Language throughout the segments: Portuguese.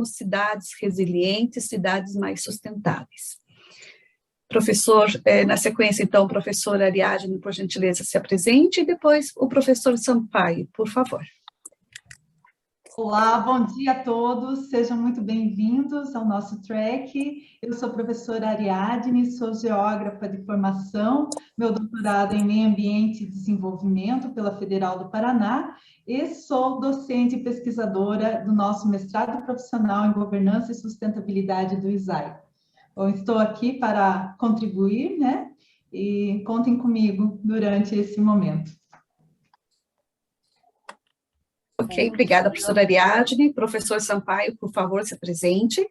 tornarmos cidades resilientes, cidades mais sustentáveis. Professor, na sequência, então, o professor Ariadne, por gentileza, se apresente, e depois o professor Sampaio, por favor. Olá, bom dia a todos, sejam muito bem-vindos ao nosso track. Eu sou a professora Ariadne, sou geógrafa de formação, meu doutorado em Meio Ambiente e Desenvolvimento pela Federal do Paraná, e sou docente e pesquisadora do nosso mestrado profissional em Governança e Sustentabilidade do ISAI. Bom, estou aqui para contribuir, né? E contem comigo durante esse momento. Ok, obrigada, professora Ariadne. Professor Sampaio, por favor, se apresente.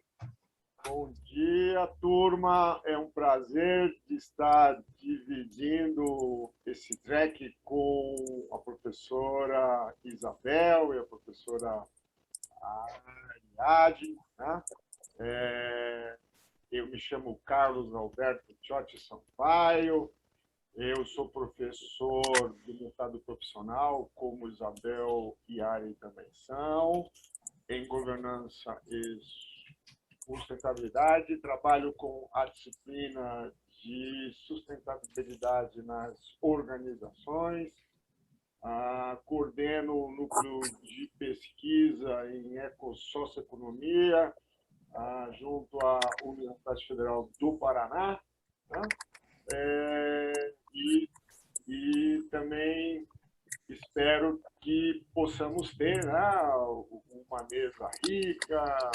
Bom dia, turma. É um prazer estar dividindo esse track com a professora Isabel e a professora Ariadne, né? Eu me chamo Carlos Alberto Ciotti Sampaio. Eu sou professor do mestrado profissional, como Isabel e Ari também são, em governança e sustentabilidade. Trabalho com a disciplina de sustentabilidade nas organizações. Coordeno o núcleo de pesquisa em ecossocioeconomia, junto à Universidade Federal do Paraná, né? E também espero que possamos ter, né, uma mesa rica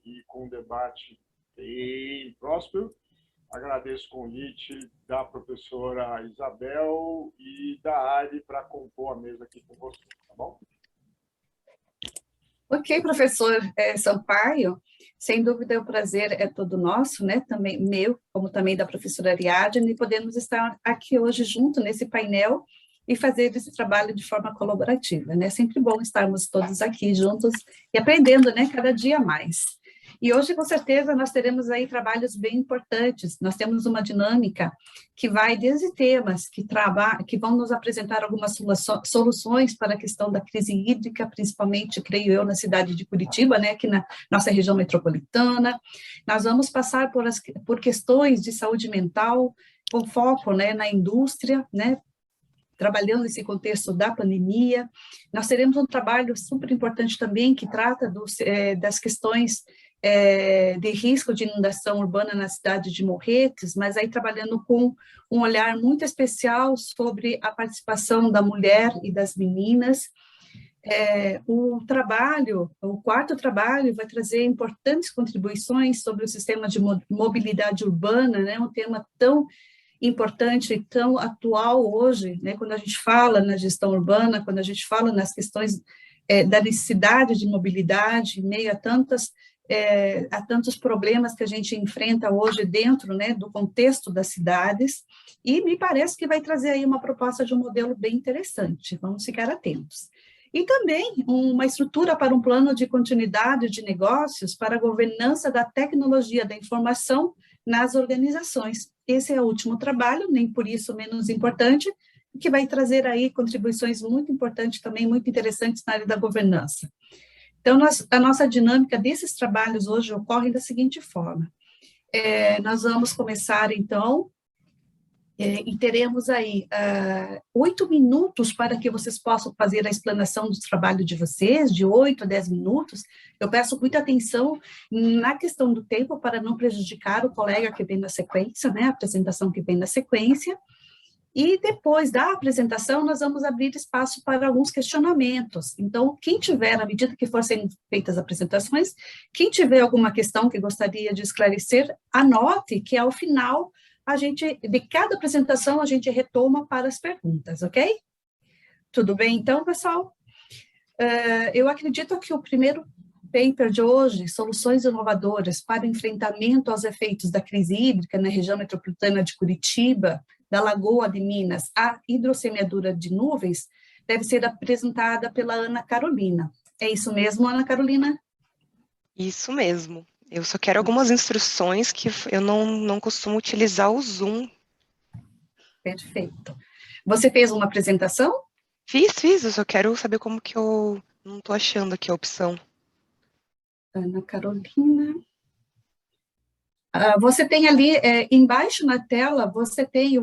e com um debate bem próspero. Agradeço o convite da professora Isabel e da Ari para compor a mesa aqui com você, tá bom? Ok, professor Sampaio, sem dúvida o prazer é todo nosso, né, também meu, como também da professora Ariadne, e podemos estar aqui hoje junto nesse painel e fazer esse trabalho de forma colaborativa, né, sempre bom estarmos todos aqui juntos e aprendendo, né, cada dia mais. E hoje, com certeza, nós teremos aí trabalhos bem importantes. Nós temos uma dinâmica que vai desde temas que vão nos apresentar algumas soluções para a questão da crise hídrica, principalmente, creio eu, na cidade de Curitiba, né, aqui na nossa região metropolitana. Nós vamos passar por questões de saúde mental, com foco, né, na indústria, né, trabalhando nesse contexto da pandemia. Nós teremos um trabalho super importante também, que trata das questões de risco de inundação urbana na cidade de Morretes, mas aí trabalhando com um olhar muito especial sobre a participação da mulher e das meninas. O quarto trabalho vai trazer importantes contribuições sobre o sistema de mobilidade urbana, né, um tema tão importante e tão atual hoje, né, quando a gente fala na gestão urbana, quando a gente fala nas questões da necessidade de mobilidade, em meio a tantos problemas que a gente enfrenta hoje dentro, né, do contexto das cidades, e me parece que vai trazer aí uma proposta de um modelo bem interessante, vamos ficar atentos. E também uma estrutura para um plano de continuidade de negócios para a governança da tecnologia da informação nas organizações. Esse é o último trabalho, nem por isso menos importante, que vai trazer aí contribuições muito importantes também, muito interessantes na área da governança. Então, a nossa dinâmica desses trabalhos hoje ocorre da seguinte forma. Nós vamos começar, então, e teremos aí 8 minutos para que vocês possam fazer a explanação do trabalho de vocês, de 8 a 10 minutos. Eu peço muita atenção na questão do tempo para não prejudicar o colega que vem na sequência, né, a apresentação que vem na sequência. E depois da apresentação, nós vamos abrir espaço para alguns questionamentos. Então, quem tiver, à medida que forem feitas as apresentações, quem tiver alguma questão que gostaria de esclarecer, anote que ao final de cada apresentação, a gente retoma para as perguntas, ok? Tudo bem, então, pessoal? Eu acredito que o primeiro paper de hoje, Soluções Inovadoras para o Enfrentamento aos Efeitos da Crise Hídrica na região metropolitana de Curitiba, da Lagoa de Minas à hidrossemeadura de nuvens, deve ser apresentada pela Ana Carolina. É isso mesmo, Ana Carolina? Isso mesmo. Eu só quero algumas instruções que eu não costumo utilizar o Zoom. Perfeito. Você fez uma apresentação? Fiz. Eu só quero saber como que eu não estou achando aqui a opção. Ana Carolina. Você tem ali, embaixo na tela, você tem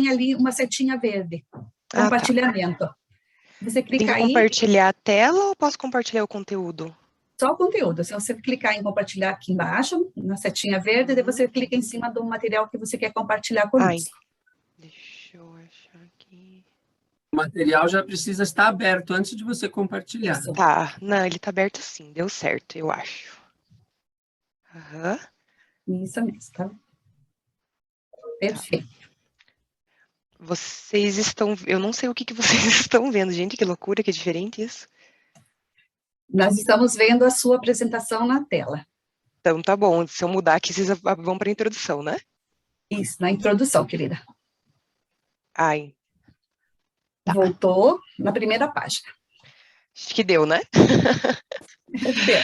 ali uma setinha verde, Ah, tá. compartilhamento. Você Eu tenho clica que aí, compartilhar a tela ou posso compartilhar o conteúdo? só o conteúdo. Se você clicar em compartilhar aqui embaixo, na setinha verde, daí você clica em cima do material que você quer compartilhar Ai, conosco. deixa eu achar aqui. O material já precisa estar aberto antes de você compartilhar. Isso, Tá, não, ele tá aberto sim, deu certo, eu acho. Aham. isso mesmo, tá? Perfeito. Vocês estão, eu não sei o que vocês estão vendo, gente, que loucura, que diferente isso. Nós estamos vendo a sua apresentação na tela. Então tá bom, se eu mudar aqui, vocês vão para a introdução, né? Isso, na introdução, querida. Ai, tá. Voltou na primeira página. Acho que deu, né? Deu.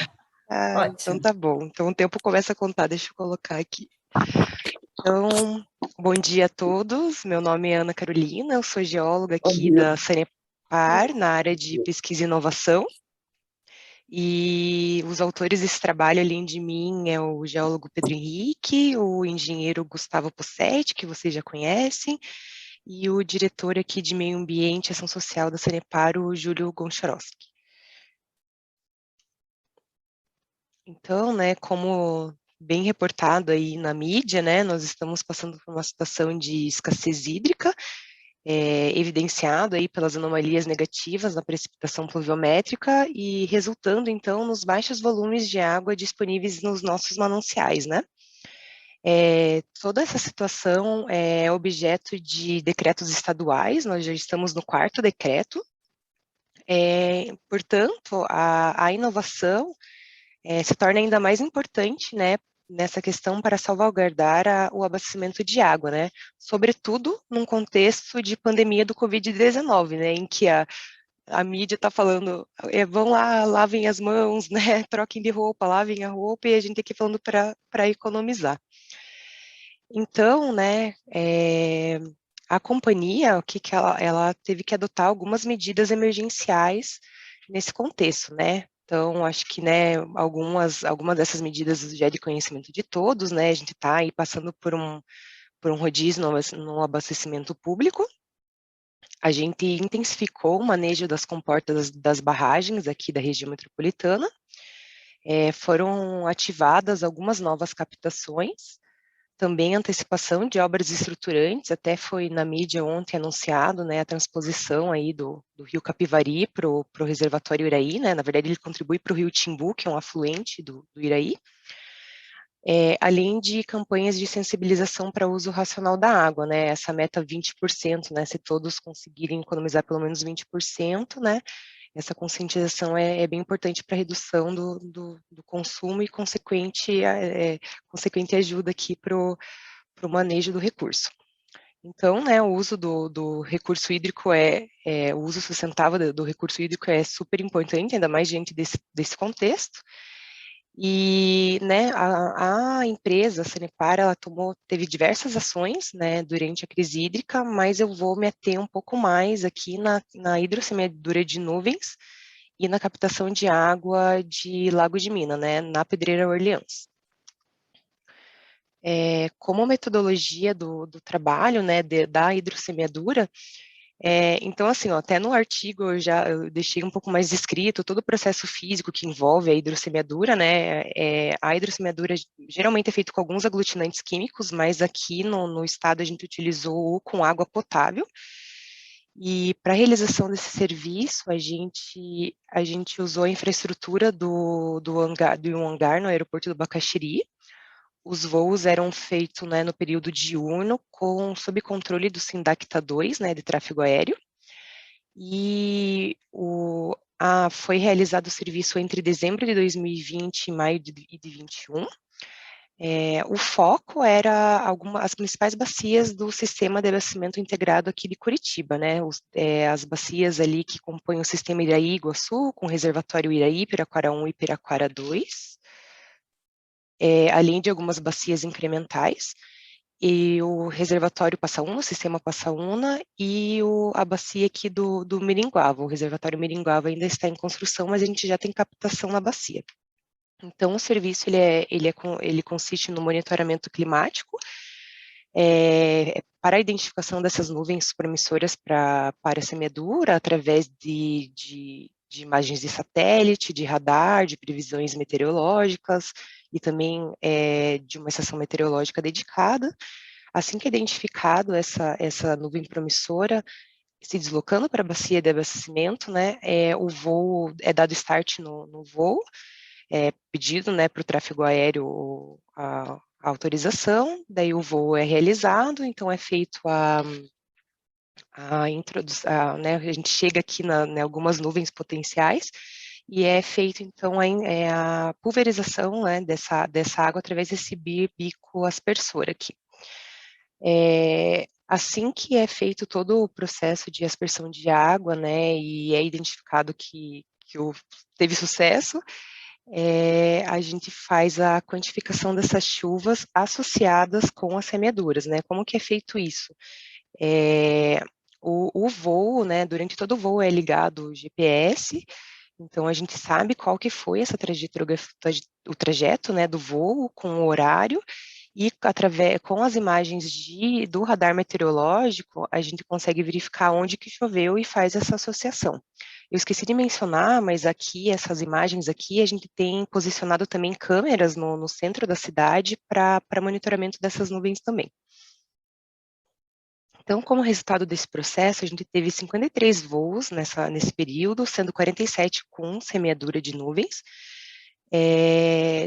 Ah, então Ótimo. tá bom. Então o tempo começa a contar, deixa eu colocar aqui. Então, bom dia a todos. Meu nome é Ana Carolina, eu sou geóloga aqui da Sanepar, na área de pesquisa e inovação. E os autores desse trabalho, além de mim, é o geólogo Pedro Henrique, o engenheiro Gustavo Possetti, que vocês já conhecem, e o diretor aqui de Meio Ambiente e Ação Social da Sanepar, o Júlio Goncharovski. Então, né, como bem reportado aí na mídia, né, nós estamos passando por uma situação de escassez hídrica, evidenciado aí pelas anomalias negativas na precipitação pluviométrica e resultando, então, nos baixos volumes de água disponíveis nos nossos mananciais, né? Toda essa situação é objeto de decretos estaduais, nós já estamos no 4º decreto, portanto, a inovação se torna ainda mais importante, né, nessa questão para salvaguardar o abastecimento de água, né, sobretudo num contexto de pandemia do Covid-19, né, em que a mídia está falando, vão lá, lavem as mãos, né, troquem de roupa, lavem a roupa, e a gente aqui falando para economizar. Então, né, a companhia, que ela teve que adotar algumas medidas emergenciais nesse contexto, né? Então, acho que, né, algumas dessas medidas já é de conhecimento de todos, né? A gente está aí passando por um rodízio no abastecimento público. A gente intensificou o manejo das comportas das barragens aqui da região metropolitana. Foram ativadas algumas novas captações, também antecipação de obras estruturantes, até foi na mídia ontem anunciado, né, a transposição aí do rio Capivari para o reservatório Iraí, né, na verdade ele contribui para o rio Timbu, que é um afluente do Iraí, além de campanhas de sensibilização para uso racional da água, né, essa meta 20%, né, se todos conseguirem economizar pelo menos 20%, né, essa conscientização é bem importante para a redução do consumo e consequente ajuda aqui para o manejo do recurso. Então, né, o uso do recurso hídrico o uso sustentável do recurso hídrico é super importante, ainda mais diante desse contexto. E, né, a empresa, a Sanepar, ela teve diversas ações, né, durante a crise hídrica, mas eu vou me ater um pouco mais aqui na hidrossemeadura de nuvens e na captação de água de Lago de Mina, né, na Pedreira Orleans. Como metodologia do trabalho, né, da hidrossemeadura, então, assim, ó, até no artigo eu deixei um pouco mais descrito todo o processo físico que envolve a hidrossemeadura, né, a hidrossemeadura geralmente é feita com alguns aglutinantes químicos, mas aqui no estado a gente utilizou com água potável, e para a realização desse serviço, a gente usou a infraestrutura de um hangar no aeroporto do Bacaxiri. Os voos eram feitos, né, no período diurno, sob controle do Sindacta 2, né, de tráfego aéreo, e foi realizado o serviço entre dezembro de 2020 e maio de 2021. O foco era as principais bacias do sistema de abastecimento integrado aqui de Curitiba, né, as bacias ali que compõem o sistema Iraí-Iguaçu, com o reservatório Iraí, Piraquara 1 e Piraquara 2, além de algumas bacias incrementais, e o reservatório Passaúna, o sistema Passaúna, e a bacia aqui do Miringuava. O reservatório Miringuava ainda está em construção, mas a gente já tem captação na bacia. Então, o serviço ele consiste no monitoramento climático, para a identificação dessas nuvens promissoras para a semeadura, através de imagens de satélite, de radar, de previsões meteorológicas, e também de uma estação meteorológica dedicada. Assim que é identificado essa nuvem promissora, se deslocando para a bacia de abastecimento, né, o voo é dado start no voo, pedido, né, para o tráfego aéreo a autorização, daí o voo é realizado, então é feito a introdução, né, a gente chega aqui em algumas nuvens potenciais, e é feito, então, a pulverização, né, dessa água através desse bico aspersor aqui. Assim que é feito todo o processo de aspersão de água, né, e é identificado que teve sucesso, a gente faz a quantificação dessas chuvas associadas com as semeaduras, né? Como que é feito isso? O voo, né, durante todo o voo é ligado o GPS, então a gente sabe qual que foi essa o trajeto, né, do voo com o horário, e com as imagens do radar meteorológico, a gente consegue verificar onde que choveu e faz essa associação. Eu esqueci de mencionar, mas aqui, essas imagens aqui, a gente tem posicionado também câmeras no centro da cidade para monitoramento dessas nuvens também. Então, como resultado desse processo, a gente teve 53 voos nesse período, sendo 47 com semeadura de nuvens.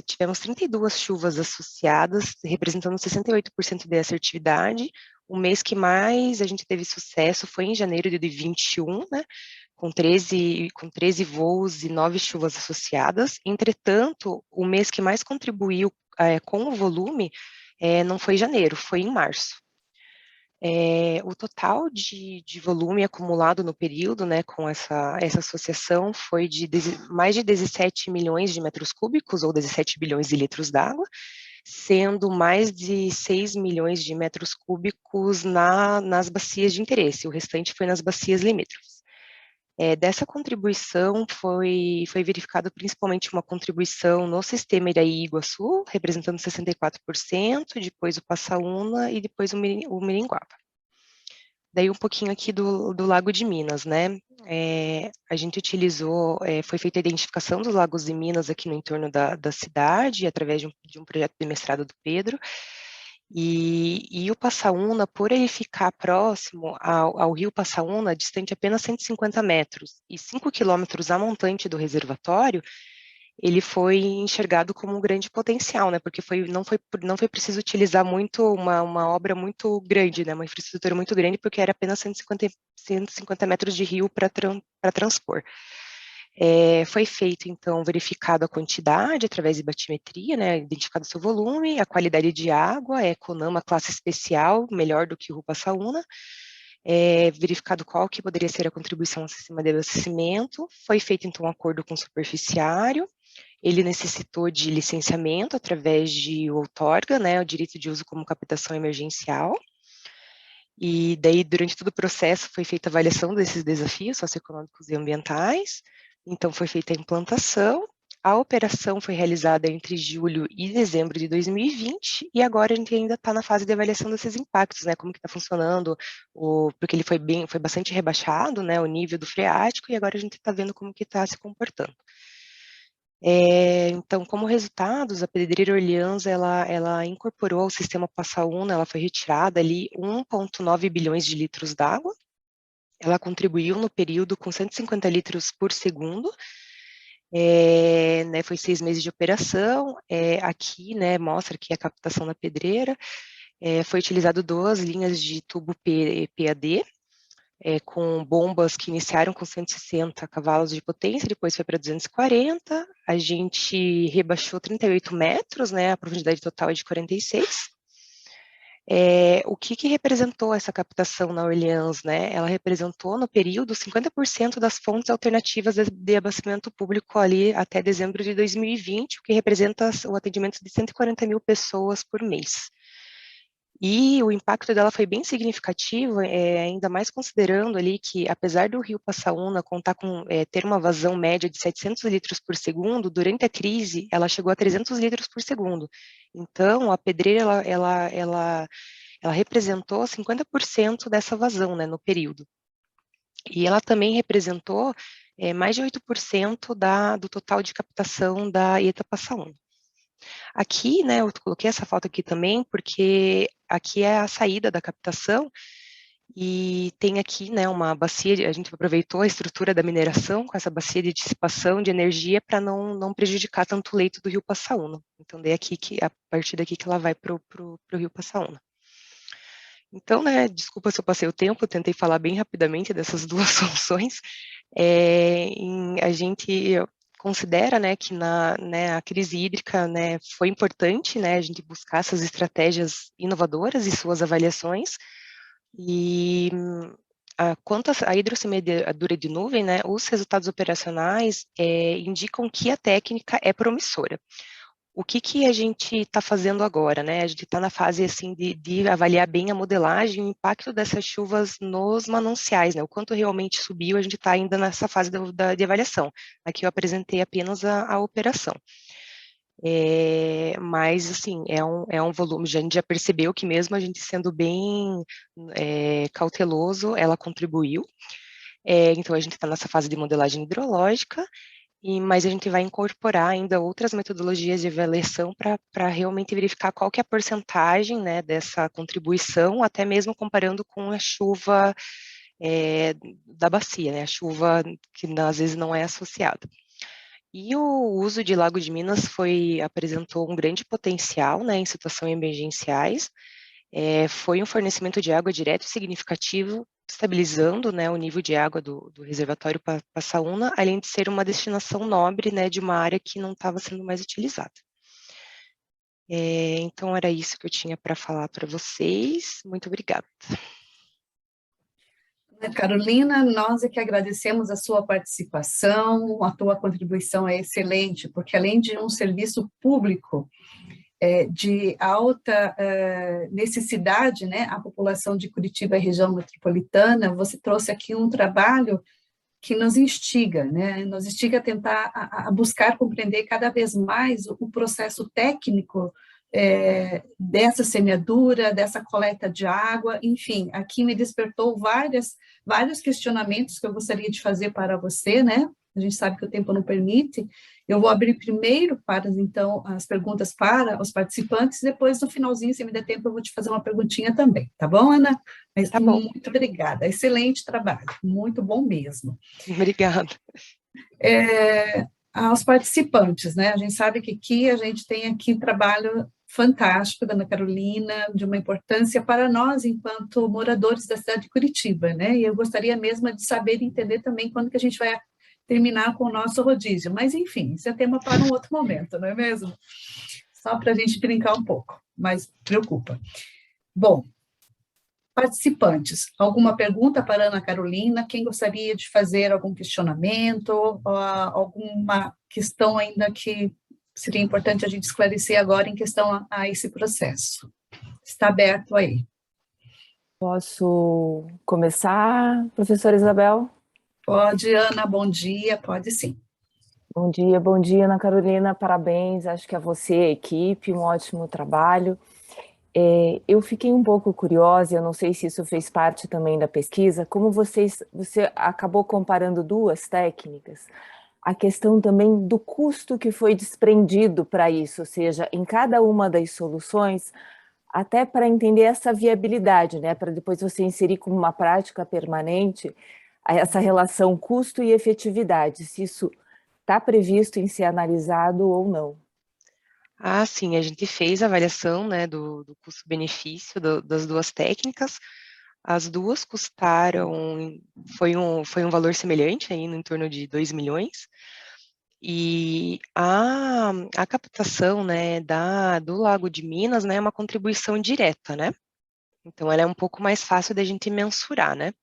Tivemos 32 chuvas associadas, representando 68% de assertividade. O mês que mais a gente teve sucesso foi em janeiro de 21, né, com 13 voos e 9 chuvas associadas. Entretanto, o mês que mais contribuiu com o volume não foi janeiro, foi em março. O total de volume acumulado no período, né, com essa associação, foi de mais de 17 milhões de metros cúbicos, ou 17 bilhões de litros d'água, sendo mais de 6 milhões de metros cúbicos nas bacias de interesse, o restante foi nas bacias limítrofes. Dessa contribuição foi verificado principalmente uma contribuição no sistema Iraí-Iguaçu, representando 64%, depois o Passaúna e depois o Miringuapa. Daí um pouquinho aqui do Lago de Minas, né? A gente utilizou, foi feita a identificação dos lagos de Minas aqui no entorno da cidade, através de um projeto de mestrado do Pedro, e o Passaúna, por ele ficar próximo ao rio Passaúna, distante apenas 150 metros, e 5 quilômetros a montante do reservatório, ele foi enxergado como um grande potencial, né? Porque não foi preciso utilizar uma obra muito grande, né? Uma infraestrutura muito grande, porque era apenas 150 metros de rio para transpor. Foi feito, então, verificado a quantidade através de batimetria, né? Identificado o seu volume, a qualidade de água, Conama classe especial, melhor do que o Passaúna. Verificado qual que poderia ser a contribuição ao sistema de abastecimento. Foi feito, então, um acordo com o superficiário. Ele necessitou de licenciamento através de outorga, né, o direito de uso como captação emergencial. E daí, durante todo o processo, foi feita a avaliação desses desafios socioeconômicos e ambientais. Então, foi feita a implantação. A operação foi realizada entre julho e dezembro de 2020, e agora a gente ainda está na fase de avaliação desses impactos, né, como que está funcionando, porque ele foi bastante rebaixado, né, o nível do freático, e agora a gente está vendo como que está se comportando. Então, como resultados, a Pedreira Orleans, ela incorporou ao sistema Passaúna, ela foi retirada ali 1,9 bilhões de litros d'água, ela contribuiu no período com 150 litros por segundo, né, foi 6 meses de operação, aqui, né, mostra aqui a captação da pedreira, foi utilizado 2 linhas de tubo PAD, com bombas que iniciaram com 160 cavalos de potência, depois foi para 240, a gente rebaixou 38 metros, né, a profundidade total é de 46. O que representou essa captação na Orleans, né? Ela representou no período 50% das fontes alternativas de abastecimento público ali até dezembro de 2020, o que representa o atendimento de 140 mil pessoas por mês. E o impacto dela foi bem significativo, ainda mais considerando ali que, apesar do rio Passaúna contar com, ter uma vazão média de 700 litros por segundo, durante a crise ela chegou a 300 litros por segundo. Então, a pedreira, ela representou 50% dessa vazão, né, no período. E ela também representou mais de 8% do total de captação da Itapassaúna. Aqui, né, eu coloquei essa foto aqui também, porque aqui é a saída da captação, e tem aqui, né, uma bacia, a gente aproveitou a estrutura da mineração com essa bacia de dissipação de energia para não prejudicar tanto o leito do rio Passaúna. Então, daí aqui, a partir daqui que ela vai para o rio Passaúna. Então, né, desculpa se eu passei o tempo, tentei falar bem rapidamente dessas duas soluções. A gente considera, né, que a crise hídrica, né, foi importante, né, a gente buscar essas estratégias inovadoras e suas avaliações. E quanto à hidrossemeadura de nuvem, né, os resultados operacionais indicam que a técnica é promissora. O que a gente está fazendo agora, né? A gente está na fase assim de avaliar bem a modelagem e o impacto dessas chuvas nos mananciais, né? O quanto realmente subiu, a gente está ainda nessa fase de avaliação. Aqui eu apresentei apenas a operação. Mas, assim, é um volume, a gente já percebeu que mesmo a gente sendo bem cauteloso, ela contribuiu. Então, a gente está nessa fase de modelagem hidrológica, mas a gente vai incorporar ainda outras metodologias de avaliação para realmente verificar qual que é a porcentagem, né, dessa contribuição, até mesmo comparando com a chuva da bacia, né, a chuva que às vezes não é associada. E o uso de Lago de Minas apresentou um grande potencial, né, em situações emergenciais. Foi um fornecimento de água direto e significativo, estabilizando, né, o nível de água do reservatório Passaúna, além de ser uma destinação nobre, né, de uma área que não estava sendo mais utilizada. Então, era isso que eu tinha para falar para vocês. Muito obrigada. Carolina, nós é que agradecemos a sua participação, a tua contribuição é excelente, porque além de um serviço público de alta necessidade, né, a população de Curitiba e região metropolitana, você trouxe aqui um trabalho que nos instiga, né, nos instiga a tentar, a buscar compreender cada vez mais o processo técnico dessa semeadura, dessa coleta de água, enfim, aqui me despertou vários questionamentos que eu gostaria de fazer para você, né? A gente sabe que o tempo não permite. Eu vou abrir primeiro então, as perguntas para os participantes, depois, no finalzinho, se me der tempo, eu vou te fazer uma perguntinha também, tá bom, Ana? Mas, tá bom. Muito obrigada, excelente trabalho, muito bom mesmo. Obrigada. Aos participantes, né? A gente sabe que aqui a gente tem aqui um trabalho fantástico da Ana Carolina, de uma importância para nós, enquanto moradores da cidade de Curitiba, né? E eu gostaria mesmo de saber e entender também quando que a gente vai terminar com o nosso rodízio. Mas, enfim, isso é tema para um outro momento, não é mesmo? Só para a gente brincar um pouco, mas preocupa. Bom, participantes, alguma pergunta para a Ana Carolina? Quem gostaria de fazer algum questionamento, alguma questão ainda que seria importante a gente esclarecer agora em questão a esse processo? Está aberto aí. Posso começar, professora Isabel? Pode, Ana, bom dia, pode sim. Bom dia, Ana Carolina, parabéns, acho que a você, a equipe, um ótimo trabalho. Eu fiquei um pouco curiosa, eu não sei se isso fez parte também da pesquisa, como você acabou comparando duas técnicas, a questão também do custo que foi desprendido para isso, ou seja, em cada uma das soluções, até para entender essa viabilidade, né, para depois você inserir como uma prática permanente essa relação custo e efetividade, se isso está previsto em ser analisado ou não. Ah, sim, a gente fez a avaliação, né, do custo-benefício das duas técnicas. As duas custaram, foi um valor semelhante, aí, no entorno de 2 milhões. E a captação, né, do Lago de Minas, né, é uma contribuição direta, né? Então, ela é um pouco mais fácil da gente mensurar, né?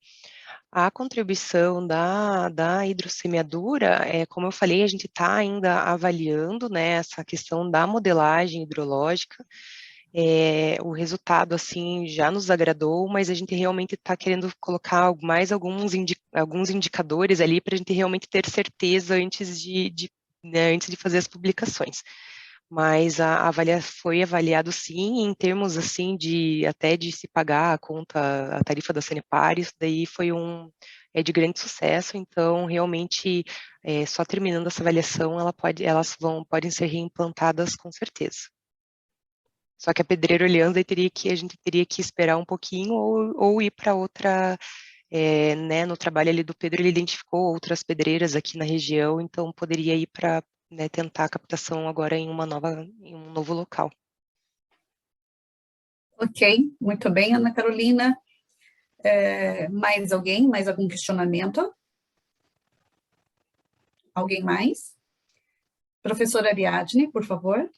A contribuição da hidrossemeadura, como eu falei, a gente está ainda avaliando, né, essa questão da modelagem hidrológica. O resultado, assim, já nos agradou, mas a gente realmente está querendo colocar mais alguns indicadores ali para a gente realmente ter certeza né, antes de fazer as publicações. Mas foi avaliado sim, em termos assim até de se pagar a conta, a tarifa da Sanepar, isso daí foi de grande sucesso, então realmente só terminando essa avaliação elas podem ser reimplantadas com certeza. Só que a Pedreira Olhando a gente teria que esperar um pouquinho ou ir para outra, né, no trabalho ali do Pedro ele identificou outras pedreiras aqui na região, então poderia ir para, né, tentar a captação agora em um novo local. Ok, muito bem, Ana Carolina. Mais alguém? Mais algum questionamento? Alguém mais? Professora Ariadne, por favor.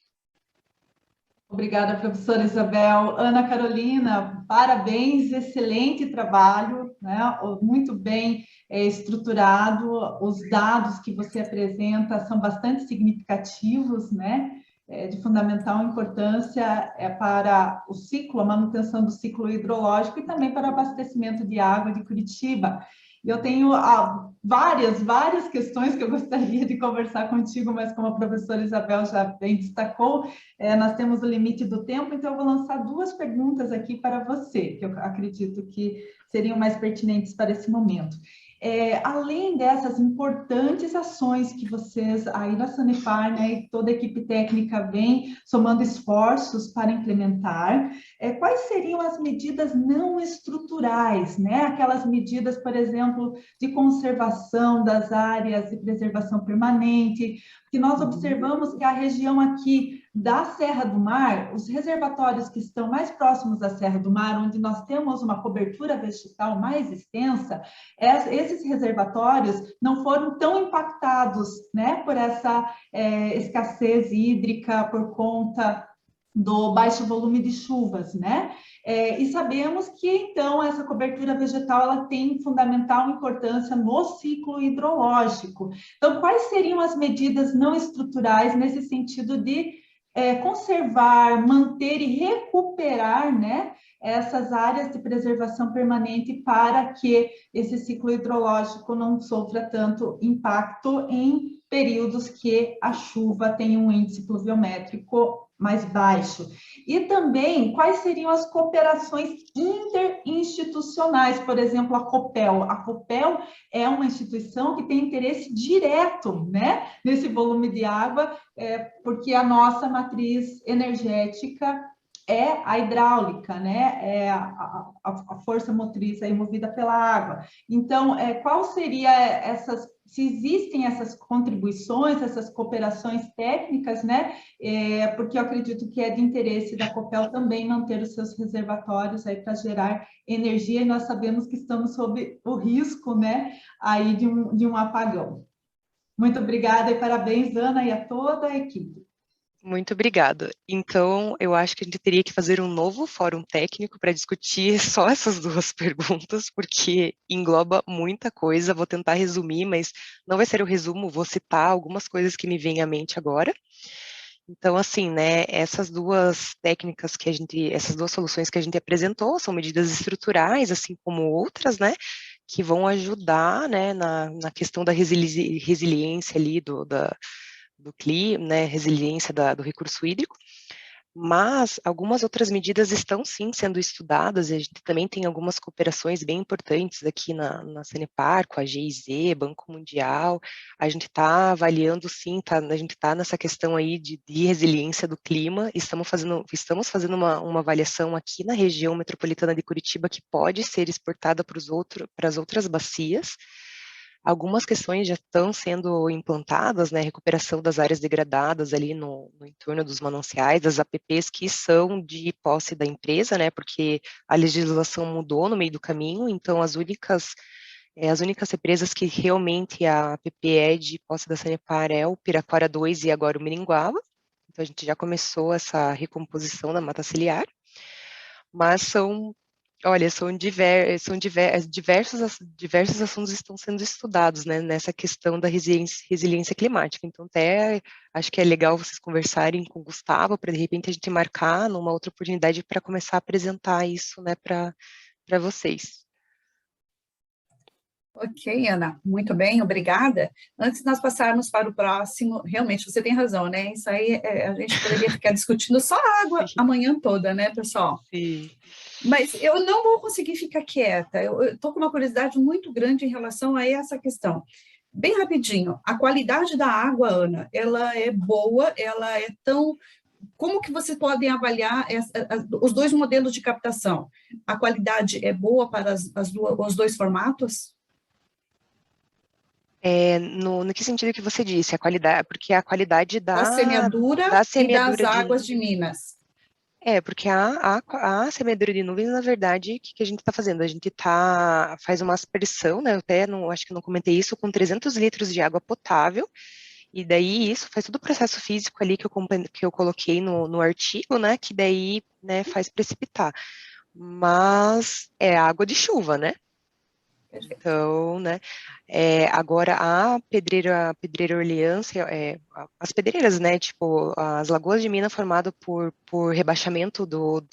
Obrigada, professora Isabel. Ana Carolina, parabéns, excelente trabalho, né? Muito bem estruturado, os dados que você apresenta são bastante significativos, né? De fundamental importância para o ciclo, a manutenção do ciclo hidrológico e também para o abastecimento de água de Curitiba. Eu tenho várias questões que eu gostaria de conversar contigo, mas como a professora Isabel já bem destacou, nós temos o limite do tempo, então eu vou lançar 2 perguntas aqui para você, que eu acredito que seriam mais pertinentes para esse momento. Além dessas importantes ações que vocês aí na Sanepar, né, e toda a equipe técnica vem somando esforços para implementar, quais seriam as medidas não estruturais, né? Aquelas medidas, por exemplo, de conservação das áreas de preservação permanente, que nós observamos que a região aqui da Serra do Mar, os reservatórios que estão mais próximos da Serra do Mar, onde nós temos uma cobertura vegetal mais extensa, esses reservatórios não foram tão impactados, né, por essa escassez hídrica, por conta do baixo volume de chuvas, né? E sabemos que, então, essa cobertura vegetal ela tem fundamental importância no ciclo hidrológico. Então, quais seriam as medidas não estruturais nesse sentido de conservar, manter e recuperar, né, essas áreas de preservação permanente para que esse ciclo hidrológico não sofra tanto impacto em períodos que a chuva tem um índice pluviométrico mais baixo? E também, quais seriam as cooperações interinstitucionais, por exemplo, a Copel? A Copel é uma instituição que tem interesse direto, né, nesse volume de água, porque a nossa matriz energética é a hidráulica, né? É a força motriz aí movida pela água. Então, qual seria se existem essas contribuições, essas cooperações técnicas, né? Porque eu acredito que é de interesse da Copel também manter os seus reservatórios aí para gerar energia, e nós sabemos que estamos sob o risco, né, aí de um apagão. Muito obrigada e parabéns, Ana, e a toda a equipe. Muito obrigada. Então, eu acho que a gente teria que fazer um novo fórum técnico para discutir só essas 2 perguntas, porque engloba muita coisa. Vou tentar resumir, mas não vai ser o resumo, vou citar algumas coisas que me vêm à mente agora. Então, assim, né, essas 2 técnicas essas 2 soluções que a gente apresentou são medidas estruturais, assim como outras, né, que vão ajudar, né, na questão da resiliência ali do clima, né, resiliência do recurso hídrico, mas algumas outras medidas estão sim sendo estudadas, e a gente também tem algumas cooperações bem importantes aqui na Sanepar, com a GIZ, Banco Mundial, a gente está avaliando sim, a gente está nessa questão aí de resiliência do clima, estamos fazendo uma avaliação aqui na região metropolitana de Curitiba que pode ser exportada para as outras bacias. Algumas questões já estão sendo implantadas, né, recuperação das áreas degradadas ali no entorno dos mananciais, das APPs que são de posse da empresa, né, porque a legislação mudou no meio do caminho, então as únicas represas que realmente a APP é de posse da Sanepar é o Piraquara 2 e agora o Miringuava, então a gente já começou essa recomposição da mata ciliar, mas são Olha, diversos assuntos estão sendo estudados, né, nessa questão da resiliência climática. Então, até acho que é legal vocês conversarem com o Gustavo, para de repente a gente marcar numa outra oportunidade para começar a apresentar isso, né, para vocês. Ok, Ana, muito bem, obrigada. Antes de nós passarmos para o próximo, realmente você tem razão, né? Isso aí a gente poderia ficar discutindo só a água a manhã toda, né, pessoal? Sim. Mas eu não vou conseguir ficar quieta. Eu estou com uma curiosidade muito grande em relação a essa questão. Bem rapidinho, a qualidade da água, Ana, ela é boa, ela é tão... Como que vocês podem avaliar os dois modelos de captação? A qualidade é boa para os dois formatos? No que sentido que você disse? A qualidade, porque a qualidade Da semeadura da e das semeadura águas de Minas. porque a semeadura de nuvens, na verdade, o que a gente está fazendo? A gente faz uma aspersão, né? Eu até não, acho que não comentei isso, com 300 litros de água potável, e daí isso faz todo o processo físico ali que eu coloquei no artigo, né? Que daí, né, faz precipitar. Mas é água de chuva, né? Então, né, agora a Pedreira Orleans, as pedreiras, né, tipo, as lagoas de mina formado por rebaixamento do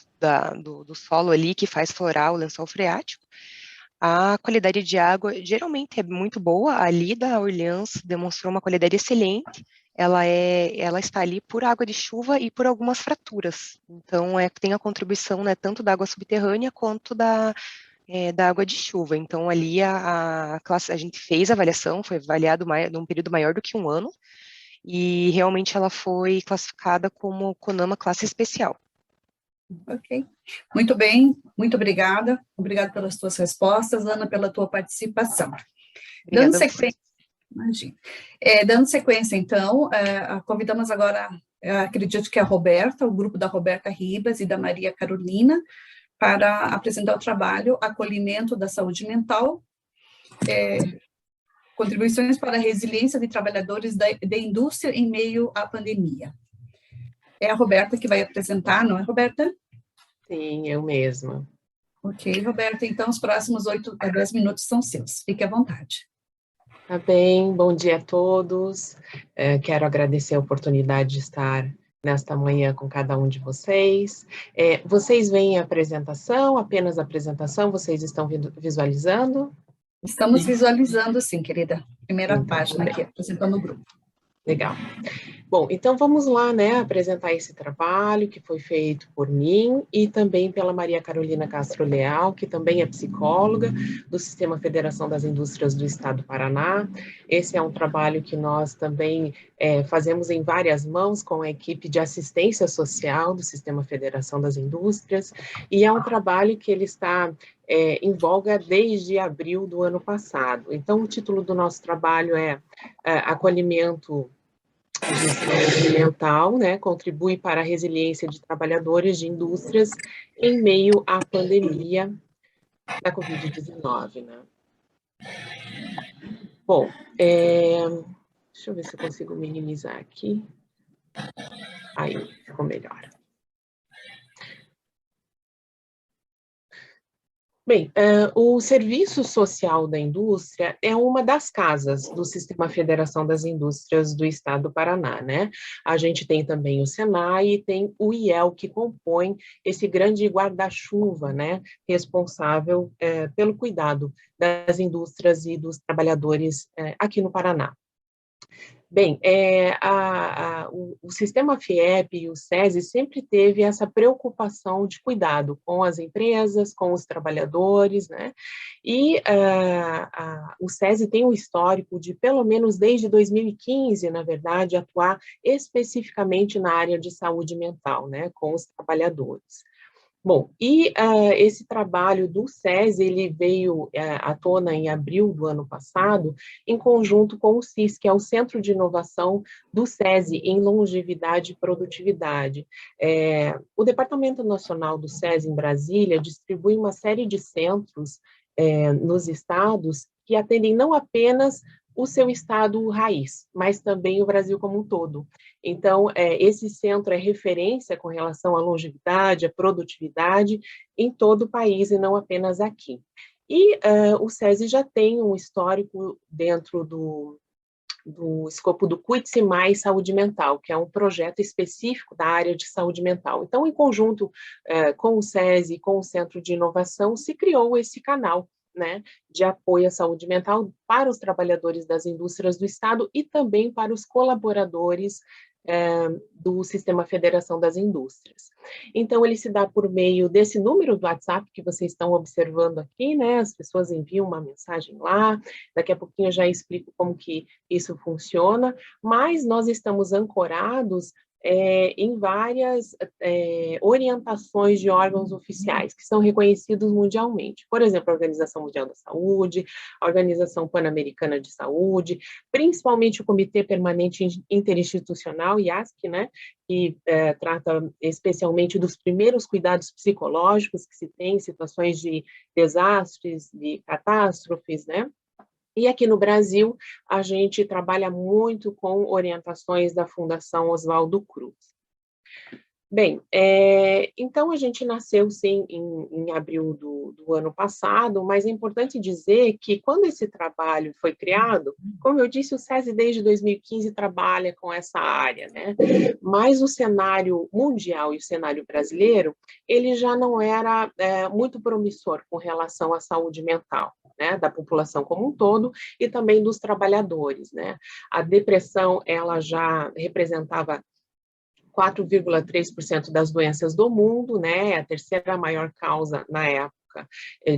solo ali, que faz florar o lençol freático, a qualidade de água geralmente é muito boa, ali da Orleans demonstrou uma qualidade excelente, ela está ali por água de chuva e por algumas fraturas, então tem a contribuição, né, tanto da água subterrânea quanto da água de chuva. Então, ali a gente fez a avaliação, foi avaliado num período maior do que um ano, e realmente ela foi classificada como CONAMA classe especial. Ok. Muito bem, muito obrigada. Obrigada pelas tuas respostas, Ana, pela tua participação. Obrigada Dando sequência, imagina. Dando sequência, então, convidamos agora, acredito que a Roberta, o grupo da Roberta Ribas e da Maria Carolina, para apresentar o trabalho Acolhimento da Saúde Mental, contribuições para a resiliência de trabalhadores da indústria em meio à pandemia. É a Roberta que vai apresentar, não é, Roberta? Sim, eu mesma. Ok, Roberta, então os próximos 8 a 10 minutos são seus. Fique à vontade. Tá bem, bom dia a todos. Quero agradecer a oportunidade de estar nesta manhã com cada um de vocês. Vocês veem a apresentação, apenas a apresentação, vocês estão visualizando? Estamos visualizando, sim, querida. Primeira Então, página aqui, apresentando o grupo. Legal. Bom, então vamos lá, né, apresentar esse trabalho que foi feito por mim e também pela Maria Carolina Castro Leal, que também é psicóloga do Sistema Federação das Indústrias do Estado do Paraná. Esse é um trabalho que nós também fazemos em várias mãos com a equipe de assistência social do Sistema Federação das Indústrias, e é um trabalho que ele está em voga desde abril do ano passado. Então, o título do nosso trabalho é Acolhimento de saúde mental, né, contribui para a resiliência de trabalhadores de indústrias em meio à pandemia da Covid-19, né. Bom, deixa eu ver se eu consigo minimizar aqui. Aí, ficou melhor. Bem, o Serviço Social da Indústria é uma das casas do Sistema Federação das Indústrias do Estado do Paraná, né? A gente tem também o SENAI e tem o IEL, que compõe esse grande guarda-chuva, né? Responsável pelo cuidado das indústrias e dos trabalhadores aqui no Paraná. Bem, o sistema FIEP e o SESI sempre teve essa preocupação de cuidado com as empresas, com os trabalhadores, né? E o SESI tem um histórico de, pelo menos desde 2015, na verdade, atuar especificamente na área de saúde mental, né, com os trabalhadores. Bom, e esse trabalho do SESI, ele veio à tona em abril do ano passado, em conjunto com o CIS, que é o Centro de Inovação do SESI em Longevidade e Produtividade. O Departamento Nacional do SESI em Brasília distribui uma série de centros nos estados que atendem não apenas o seu estado raiz, mas também o Brasil como um todo. Então, esse centro é referência com relação à longevidade, à produtividade em todo o país e não apenas aqui. E o SESI já tem um histórico dentro do escopo do Cuide-se Mais Saúde Mental, que é um projeto específico da área de saúde mental. Então, em conjunto com o SESI e com o Centro de Inovação, se criou esse canal, né, de apoio à saúde mental para os trabalhadores das indústrias do Estado e também para os colaboradores do Sistema Federação das Indústrias. Então, ele se dá por meio desse número do WhatsApp que vocês estão observando aqui, né? As pessoas enviam uma mensagem lá, daqui a pouquinho eu já explico como que isso funciona, mas nós estamos ancorados em várias orientações de órgãos oficiais que são reconhecidos mundialmente. Por exemplo, a Organização Mundial da Saúde, a Organização Pan-Americana de Saúde, principalmente o Comitê Permanente Interinstitucional, IASC, né, que trata especialmente dos primeiros cuidados psicológicos que se tem em situações de desastres, de catástrofes, né? E aqui no Brasil, a gente trabalha muito com orientações da Fundação Oswaldo Cruz. Bem, então a gente nasceu, sim, em abril do ano passado, mas é importante dizer que quando esse trabalho foi criado, como eu disse, o SESI desde 2015 trabalha com essa área, né? Mas o cenário mundial e o cenário brasileiro, ele já não era muito promissor com relação à saúde mental, né, da população como um todo e também dos trabalhadores, né? A depressão, ela já representava 4,3% das doenças do mundo, né? A terceira maior causa na época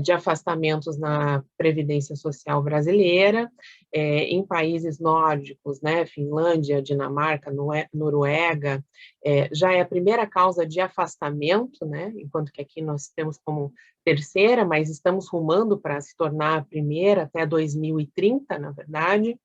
de afastamentos na Previdência Social brasileira, em países nórdicos, né? Finlândia, Dinamarca, Noruega, já é a primeira causa de afastamento, né? Enquanto que aqui nós temos como terceira, mas estamos rumando para se tornar a primeira até 2030, na verdade.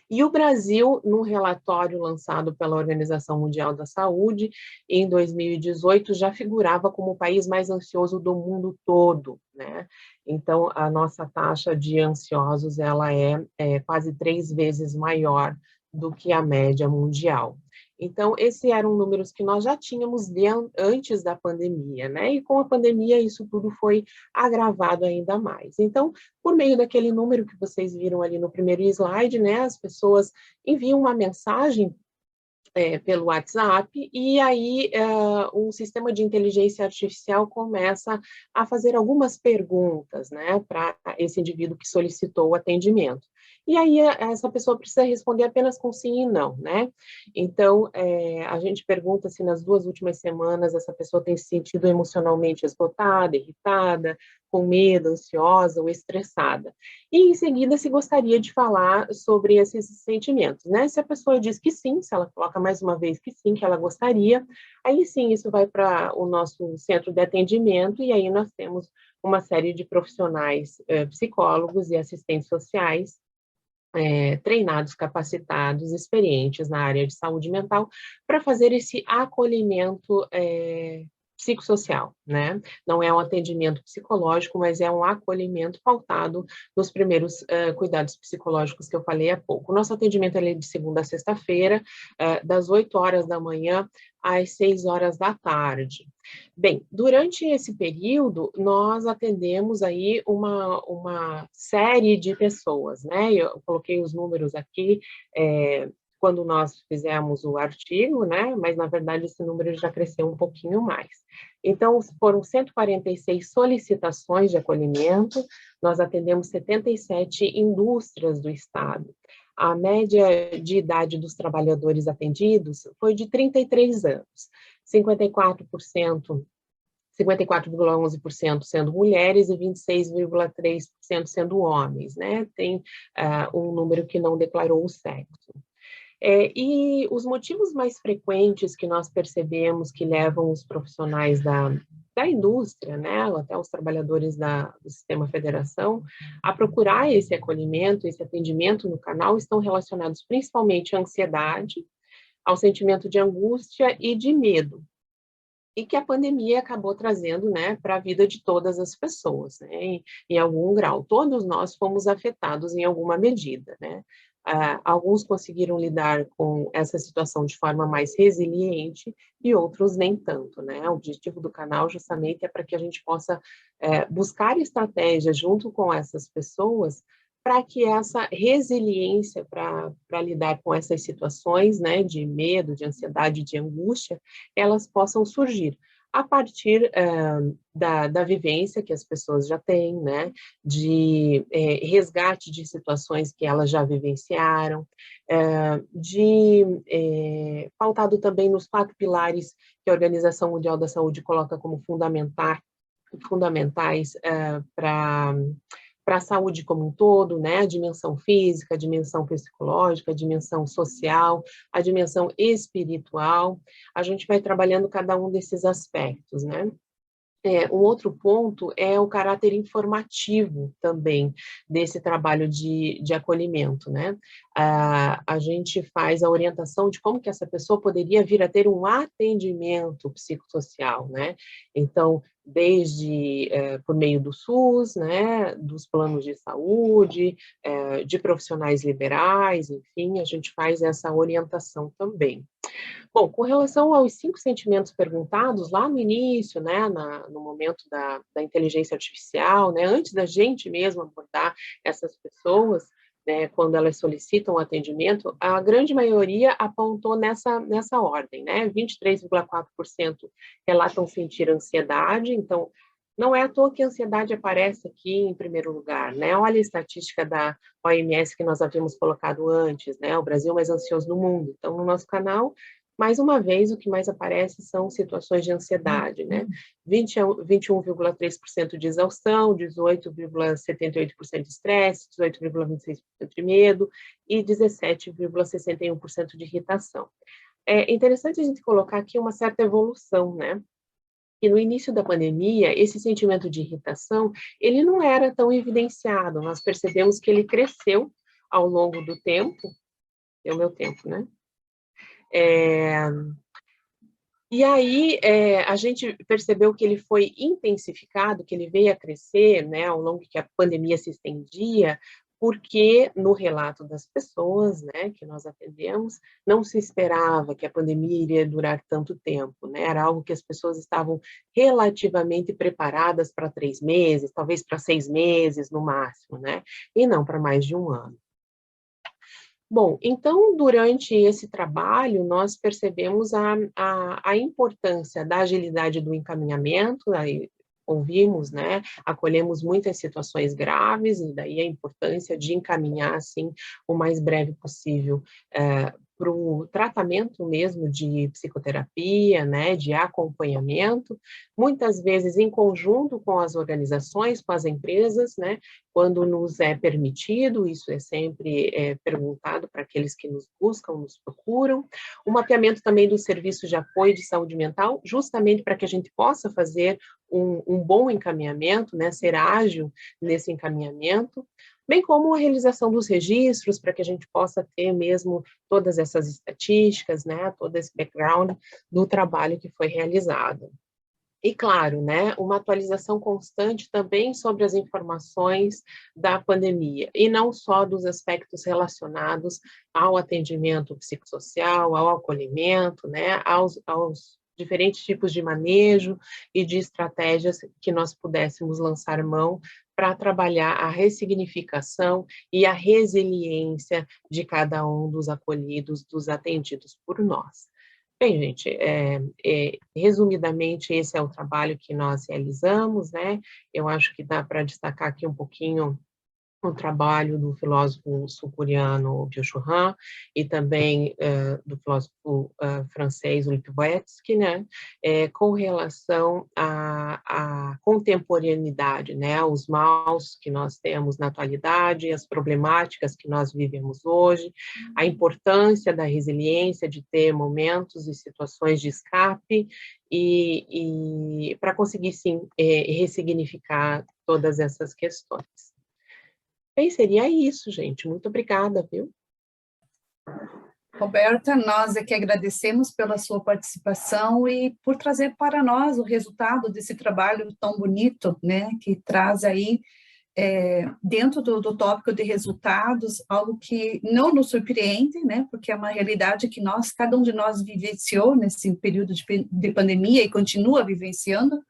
E o Brasil, num relatório lançado pela Organização Mundial da Saúde, em 2018, já figurava como o país mais ansioso do mundo todo, né? Então, a nossa taxa de ansiosos, ela é quase 3 vezes maior do que a média mundial. Então, esses eram números que nós já tínhamos antes da pandemia, né? E com a pandemia, isso tudo foi agravado ainda mais. Então, por meio daquele número que vocês viram ali no primeiro slide, né? As pessoas enviam uma mensagem pelo WhatsApp, e aí um sistema de inteligência artificial começa a fazer algumas perguntas, né, para esse indivíduo que solicitou o atendimento. E aí essa pessoa precisa responder apenas com sim e não, né? Então, a gente pergunta se nas 2 últimas semanas essa pessoa tem se sentido emocionalmente esgotada, irritada, com medo, ansiosa ou estressada. E, em seguida, se gostaria de falar sobre esses sentimentos, né? Se a pessoa diz que sim, se ela coloca mais uma vez que sim, que ela gostaria, aí sim, isso vai para o nosso centro de atendimento, e aí nós temos uma série de profissionais, psicólogos e assistentes sociais, treinados, capacitados, experientes na área de saúde mental, para fazer esse acolhimento psicossocial, né? Não é um atendimento psicológico, mas é um acolhimento pautado nos primeiros cuidados psicológicos que eu falei há pouco. O nosso atendimento é de segunda a sexta-feira, das 8 horas da manhã às 6 horas da tarde. Bem, durante esse período, nós atendemos aí uma série de pessoas, né? Eu coloquei os números aqui, quando nós fizemos o artigo, né? Mas, na verdade, esse número já cresceu um pouquinho mais. Então, foram 146 solicitações de acolhimento, nós atendemos 77 indústrias do Estado. A média de idade dos trabalhadores atendidos foi de 33 anos, 54,11% sendo mulheres e 26,3% sendo homens, né? Tem um número que não declarou o sexo. E os motivos mais frequentes que nós percebemos que levam os profissionais da indústria, né, até os trabalhadores do Sistema Federação, a procurar esse acolhimento, esse atendimento no canal, estão relacionados principalmente à ansiedade, ao sentimento de angústia e de medo. e que a pandemia acabou trazendo, né, para a vida de todas as pessoas, né, em algum grau. Todos nós fomos afetados em alguma medida, né. Alguns conseguiram lidar com essa situação de forma mais resiliente e outros nem tanto, né. O objetivo do canal justamente é para que a gente possa buscar estratégias junto com essas pessoas para que essa resiliência para lidar com essas situações, né, de medo, de ansiedade, de angústia, elas possam surgir a partir da vivência que as pessoas já têm, né, de resgate de situações que elas já vivenciaram, pautado também nos 4 pilares que a Organização Mundial da Saúde coloca como fundamentais para a saúde como um todo, né, a dimensão física, a dimensão psicológica, a dimensão social, a dimensão espiritual. A gente vai trabalhando cada um desses aspectos, né. Um outro ponto é o caráter informativo também desse trabalho de acolhimento, né. A gente faz a orientação de como que essa pessoa poderia vir a ter um atendimento psicossocial, né. Então, desde por meio do SUS, né, dos planos de saúde, de profissionais liberais, enfim, a gente faz essa orientação também. Bom, com relação aos 5 sentimentos perguntados lá no início, né, no momento da inteligência artificial, né, antes da gente mesmo abordar essas pessoas, né, quando elas solicitam atendimento, a grande maioria apontou nessa ordem, né, 23,4% relatam sentir ansiedade, então não é à toa que a ansiedade aparece aqui em primeiro lugar, né, olha a estatística da OMS que nós havíamos colocado antes, né, o Brasil mais ansioso do mundo, então no nosso canal mais uma vez, o que mais aparece são situações de ansiedade, né? 21,3% de exaustão, 18,78% de estresse, 18,26% de medo e 17,61% de irritação. É interessante a gente colocar aqui uma certa evolução, né? Que no início da pandemia, esse sentimento de irritação, ele não era tão evidenciado, nós percebemos que ele cresceu ao longo do tempo, é o meu tempo, né? E aí, a gente percebeu que ele foi intensificado, que ele veio a crescer, né, ao longo que a pandemia se estendia, porque no relato das pessoas, né, que nós atendemos, não se esperava que a pandemia iria durar tanto tempo, né, era algo que as pessoas estavam relativamente preparadas para 3 meses, talvez para 6 meses no máximo, né, e não para mais de 1 ano. Bom, então, durante esse trabalho, nós percebemos a importância da agilidade do encaminhamento, aí ouvimos, né, acolhemos muitas situações graves, e daí a importância de encaminhar, assim, o mais breve possível, para o tratamento mesmo de psicoterapia, né, de acompanhamento, muitas vezes em conjunto com as organizações, com as empresas, né, quando nos é permitido, isso é sempre perguntado para aqueles que nos buscam, nos procuram. O mapeamento também dos serviços de apoio de saúde mental, justamente para que a gente possa fazer um bom encaminhamento, né, ser ágil nesse encaminhamento, bem como a realização dos registros, para que a gente possa ter mesmo todas essas estatísticas, né, todo esse background do trabalho que foi realizado. E claro, né, uma atualização constante também sobre as informações da pandemia, e não só dos aspectos relacionados ao atendimento psicossocial, ao acolhimento, né, aos diferentes tipos de manejo e de estratégias que nós pudéssemos lançar mão para trabalhar a ressignificação e a resiliência de cada um dos acolhidos, dos atendidos por nós. Bem, gente, resumidamente, esse é o trabalho que nós realizamos, né? Eu acho que dá para destacar aqui um pouquinho o trabalho do filósofo sul-coreano Byung-Chul Han e também do filósofo francês Lipovetsky, né, com relação à contemporaneidade, né, os maus que nós temos na atualidade, as problemáticas que nós vivemos hoje, a importância da resiliência, de ter momentos e situações de escape e para conseguir, sim, ressignificar todas essas questões. Bem, seria isso, gente. Muito obrigada, viu? Roberta, nós é que agradecemos pela sua participação e por trazer para nós o resultado desse trabalho tão bonito, né, que traz aí, dentro do tópico de resultados, algo que não nos surpreende, né, porque é uma realidade que cada um de nós vivenciou nesse período de pandemia e continua vivenciando.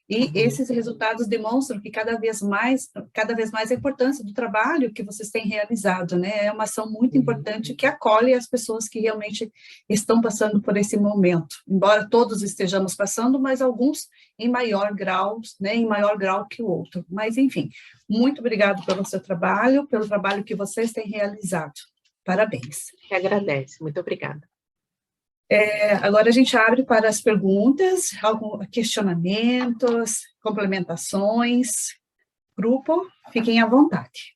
E esses resultados demonstram que cada vez mais a importância do trabalho que vocês têm realizado, né? É uma ação muito importante que acolhe as pessoas que realmente estão passando por esse momento. Embora todos estejamos passando, mas alguns em maior grau, né? Em maior grau que o outro. Mas, enfim, muito obrigado pelo seu trabalho, pelo trabalho que vocês têm realizado. Parabéns. Que agradece. Muito obrigada. Agora a gente abre para as perguntas, questionamentos, complementações. Grupo, fiquem à vontade.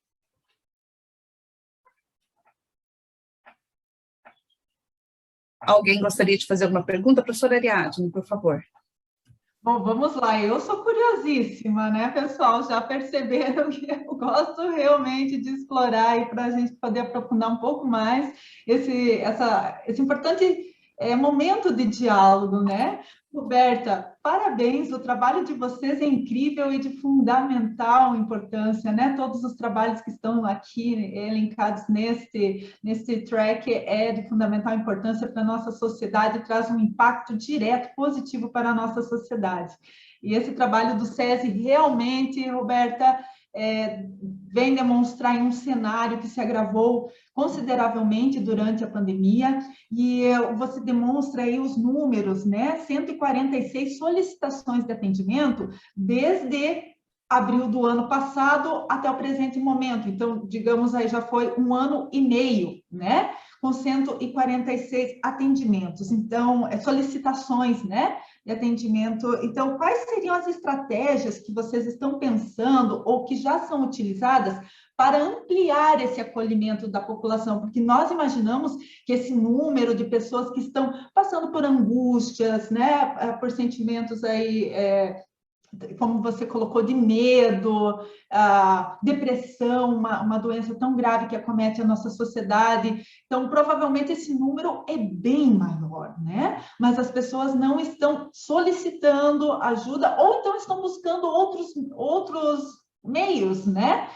Alguém gostaria de fazer alguma pergunta? Professora Ariadne, por favor. Bom, vamos lá. Eu sou curiosíssima, né, pessoal? Já perceberam que eu gosto realmente de explorar e para a gente poder aprofundar um pouco mais esse importante momento de diálogo, né? Roberta, parabéns, o trabalho de vocês é incrível e de fundamental importância, né? Todos os trabalhos que estão aqui elencados nesse track é de fundamental importância para a nossa sociedade, traz um impacto direto, positivo para a nossa sociedade. E esse trabalho do SESI realmente, Roberta, vem demonstrar em um cenário que se agravou consideravelmente durante a pandemia, e você demonstra aí os números, né? 146 solicitações de atendimento desde abril do ano passado até o presente momento. Então, digamos aí, já foi 1 ano e meio, né? Com 146 atendimentos. Então, solicitações, né? De atendimento. Então, quais seriam as estratégias que vocês estão pensando ou que já são utilizadas para ampliar esse acolhimento da população? Porque nós imaginamos que esse número de pessoas que estão passando por angústias, né, por sentimentos aí, como você colocou, de medo, depressão, uma doença tão grave que acomete a nossa sociedade. Então, provavelmente esse número é bem maior, né? Mas as pessoas não estão solicitando ajuda ou então estão buscando outros meios, né?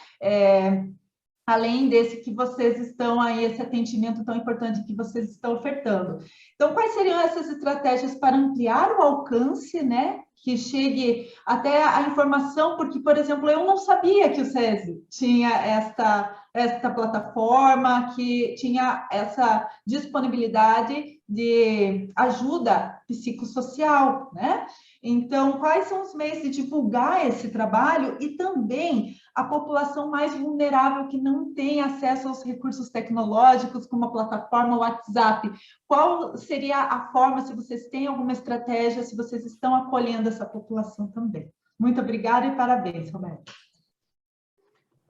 Além desse que vocês estão aí, esse atendimento tão importante que vocês estão ofertando. Então, quais seriam essas estratégias para ampliar o alcance, né? Que chegue até a informação, porque, por exemplo, eu não sabia que o SESI tinha esta plataforma, que tinha essa disponibilidade de ajuda psicossocial, né? Então, quais são os meios de divulgar esse trabalho e também a população mais vulnerável que não tem acesso aos recursos tecnológicos, como a plataforma WhatsApp? Qual seria a forma, se vocês têm alguma estratégia, se vocês estão acolhendo essa população também? Muito obrigada e parabéns, Roberto.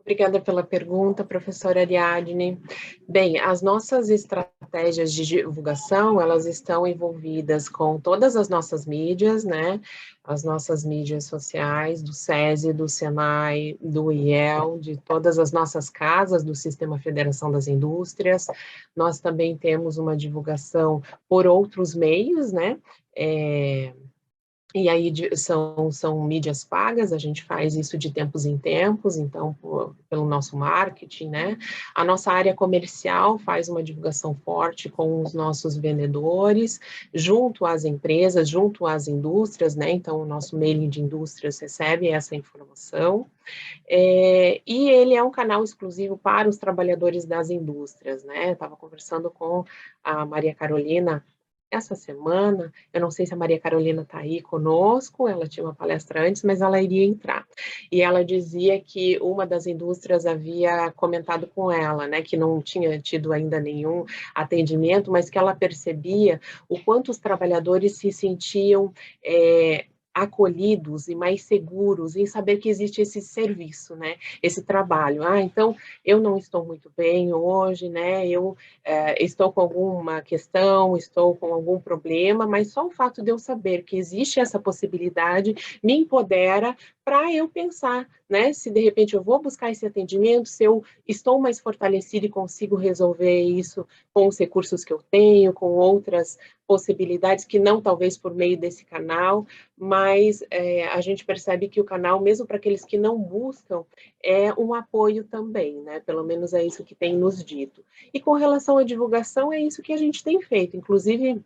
Obrigada pela pergunta, professora Ariadne. Bem, as nossas estratégias de divulgação, elas estão envolvidas com todas as nossas mídias, né? As nossas mídias sociais, do SESI, do SENAI, do IEL, de todas as nossas casas do Sistema Federação das Indústrias. Nós também temos uma divulgação por outros meios, né? E aí são mídias pagas, a gente faz isso de tempos em tempos, então, pelo nosso marketing, né? A nossa área comercial faz uma divulgação forte com os nossos vendedores, junto às empresas, junto às indústrias, né? Então, o nosso mailing de indústrias recebe essa informação. E ele é um canal exclusivo para os trabalhadores das indústrias, né? Eu estava conversando com a Maria Carolina essa semana, eu não sei se a Maria Carolina está aí conosco, ela tinha uma palestra antes, mas ela iria entrar. E ela dizia que uma das indústrias havia comentado com ela, né, que não tinha tido ainda nenhum atendimento, mas que ela percebia o quanto os trabalhadores se sentiam acolhidos e mais seguros em saber que existe esse serviço, né, esse trabalho. Então, eu não estou muito bem hoje, né, eu estou com alguma questão, estou com algum problema, mas só o fato de eu saber que existe essa possibilidade me empodera para eu pensar, né, se de repente eu vou buscar esse atendimento, se eu estou mais fortalecida e consigo resolver isso com os recursos que eu tenho, com outras possibilidades, que não talvez por meio desse canal, mas a gente percebe que o canal, mesmo para aqueles que não buscam, é um apoio também, né, pelo menos é isso que tem nos dito. E com relação à divulgação, é isso que a gente tem feito, inclusive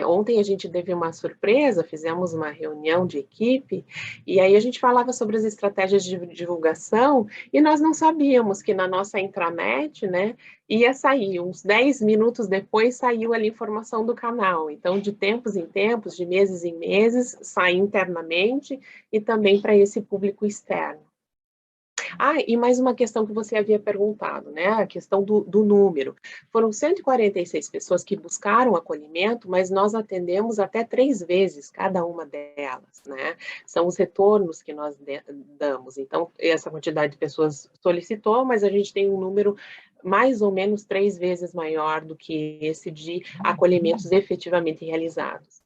ontem a gente teve uma surpresa, fizemos uma reunião de equipe, e aí a gente falava sobre as estratégias de divulgação, e nós não sabíamos que na nossa intranet, né, ia sair, uns 10 minutos depois saiu ali a informação do canal. Então, de tempos em tempos, de meses em meses, sai internamente e também para esse público externo. Ah, e mais uma questão que você havia perguntado, né? A questão do número. Foram 146 pessoas que buscaram acolhimento, mas nós atendemos até 3 vezes cada uma delas, né? São os retornos que nós damos. Então, essa quantidade de pessoas solicitou, mas a gente tem um número mais ou menos 3 vezes maior do que esse de acolhimentos efetivamente realizados.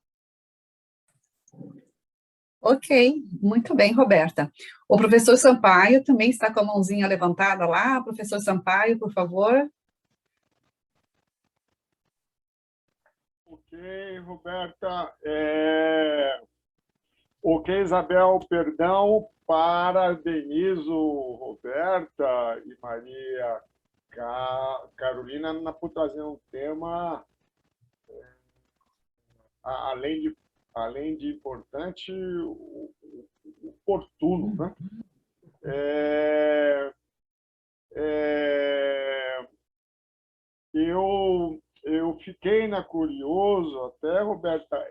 Ok, muito bem, Roberta. O professor Sampaio também está com a mãozinha levantada lá. Professor Sampaio, por favor. Ok, Roberta. Ok, Isabel, perdão. Parabenizo Roberta e Maria Carolina por trazer um tema, além de importante, oportuno, né? Eu fiquei curioso até, Roberta,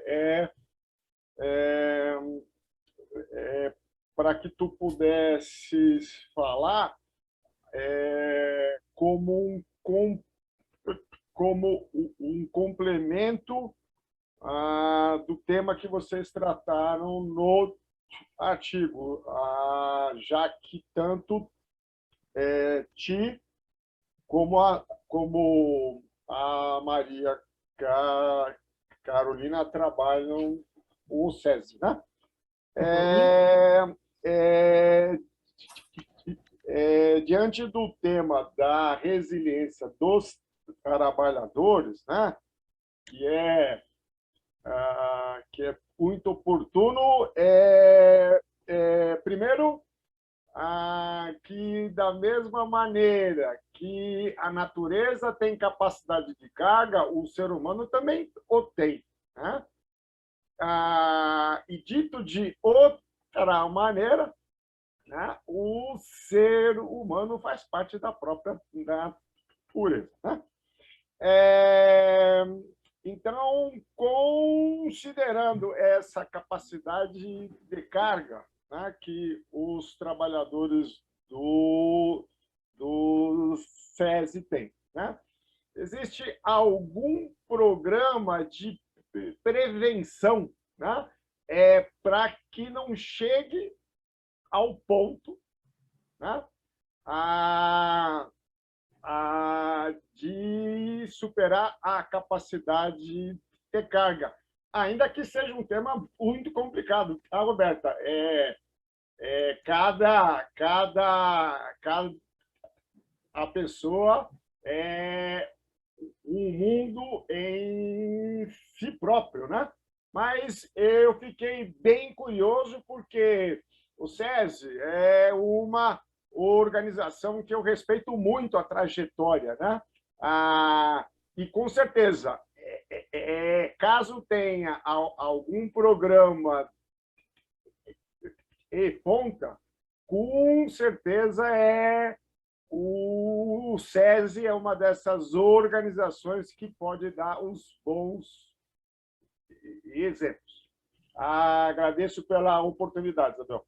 para que tu pudesses falar como um complemento do tema que vocês trataram no artigo, já que tanto ti como a Maria Carolina trabalham o SESI, né? Diante do tema da resiliência dos trabalhadores, né? que é muito oportuno, primeiro, que da mesma maneira que a natureza tem capacidade de carga, o ser humano também o tem, né? E dito de outra maneira, né, o ser humano faz parte da própria natureza, né? Então, considerando essa capacidade de carga, né, que os trabalhadores do SESI têm, né, existe algum programa de prevenção, né, para que não chegue ao ponto, né, de superar a capacidade de carga, ainda que seja um tema muito complicado, tá, Roberta? A pessoa é um mundo em si próprio, né? Mas eu fiquei bem curioso porque o SESI é uma organização que eu respeito muito a trajetória, né? E com certeza, caso tenha algum programa e ponta, com certeza o SESI é uma dessas organizações que pode dar os bons exemplos. Agradeço pela oportunidade, Isabel.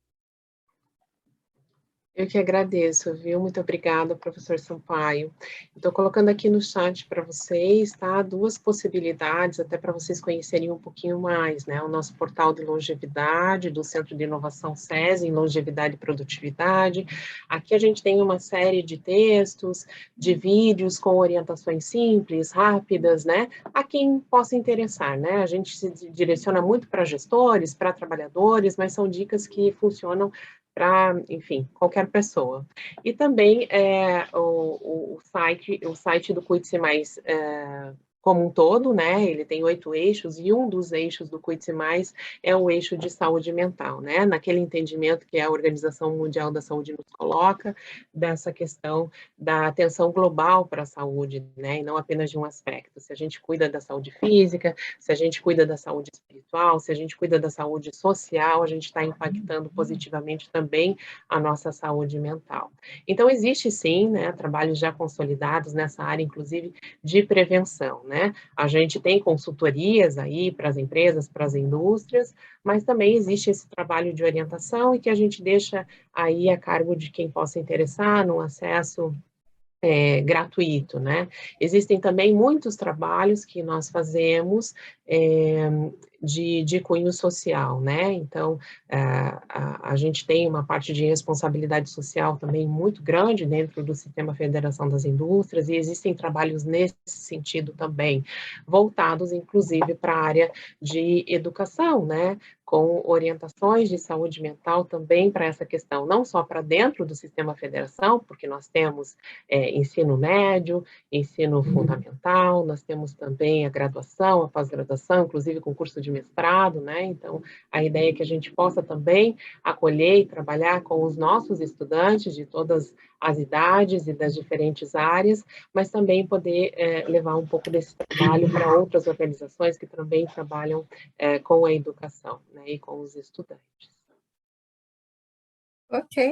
Eu que agradeço, viu? Muito obrigada, professor Sampaio. Estou colocando aqui no chat para vocês, tá? Duas possibilidades, até para vocês conhecerem um pouquinho mais, né? O nosso portal de longevidade, do Centro de Inovação SESI, em Longevidade e Produtividade. Aqui a gente tem uma série de textos, de vídeos com orientações simples, rápidas, né? A quem possa interessar, né? A gente se direciona muito para gestores, para trabalhadores, mas são dicas que funcionam para, enfim, qualquer pessoa. E também o site do Cuide-se Mais como um todo, né? Ele tem 8 eixos, e um dos eixos do Cuide-se Mais é o eixo de saúde mental, né? Naquele entendimento que a Organização Mundial da Saúde nos coloca, dessa questão da atenção global para a saúde, né? E não apenas de um aspecto. Se a gente cuida da saúde física, se a gente cuida da saúde espiritual, se a gente cuida da saúde social, a gente está impactando positivamente também a nossa saúde mental. Então, existe sim, né, trabalhos já consolidados nessa área, inclusive, de prevenção, né? A gente tem consultorias aí para as empresas, para as indústrias, mas também existe esse trabalho de orientação e que a gente deixa aí a cargo de quem possa interessar no acesso gratuito, né? Existem também muitos trabalhos que nós fazemos de cunho social, né? Então, a gente tem uma parte de responsabilidade social também muito grande dentro do Sistema Federação das Indústrias, e existem trabalhos nesse sentido também, voltados, inclusive, para a área de educação, né? Com orientações de saúde mental também para essa questão, não só para dentro do Sistema Federação, porque nós temos ensino médio, ensino fundamental, nós temos também a graduação, a pós-graduação, inclusive com curso de mestrado, né? Então, a ideia é que a gente possa também acolher e trabalhar com os nossos estudantes de todas as idades e das diferentes áreas, mas também poder levar um pouco desse trabalho para outras organizações que também trabalham com a educação, né, e com os estudantes. Ok,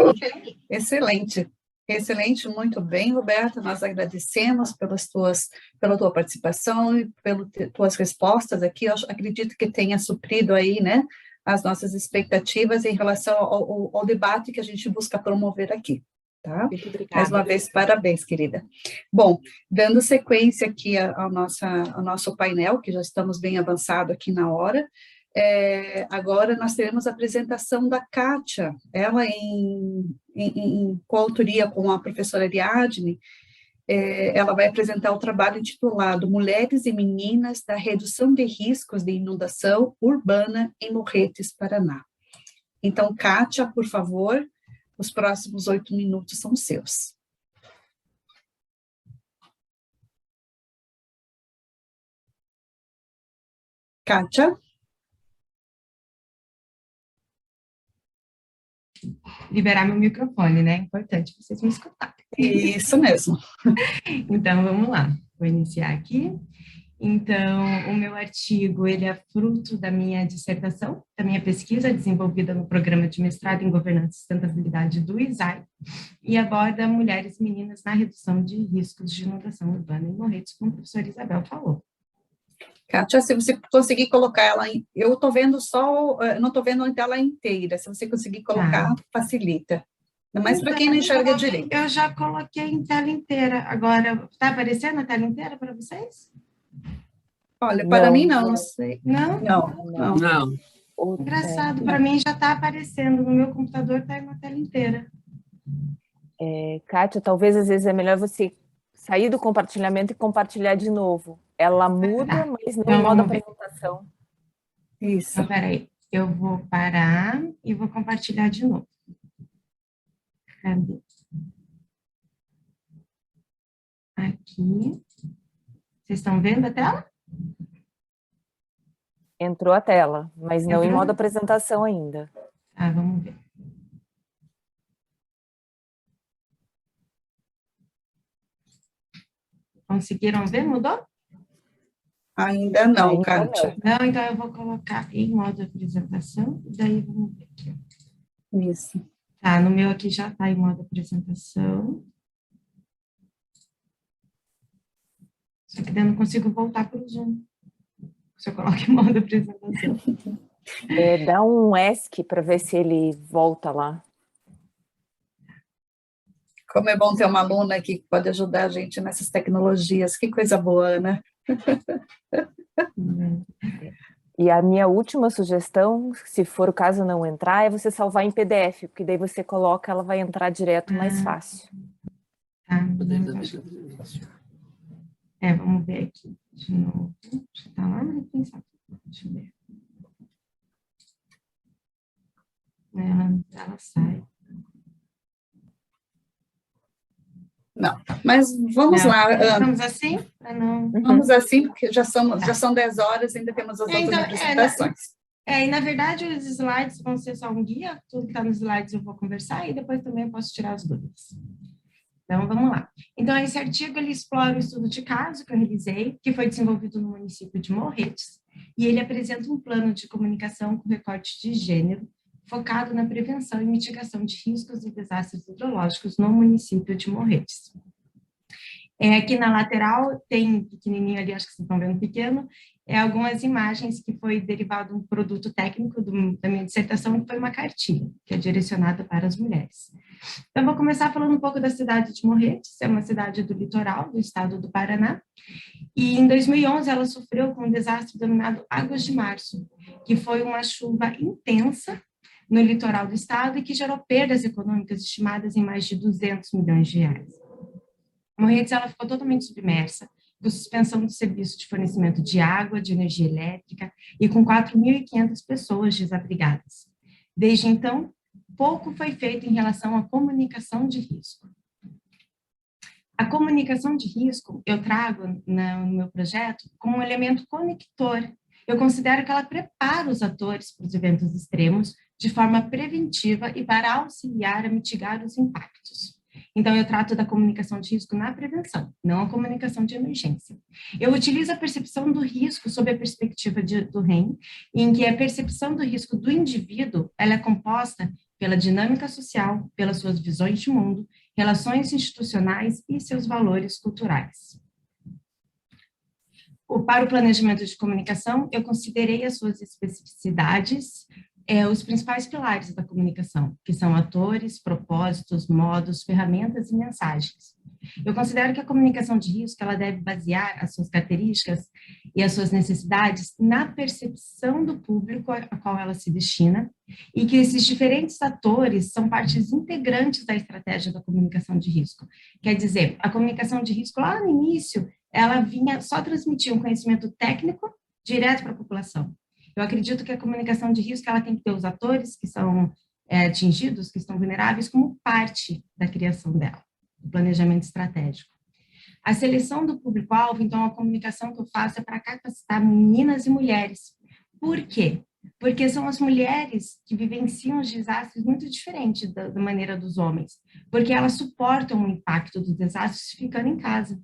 excelente. Excelente, muito bem, Roberta. Nós agradecemos pela tua participação e pelas tuas respostas aqui. Eu acredito que tenha suprido aí, né, as nossas expectativas em relação ao debate que a gente busca promover aqui. Tá? Muito obrigada. Mais uma vez, parabéns, querida. Bom, dando sequência aqui ao nosso painel, que já estamos bem avançado aqui na hora, agora nós teremos a apresentação da Kátia, ela em coautoria com a professora Ariadne, ela vai apresentar o trabalho intitulado Mulheres e Meninas da Redução de Riscos de Inundação Urbana em Morretes, Paraná. Então, Kátia, por favor, os próximos 8 minutos são seus. Kátia? Liberar meu microfone, né? É importante vocês me escutarem. Isso mesmo. Então, vamos lá. Vou iniciar aqui. Então, o meu artigo, ele é fruto da minha dissertação, da minha pesquisa desenvolvida no programa de mestrado em Governança e Sustentabilidade do ISAI, e aborda mulheres e meninas na redução de riscos de inundação urbana em Morretes, como a professora Isabel falou. Kátia, se você conseguir colocar ela em... Eu estou vendo só... não estou vendo a tela inteira. Se você conseguir colocar, facilita. Mas para quem não enxerga direito. Eu já coloquei em tela inteira. Agora, está aparecendo a tela inteira para vocês? Olha, para mim não sei. Não? Não. Engraçado, para mim já está aparecendo. No meu computador está na tela inteira. Kátia, talvez às vezes é melhor você sair do compartilhamento e compartilhar de novo. Ela muda, mas não em modo apresentação. Isso. Então, peraí, eu vou parar e vou compartilhar de novo. Cadê? Aqui. Vocês estão vendo a tela? Entrou a tela, mas não em modo apresentação ainda. Ah, vamos ver. Conseguiram ver? Mudou? Ainda não, Kátia. Não, então eu vou colocar em modo apresentação, e daí vamos ver aqui. Isso. Tá, no meu aqui já está em modo apresentação. Só que daí eu não consigo voltar para o Zoom. Se eu coloco em modo apresentação. Dá um ESC para ver se ele volta lá. Como é bom ter uma aluna aqui que pode ajudar a gente nessas tecnologias. Que coisa boa, né? E a minha última sugestão, se for o caso não entrar, é você salvar em PDF, porque daí você coloca, ela vai entrar direto mais fácil. Tá, vamos ver aqui de novo. Tá lá, mas pensar. Deixa eu ver. Ela sai. Não, mas vamos lá, Ana. Vamos assim? Não. Vamos assim, porque já são 10 horas e ainda temos as outras apresentações. E na verdade os slides vão ser só um guia, tudo que está nos slides eu vou conversar e depois também eu posso tirar as dúvidas. Então, vamos lá. Então, esse artigo, ele explora o estudo de caso que eu realizei, que foi desenvolvido no município de Morretes, e ele apresenta um plano de comunicação com recorte de gênero, focado na prevenção e mitigação de riscos e desastres hidrológicos no município de Morretes. Aqui na lateral, tem pequenininho ali, acho que vocês estão vendo pequeno, algumas imagens que foi derivado de um produto técnico da minha dissertação, que foi uma cartilha, que é direcionada para as mulheres. Então, eu vou começar falando um pouco da cidade de Morretes, é uma cidade do litoral do estado do Paraná, e em 2011 ela sofreu com um desastre denominado Águas de Março, que foi uma chuva intensa no litoral do estado e que gerou perdas econômicas estimadas em mais de 200 milhões de reais. Morretes, ela ficou totalmente submersa, com suspensão do serviço de fornecimento de água, de energia elétrica e com 4.500 pessoas desabrigadas. Desde então, pouco foi feito em relação à comunicação de risco. A comunicação de risco eu trago no meu projeto como um elemento conector. Eu considero que ela prepara os atores para os eventos extremos de forma preventiva e para auxiliar a mitigar os impactos. Então, eu trato da comunicação de risco na prevenção, não a comunicação de emergência. Eu utilizo a percepção do risco sob a perspectiva do REM, em que a percepção do risco do indivíduo ela é composta pela dinâmica social, pelas suas visões de mundo, relações institucionais e seus valores culturais. Para o planejamento de comunicação, eu considerei as suas especificidades, os principais pilares da comunicação, que são atores, propósitos, modos, ferramentas e mensagens. Eu considero que a comunicação de risco ela deve basear as suas características e as suas necessidades na percepção do público a qual ela se destina e que esses diferentes atores são partes integrantes da estratégia da comunicação de risco. Quer dizer, a comunicação de risco lá no início, ela vinha só transmitir um conhecimento técnico direto para a população. Eu acredito que a comunicação de risco ela tem que ter os atores que são atingidos, que estão vulneráveis, como parte da criação dela, do planejamento estratégico. A seleção do público-alvo, então, a comunicação que eu faço é para capacitar meninas e mulheres. Por quê? Porque são as mulheres que vivenciam os desastres muito diferente da maneira dos homens, porque elas suportam o impacto dos desastres ficando em casa,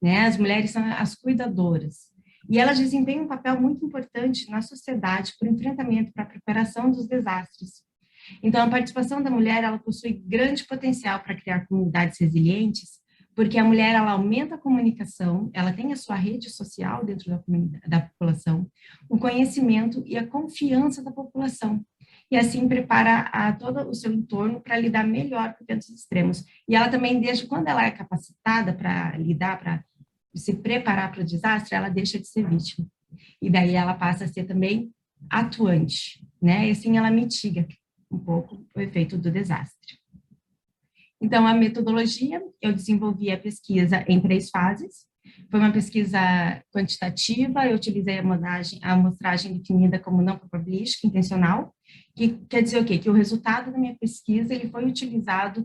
né? As mulheres são as cuidadoras. E elas desempenham um papel muito importante na sociedade para o enfrentamento, para a preparação dos desastres. Então, a participação da mulher, ela possui grande potencial para criar comunidades resilientes, porque a mulher, ela aumenta a comunicação, ela tem a sua rede social dentro da população, o conhecimento e a confiança da população, e assim prepara todo o seu entorno para lidar melhor com eventos extremos. E ela também, desde quando ela é capacitada para lidar, para se preparar para o desastre, ela deixa de ser vítima. E daí ela passa a ser também atuante, né? E assim ela mitiga um pouco o efeito do desastre. Então, a metodologia, eu desenvolvi a pesquisa em 3 fases. Foi uma pesquisa quantitativa, eu utilizei a amostragem definida como não probabilística, intencional, que quer dizer o quê? Que o resultado da minha pesquisa ele foi utilizado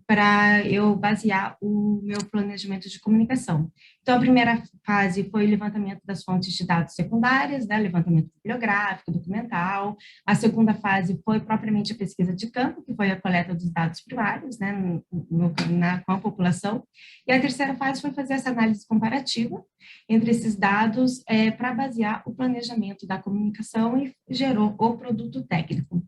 para eu basear o meu planejamento de comunicação. Então, a primeira fase foi o levantamento das fontes de dados secundárias, né, levantamento bibliográfico, documental. A segunda fase foi propriamente a pesquisa de campo, que foi a coleta dos dados primários, né, com a população. E a terceira fase foi fazer essa análise comparativa entre esses dados para basear o planejamento da comunicação e gerou o produto técnico.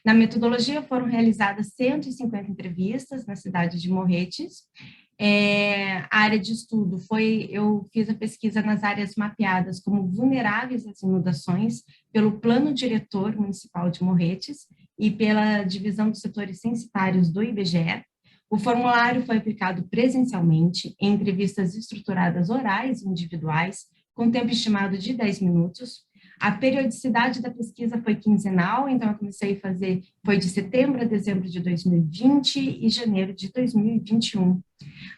Na metodologia foram realizadas 150 entrevistas na cidade de Morretes. A área de estudo eu fiz a pesquisa nas áreas mapeadas como vulneráveis às inundações pelo Plano Diretor Municipal de Morretes e pela Divisão dos Setores Censitários do IBGE. O formulário foi aplicado presencialmente em entrevistas estruturadas orais e individuais, com tempo estimado de 10 minutos. A periodicidade da pesquisa foi quinzenal, então eu comecei a fazer, foi de setembro a dezembro de 2020 e janeiro de 2021.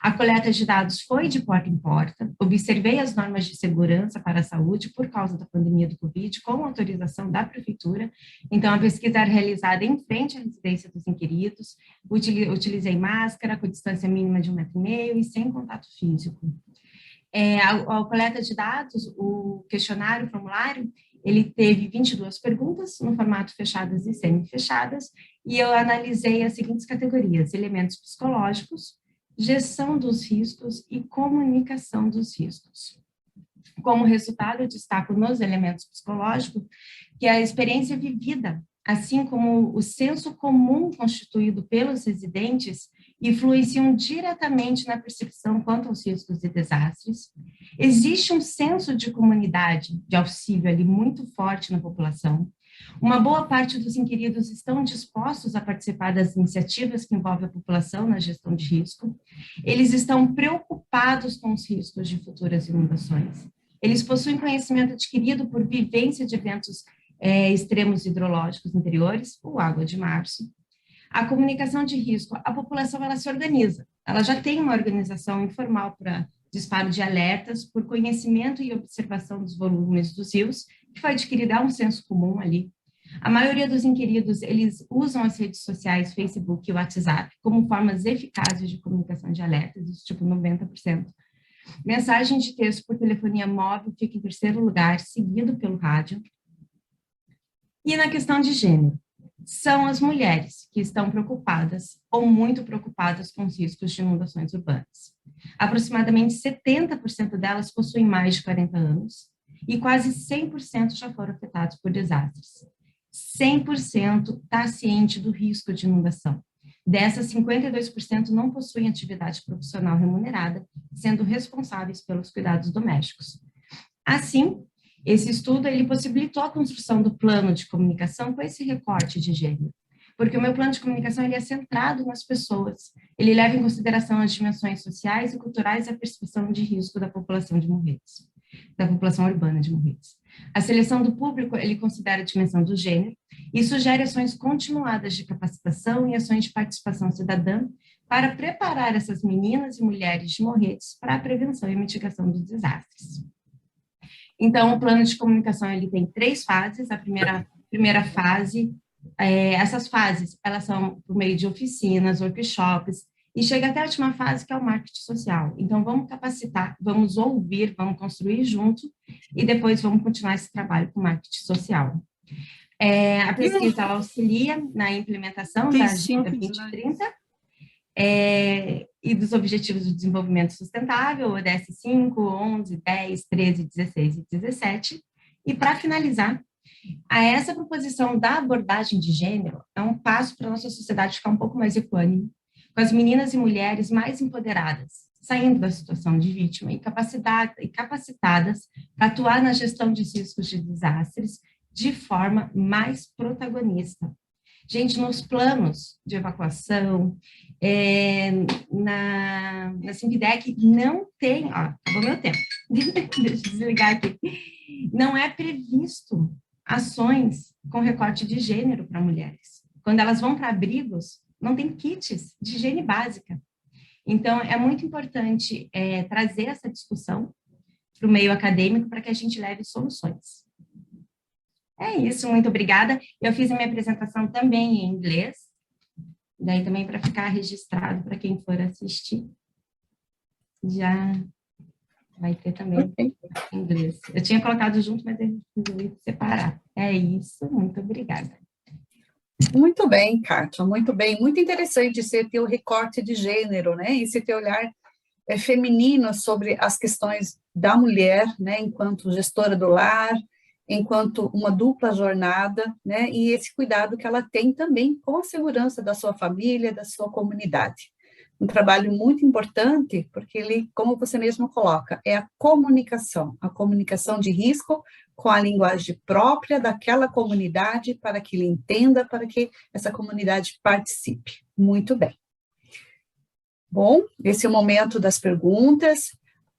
A coleta de dados foi de porta em porta, observei as normas de segurança para a saúde por causa da pandemia do Covid, com autorização da prefeitura, então a pesquisa era realizada em frente à residência dos inquiridos, utilizei máscara com distância mínima de 1,5 m e sem contato físico. A coleta de dados, o questionário, o formulário, ele teve 22 perguntas no formato fechadas e semi-fechadas, e eu analisei as seguintes categorias: elementos psicológicos, gestão dos riscos e comunicação dos riscos. Como resultado, eu destaco nos elementos psicológicos que a experiência vivida, assim como o senso comum constituído pelos residentes, influenciam diretamente na percepção quanto aos riscos e desastres. Existe um senso de comunidade, de auxílio ali muito forte na população. Uma boa parte dos inquiridos estão dispostos a participar das iniciativas que envolvem a população na gestão de risco. Eles estão preocupados com os riscos de futuras inundações. Eles possuem conhecimento adquirido por vivência de eventos extremos hidrológicos anteriores, o Água de Março. A comunicação de risco, a população ela se organiza, ela já tem uma organização informal para disparo de alertas, por conhecimento e observação dos volumes dos rios, que foi adquirida a um senso comum ali. A maioria dos inquiridos, eles usam as redes sociais, Facebook e WhatsApp, como formas eficazes de comunicação de alertas, isso tipo 90%. Mensagem de texto por telefonia móvel fica em terceiro lugar, seguido pelo rádio. E na questão de gênero, são as mulheres que estão preocupadas ou muito preocupadas com os riscos de inundações urbanas. Aproximadamente 70% delas possuem mais de 40 anos e quase 100% já foram afetados por desastres. 100% está ciente do risco de inundação. Dessas, 52% não possuem atividade profissional remunerada, sendo responsáveis pelos cuidados domésticos. Assim, esse estudo ele possibilitou a construção do plano de comunicação com esse recorte de gênero, porque o meu plano de comunicação ele é centrado nas pessoas, ele leva em consideração as dimensões sociais e culturais e a percepção de risco da população de Morretes, da população urbana de Morretes. A seleção do público ele considera a dimensão do gênero e sugere ações continuadas de capacitação e ações de participação cidadã para preparar essas meninas e mulheres de Morretes para a prevenção e mitigação dos desastres. Então, o plano de comunicação ele tem 3 fases. A primeira fase, essas fases, elas são por meio de oficinas, workshops, e chega até a última fase, que é o marketing social. Então, vamos capacitar, vamos ouvir, vamos construir junto, e depois vamos continuar esse trabalho com marketing social. A pesquisa ela auxilia na implementação da Agenda 2030, e dos Objetivos do Desenvolvimento Sustentável, ODS 5, 11, 10, 13, 16 e 17. E, para finalizar, essa proposição da abordagem de gênero é um passo para a nossa sociedade ficar um pouco mais equânime, com as meninas e mulheres mais empoderadas, saindo da situação de vítima e capacitadas para atuar na gestão de riscos de desastres de forma mais protagonista. Gente, nos planos de evacuação, na Simpdec não tem, acabou meu tempo, deixa eu desligar aqui, não é previsto ações com recorte de gênero para mulheres. Quando elas vão para abrigos, não tem kits de higiene básica. Então, é muito importante trazer essa discussão para o meio acadêmico para que a gente leve soluções. É isso, muito obrigada. Eu fiz a minha apresentação também em inglês, daí também para ficar registrado para quem for assistir. Já vai ter também em inglês. Eu tinha colocado junto, mas eu resolvi separar. É isso, muito obrigada. Muito bem, Kátia, muito bem. Muito interessante esse teu recorte de gênero, né? Esse teu olhar feminino sobre as questões da mulher, né? Enquanto gestora do lar, enquanto uma dupla jornada, né? E esse cuidado que ela tem também com a segurança da sua família, da sua comunidade. Um trabalho muito importante, porque ele, como você mesmo coloca, é a comunicação de risco com a linguagem própria daquela comunidade, para que ele entenda, para que essa comunidade participe. Muito bem. Bom, esse é o momento das perguntas,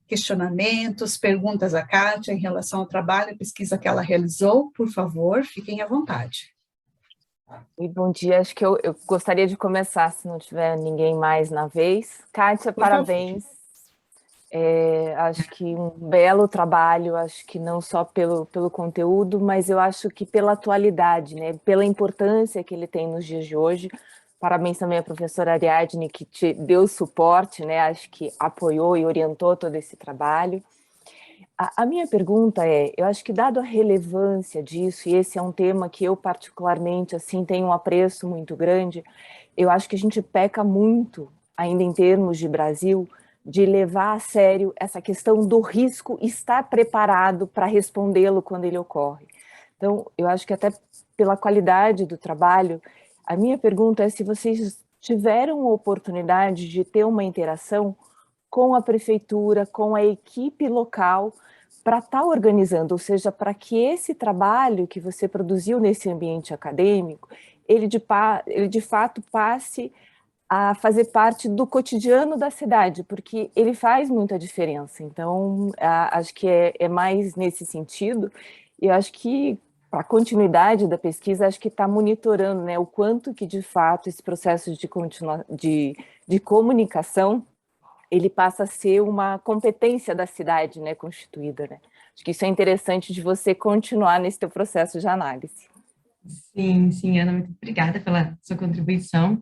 questionamentos, perguntas à Kátia em relação ao trabalho e pesquisa que ela realizou. Por favor, fiquem à vontade. E bom dia, acho que eu gostaria de começar, se não tiver ninguém mais na vez. Kátia, Por favor. parabéns. Acho que um belo trabalho, acho que não só pelo conteúdo, mas eu acho que pela atualidade, né? Pela importância que ele tem nos dias de hoje. Parabéns também à professora Ariadne, que te deu suporte, né? Acho que apoiou e orientou todo esse trabalho. A minha pergunta eu acho que dado a relevância disso, e esse é um tema que eu particularmente assim tenho um apreço muito grande, eu acho que a gente peca muito, ainda em termos de Brasil, de levar a sério essa questão do risco estar preparado para respondê-lo quando ele ocorre. Então, eu acho que até pela qualidade do trabalho, a minha pergunta é se vocês tiveram a oportunidade de ter uma interação com a prefeitura, com a equipe local, para estar organizando, ou seja, para que esse trabalho que você produziu nesse ambiente acadêmico, ele de fato passe a fazer parte do cotidiano da cidade, porque ele faz muita diferença. Então, acho que é mais nesse sentido, e acho que para a continuidade da pesquisa, acho que está monitorando, né, o quanto que, de fato, esse processo de comunicação ele passa a ser uma competência da cidade, né, constituída, né? Acho que isso é interessante de você continuar nesse teu processo de análise. Sim, Ana, muito obrigada pela sua contribuição.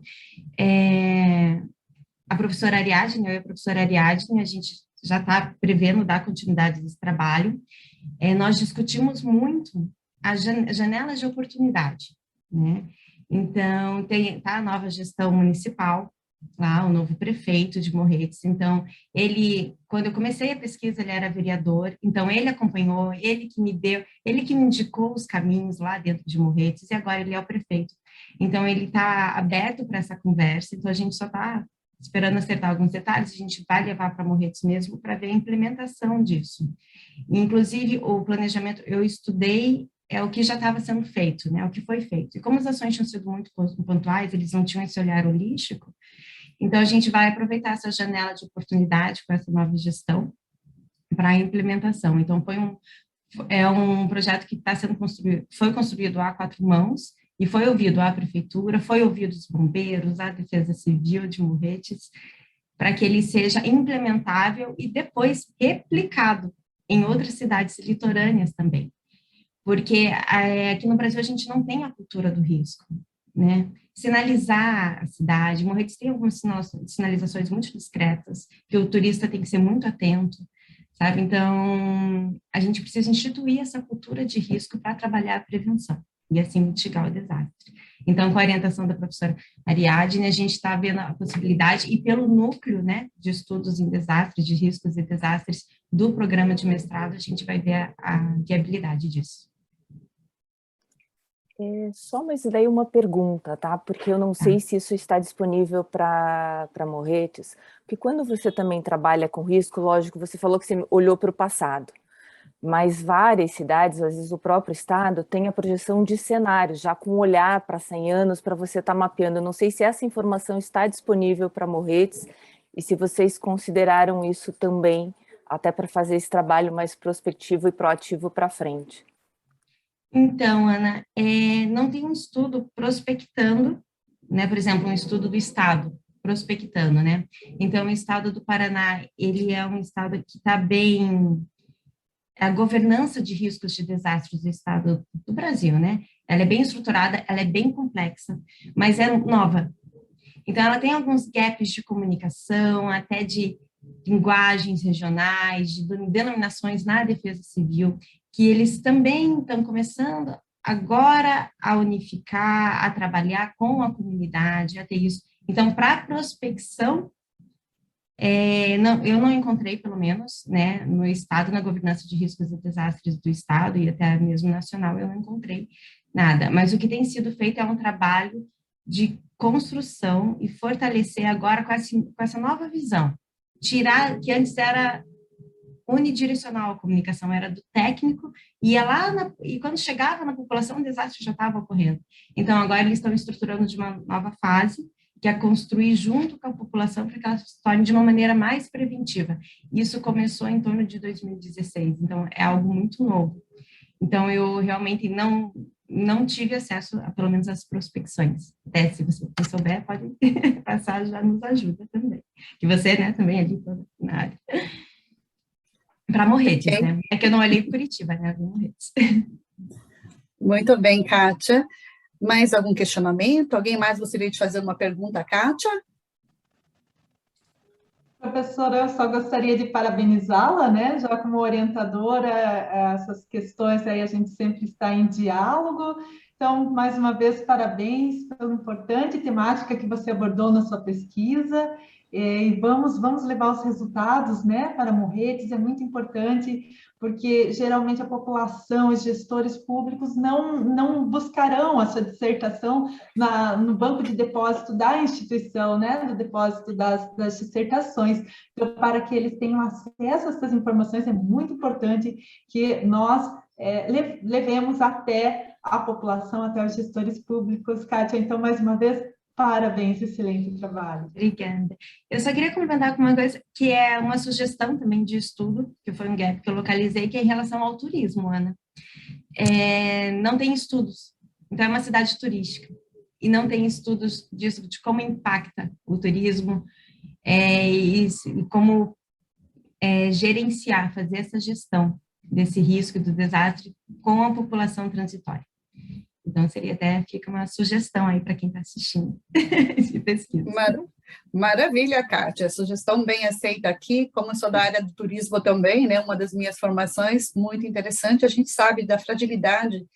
A professora Ariadne, eu e a professora Ariadne, a gente já está prevendo dar continuidade desse trabalho. Nós discutimos muito as janelas de oportunidade, né? Então, tá a nova gestão municipal, lá, o novo prefeito de Morretes. Então, quando eu comecei a pesquisa, ele era vereador, então ele acompanhou, ele que me indicou os caminhos lá dentro de Morretes, e agora ele é o prefeito. Então, ele está aberto para essa conversa, então a gente só está esperando acertar alguns detalhes, a gente vai levar para Morretes mesmo para ver a implementação disso. Inclusive, o planejamento, eu estudei o que já estava sendo feito, né, o que foi feito. E como as ações tinham sido muito pontuais, eles não tinham esse olhar holístico, então a gente vai aproveitar essa janela de oportunidade com essa nova gestão para a implementação. Então, é um projeto que está sendo construído, foi construído a 4 mãos, e foi ouvido a prefeitura, foi ouvido os bombeiros, a Defesa Civil de Morretes, para que ele seja implementável e depois replicado em outras cidades litorâneas também. Porque aqui no Brasil a gente não tem a cultura do risco, né? Sinalizar a cidade, Morretes tem algumas sinalizações muito discretas, que o turista tem que ser muito atento, sabe? Então, a gente precisa instituir essa cultura de risco para trabalhar a prevenção e assim mitigar o desastre. Então, com a orientação da professora Ariadne, a gente está vendo a possibilidade, e pelo núcleo, né, de estudos em desastres, de riscos e desastres do programa de mestrado, a gente vai ver a viabilidade disso. Só mais daí uma pergunta, tá? Porque eu não sei se isso está disponível para Morretes, porque quando você também trabalha com risco, lógico, você falou que você olhou para o passado, mas várias cidades, às vezes o próprio estado, tem a projeção de cenários, já com um olhar para 100 anos, para você estar mapeando. Eu não sei se essa informação está disponível para Morretes e se vocês consideraram isso também, até para fazer esse trabalho mais prospectivo e proativo para frente. Então, Ana, não tem um estudo prospectando, né? Por exemplo, um estudo do estado prospectando, né? Então, o estado do Paraná, ele é um estado que está bem... A governança de riscos de desastres do estado do Brasil, né? Ela é bem estruturada, ela é bem complexa, mas é nova. Então, ela tem alguns gaps de comunicação, até de linguagens regionais, de denominações na Defesa Civil, que eles também estão começando agora a unificar, a trabalhar com a comunidade, a ter isso. Então, para a prospecção, eu não encontrei, pelo menos, né, no Estado, na governança de riscos e desastres do Estado, e até mesmo nacional, eu não encontrei nada. Mas o que tem sido feito é um trabalho de construção e fortalecer agora com essa nova visão. Tirar, que antes era unidirecional a comunicação, era do técnico, ia lá, e quando chegava na população, o desastre já estava ocorrendo. Então, agora eles estão estruturando de uma nova fase, que é construir junto com a população para que ela se torne de uma maneira mais preventiva. Isso começou em torno de 2016, então é algo muito novo. Então, eu realmente não tive acesso, a, pelo menos, às prospecções. Até se você souber, pode passar, já nos ajuda também. Que você, né, também ali na área. Para Morretes, né? É que eu não olhei Curitiba, né? Morretes. Muito bem, Kátia. Mais algum questionamento? Alguém mais gostaria de fazer uma pergunta à Kátia? Professora, eu só gostaria de parabenizá-la, né? Já como orientadora, essas questões aí a gente sempre está em diálogo. Então, mais uma vez, parabéns pela importante temática que você abordou na sua pesquisa. E vamos levar os resultados, né, para Morretes, é muito importante, porque geralmente a população, os gestores públicos não buscarão a sua dissertação no banco de depósito da instituição, né, do depósito das dissertações. Então, para que eles tenham acesso a essas informações, é muito importante que nós levemos até a população, até os gestores públicos. Kátia, então, mais uma vez, parabéns, excelente trabalho. Obrigada. Eu só queria complementar com uma coisa que é uma sugestão também de estudo, que foi um gap que eu localizei, que é em relação ao turismo, Ana. Não tem estudos, então é uma cidade turística, e não tem estudos disso, de como impacta o turismo, e como gerenciar, fazer essa gestão desse risco do desastre com a população transitória. Então, fica uma sugestão aí para quem está assistindo de pesquisa. Maravilha, Kátia. Sugestão bem aceita aqui. Como eu sou da área do turismo também, né, uma das minhas formações, muito interessante. A gente sabe da fragilidade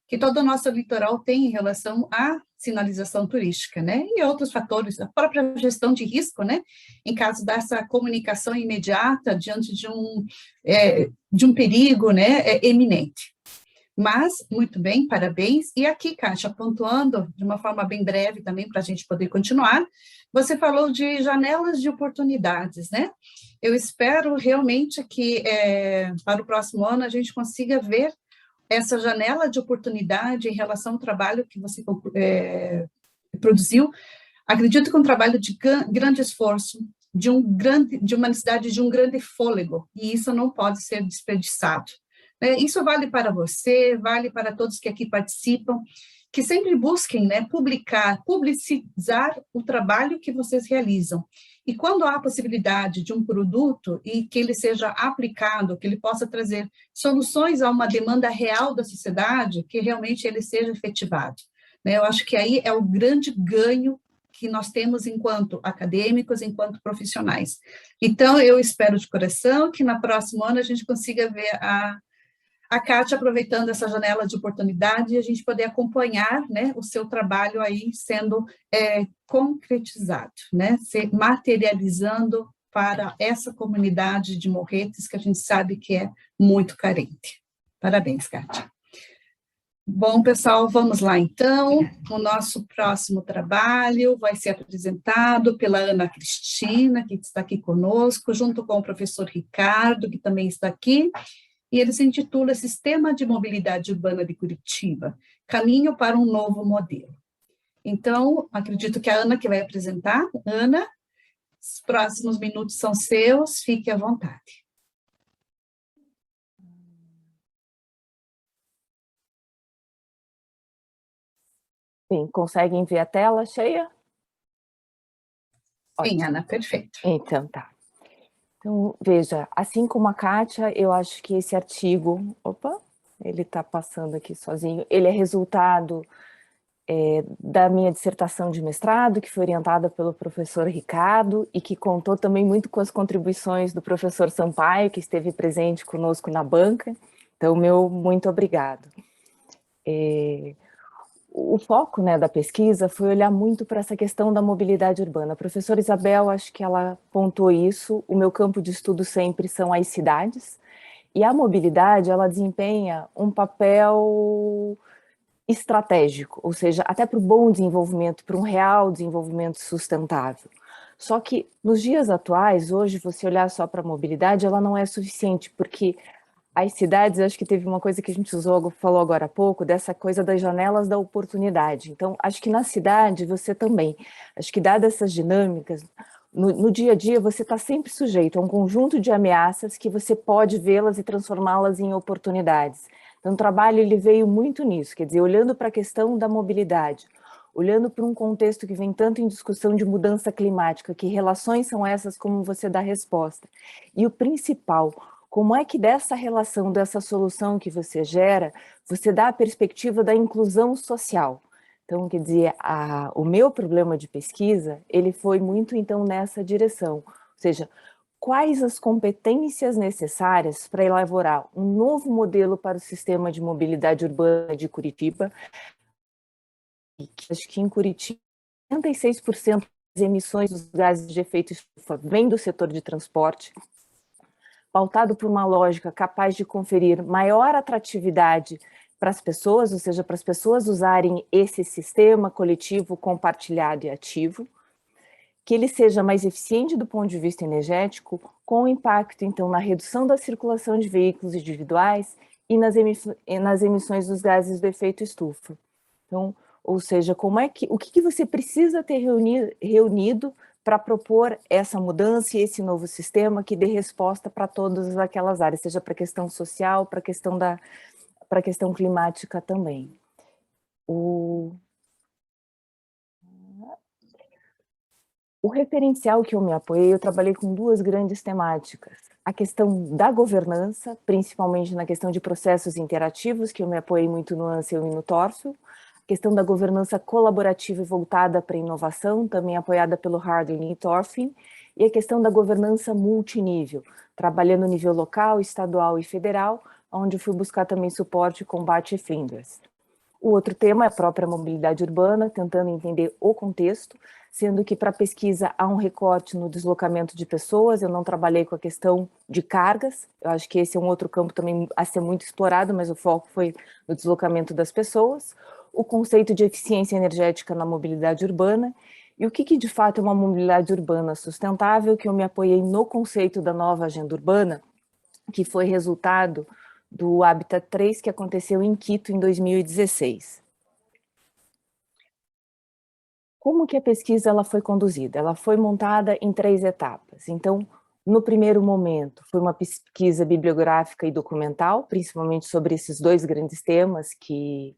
que todo o nosso litoral tem em relação à sinalização turística, né, e outros fatores, a própria gestão de risco, né, em caso dessa comunicação imediata diante de um perigo, né, eminente. Mas, muito bem, parabéns. E aqui, Kátia, pontuando de uma forma bem breve também para a gente poder continuar, você falou de janelas de oportunidades, né? Eu espero realmente que para o próximo ano a gente consiga ver essa janela de oportunidade em relação ao trabalho que você produziu. Acredito que um trabalho de grande esforço, de uma necessidade de um grande fôlego, e isso não pode ser desperdiçado. Isso vale para você, vale para todos que aqui participam, que sempre busquem, né, publicizar o trabalho que vocês realizam. E quando há a possibilidade de um produto e que ele seja aplicado, que ele possa trazer soluções a uma demanda real da sociedade, que realmente ele seja efetivado. Eu acho que aí é o grande ganho que nós temos enquanto acadêmicos, enquanto profissionais. Então, eu espero de coração que na próximo ano a gente consiga ver a Kátia aproveitando essa janela de oportunidade e a gente poder acompanhar, né, o seu trabalho aí sendo concretizado, né, se materializando para essa comunidade de Morretes que a gente sabe que é muito carente. Parabéns, Kátia. Bom, pessoal, vamos lá então. O nosso próximo trabalho vai ser apresentado pela Ana Cristina, que está aqui conosco, junto com o professor Ricardo, que também está aqui. E ele se intitula Sistema de Mobilidade Urbana de Curitiba, Caminho para um Novo Modelo. Então, acredito que a Ana que vai apresentar. Ana, os próximos minutos são seus, fique à vontade. Bem, conseguem ver a tela cheia? Sim, Ana, perfeito. Então, tá. Então, veja, assim como a Kátia, eu acho que esse artigo, ele está passando aqui sozinho, ele é resultado da minha dissertação de mestrado, que foi orientada pelo professor Ricardo e que contou também muito com as contribuições do professor Sampaio, que esteve presente conosco na banca. Então, meu muito obrigado. O foco, né, da pesquisa foi olhar muito para essa questão da mobilidade urbana. A professora Isabel, acho que ela pontuou isso, o meu campo de estudo sempre são as cidades, e a mobilidade, ela desempenha um papel estratégico, ou seja, até para o bom desenvolvimento, para um real desenvolvimento sustentável. Só que nos dias atuais, hoje, você olhar só para a mobilidade, ela não é suficiente, porque As cidades, acho que teve uma coisa que a gente falou agora há pouco, dessa coisa das janelas da oportunidade. Então, acho que na cidade você também, acho que dadas essas dinâmicas, no dia a dia você está sempre sujeito a um conjunto de ameaças que você pode vê-las e transformá-las em oportunidades. Então, o trabalho ele veio muito nisso, quer dizer, olhando para a questão da mobilidade, olhando para um contexto que vem tanto em discussão de mudança climática, que relações são essas, como você dá resposta. E o principal, como é que dessa relação, dessa solução que você gera, você dá a perspectiva da inclusão social? Então, quer dizer, o meu problema de pesquisa, ele foi muito, então, nessa direção. Ou seja, quais as competências necessárias para elaborar um novo modelo para o sistema de mobilidade urbana de Curitiba? Acho que em Curitiba, 76% das emissões dos gases de efeito estufa vem do setor de transporte, pautado por uma lógica capaz de conferir maior atratividade para as pessoas, ou seja, para as pessoas usarem esse sistema coletivo, compartilhado e ativo, que ele seja mais eficiente do ponto de vista energético, com impacto, então, na redução da circulação de veículos individuais e nas emissões dos gases do efeito estufa. Então, ou seja, o que você precisa ter reunido para propor essa mudança e esse novo sistema que dê resposta para todas aquelas áreas, seja para a questão social, para a questão climática também. O referencial que eu me apoiei, eu trabalhei com duas grandes temáticas. A questão da governança, principalmente na questão de processos interativos, que eu me apoiei muito no Ansel e no Torso, questão da governança colaborativa e voltada para a inovação, também apoiada pelo Harding e Thorfinn, e a questão da governança multinível, trabalhando no nível local, estadual e federal, onde eu fui buscar também suporte, combate e Flinders. O outro tema é a própria mobilidade urbana, tentando entender o contexto, sendo que para a pesquisa há um recorte no deslocamento de pessoas, eu não trabalhei com a questão de cargas, eu acho que esse é um outro campo também a ser muito explorado, mas o foco foi no deslocamento das pessoas, o conceito de eficiência energética na mobilidade urbana, e o que de fato é uma mobilidade urbana sustentável, que eu me apoiei no conceito da nova agenda urbana, que foi resultado do Habitat 3, que aconteceu em Quito em 2016. Como que a pesquisa ela foi conduzida? Ela foi montada em 3 etapas. Então, no primeiro momento, foi uma pesquisa bibliográfica e documental, principalmente sobre esses 2 grandes temas que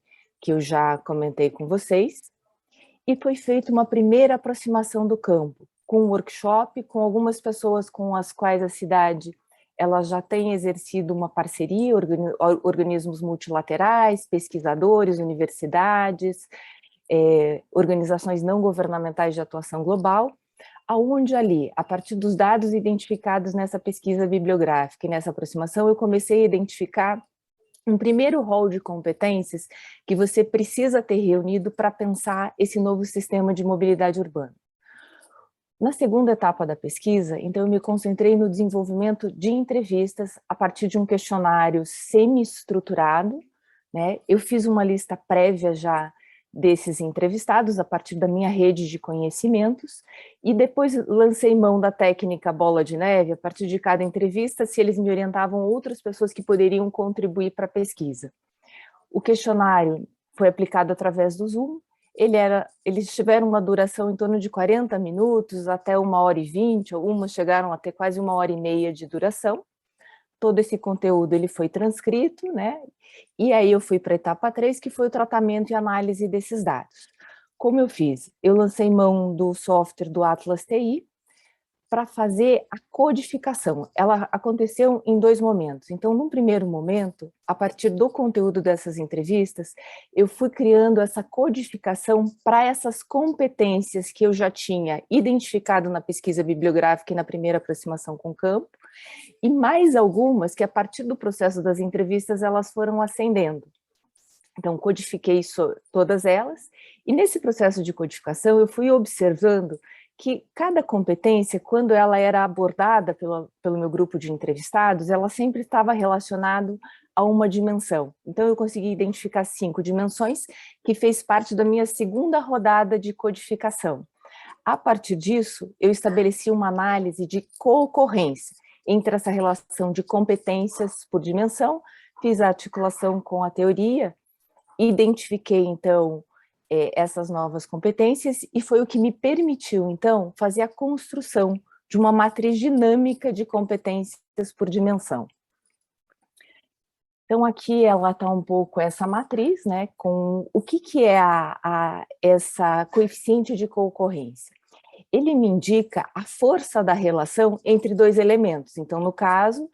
eu já comentei com vocês, e foi feita uma primeira aproximação do campo, com um workshop, com algumas pessoas com as quais a cidade ela já tem exercido uma parceria, organismos multilaterais, pesquisadores, universidades, organizações não governamentais de atuação global, aonde ali, a partir dos dados identificados nessa pesquisa bibliográfica e nessa aproximação, eu comecei a identificar um primeiro rol de competências que você precisa ter reunido para pensar esse novo sistema de mobilidade urbana. Na segunda etapa da pesquisa, então, eu me concentrei no desenvolvimento de entrevistas a partir de um questionário semi-estruturado, né? Eu fiz uma lista prévia já desses entrevistados a partir da minha rede de conhecimentos e depois lancei mão da técnica bola de neve a partir de cada entrevista, se eles me orientavam outras pessoas que poderiam contribuir para a pesquisa. O questionário foi aplicado através do Zoom, eles tiveram uma duração em torno de 40 minutos até 1h20, algumas chegaram a ter quase 1h30 de duração. Todo esse conteúdo ele foi transcrito, né? E aí eu fui para a etapa 3, que foi o tratamento e análise desses dados. Como eu fiz? Eu lancei mão do software do Atlas TI para fazer a codificação. Ela aconteceu em 2 momentos. Então, num primeiro momento, a partir do conteúdo dessas entrevistas, eu fui criando essa codificação para essas competências que eu já tinha identificado na pesquisa bibliográfica e na primeira aproximação com o campo, e mais algumas que, a partir do processo das entrevistas, elas foram ascendendo. Então, codifiquei todas elas, e nesse processo de codificação, eu fui observando que cada competência, quando ela era abordada pelo meu grupo de entrevistados, ela sempre estava relacionada a uma dimensão. Então, eu consegui identificar 5 dimensões, que fez parte da minha segunda rodada de codificação. A partir disso, eu estabeleci uma análise de concorrência. entre essa relação de competências por dimensão, fiz a articulação com a teoria, identifiquei, então, essas novas competências, e foi o que me permitiu, então, fazer a construção de uma matriz dinâmica de competências por dimensão. Então, aqui ela está um pouco essa matriz, né, com o que é essa coeficiente de concorrência. Ele me indica a força da relação entre dois elementos. Então, no caso,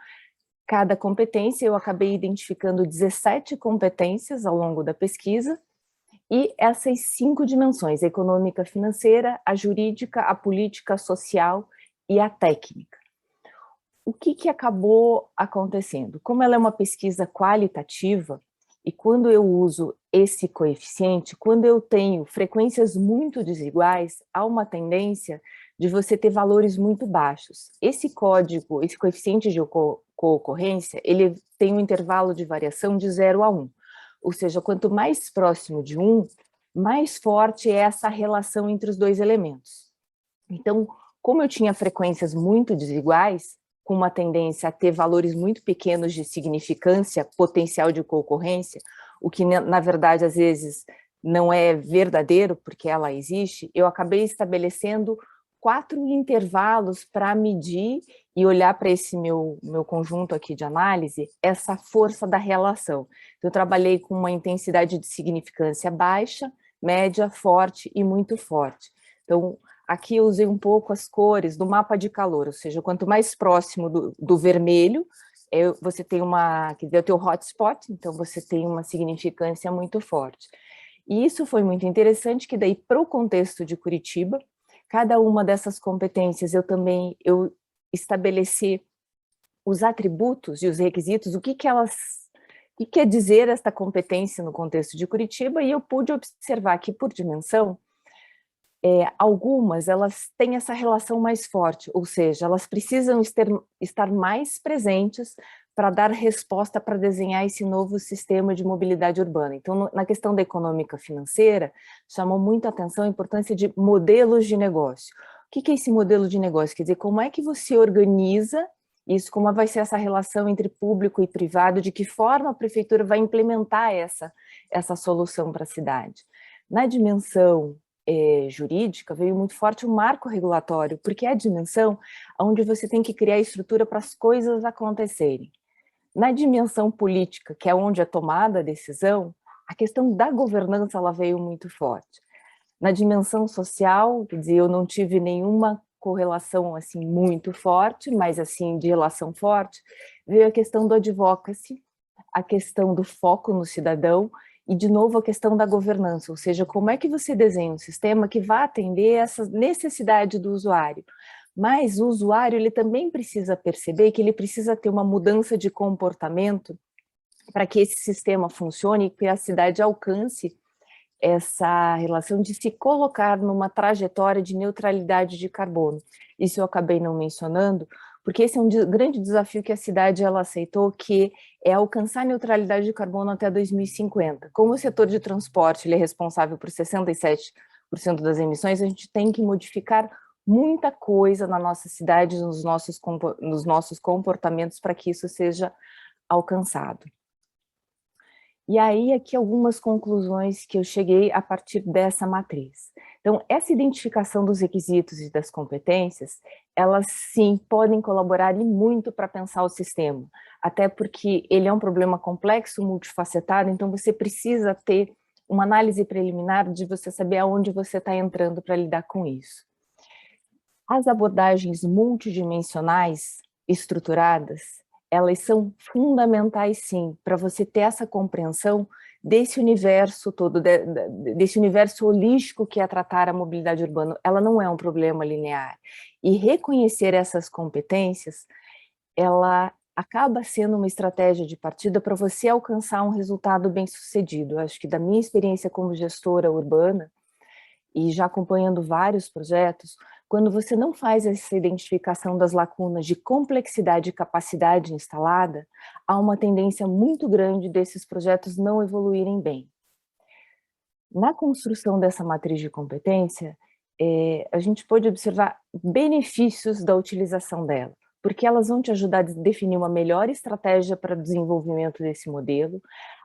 cada competência, eu acabei identificando 17 competências ao longo da pesquisa, e essas 5 dimensões, a econômica, a financeira, a jurídica, a política, a social e a técnica. O que acabou acontecendo? Como ela é uma pesquisa qualitativa, e quando eu uso esse coeficiente, quando eu tenho frequências muito desiguais, há uma tendência de você ter valores muito baixos. Esse código, esse coeficiente de co-ocorrência, ele tem um intervalo de variação de 0 a 1. Ou seja, quanto mais próximo de 1, mais forte é essa relação entre os dois elementos. Então, como eu tinha frequências muito desiguais, com uma tendência a ter valores muito pequenos de significância, potencial de concorrência, o que, na verdade, às vezes não é verdadeiro, porque ela existe, eu acabei estabelecendo 4 intervalos para medir e olhar para esse meu conjunto aqui de análise, essa força da relação. Então, eu trabalhei com uma intensidade de significância baixa, média, forte e muito forte. Então, aqui eu usei um pouco as cores do mapa de calor, ou seja, quanto mais próximo do vermelho, você tem o teu hotspot, então você tem uma significância muito forte. E isso foi muito interessante, que daí, para o contexto de Curitiba, cada uma dessas competências eu estabeleci os atributos e os requisitos, o que quer dizer esta competência no contexto de Curitiba, e eu pude observar que, por dimensão, algumas, elas têm essa relação mais forte, ou seja, elas precisam estar mais presentes para dar resposta, para desenhar esse novo sistema de mobilidade urbana. Então, na questão da econômica financeira, chamou muita atenção a importância de modelos de negócio. O que é esse modelo de negócio? Quer dizer, como é que você organiza isso, como vai ser essa relação entre público e privado, de que forma a prefeitura vai implementar essa solução para a cidade. Na dimensão jurídica, veio muito forte o marco regulatório, porque é a dimensão onde você tem que criar estrutura para as coisas acontecerem. Na dimensão política, que é onde é tomada a decisão, a questão da governança ela veio muito forte. Na dimensão social, quer dizer, eu não tive nenhuma correlação assim muito forte, mas assim de relação forte, veio a questão do advocacy, a questão do foco no cidadão, e, de novo, a questão da governança, ou seja, como é que você desenha um sistema que vai atender essa necessidade do usuário. Mas o usuário, ele também precisa perceber que ele precisa ter uma mudança de comportamento para que esse sistema funcione e que a cidade alcance essa relação de se colocar numa trajetória de neutralidade de carbono. Isso eu acabei não mencionando, porque esse é um grande desafio que a cidade ela aceitou, que é alcançar a neutralidade de carbono até 2050. Como o setor de transporte ele é responsável por 67% das emissões, a gente tem que modificar muita coisa na nossa cidade, nos nossos comportamentos, para que isso seja alcançado. E aí, aqui algumas conclusões que eu cheguei a partir dessa matriz. Então, essa identificação dos requisitos e das competências, elas sim podem colaborar e muito para pensar o sistema, até porque ele é um problema complexo, multifacetado, então você precisa ter uma análise preliminar de você saber aonde você está entrando para lidar com isso. As abordagens multidimensionais estruturadas, elas são fundamentais, sim, para você ter essa compreensão desse universo todo, desse universo holístico que é tratar a mobilidade urbana. Ela não é um problema linear. E reconhecer essas competências, ela acaba sendo uma estratégia de partida para você alcançar um resultado bem-sucedido. Acho que da minha experiência como gestora urbana, e já acompanhando vários projetos, quando você não faz essa identificação das lacunas de complexidade e capacidade instalada, há uma tendência muito grande desses projetos não evoluírem bem. Na construção dessa matriz de competência, a gente pode observar benefícios da utilização dela. porque elas vão te ajudar a definir uma melhor estratégia para o desenvolvimento desse modelo,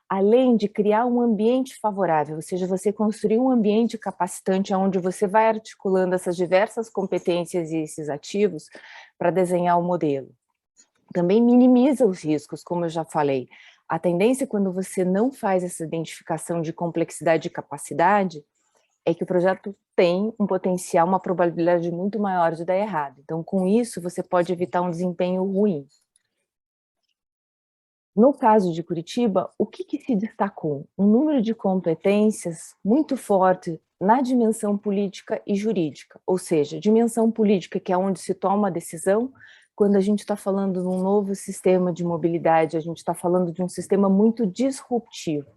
além de criar um ambiente favorável, ou seja, você construir um ambiente capacitante onde você vai articulando essas diversas competências e esses ativos para desenhar o modelo. Também minimiza os riscos, como eu já falei. A tendência, quando você não faz essa identificação de complexidade e capacidade, é que o projeto tem um potencial, uma probabilidade muito maior de dar errado. Então, com isso, você pode evitar um desempenho ruim. No caso de Curitiba, o que se destacou? Um número de competências muito forte na dimensão política e jurídica, ou seja, dimensão política, que é onde se toma a decisão. Quando a gente está falando de um novo sistema de mobilidade, a gente está falando de um sistema muito disruptivo.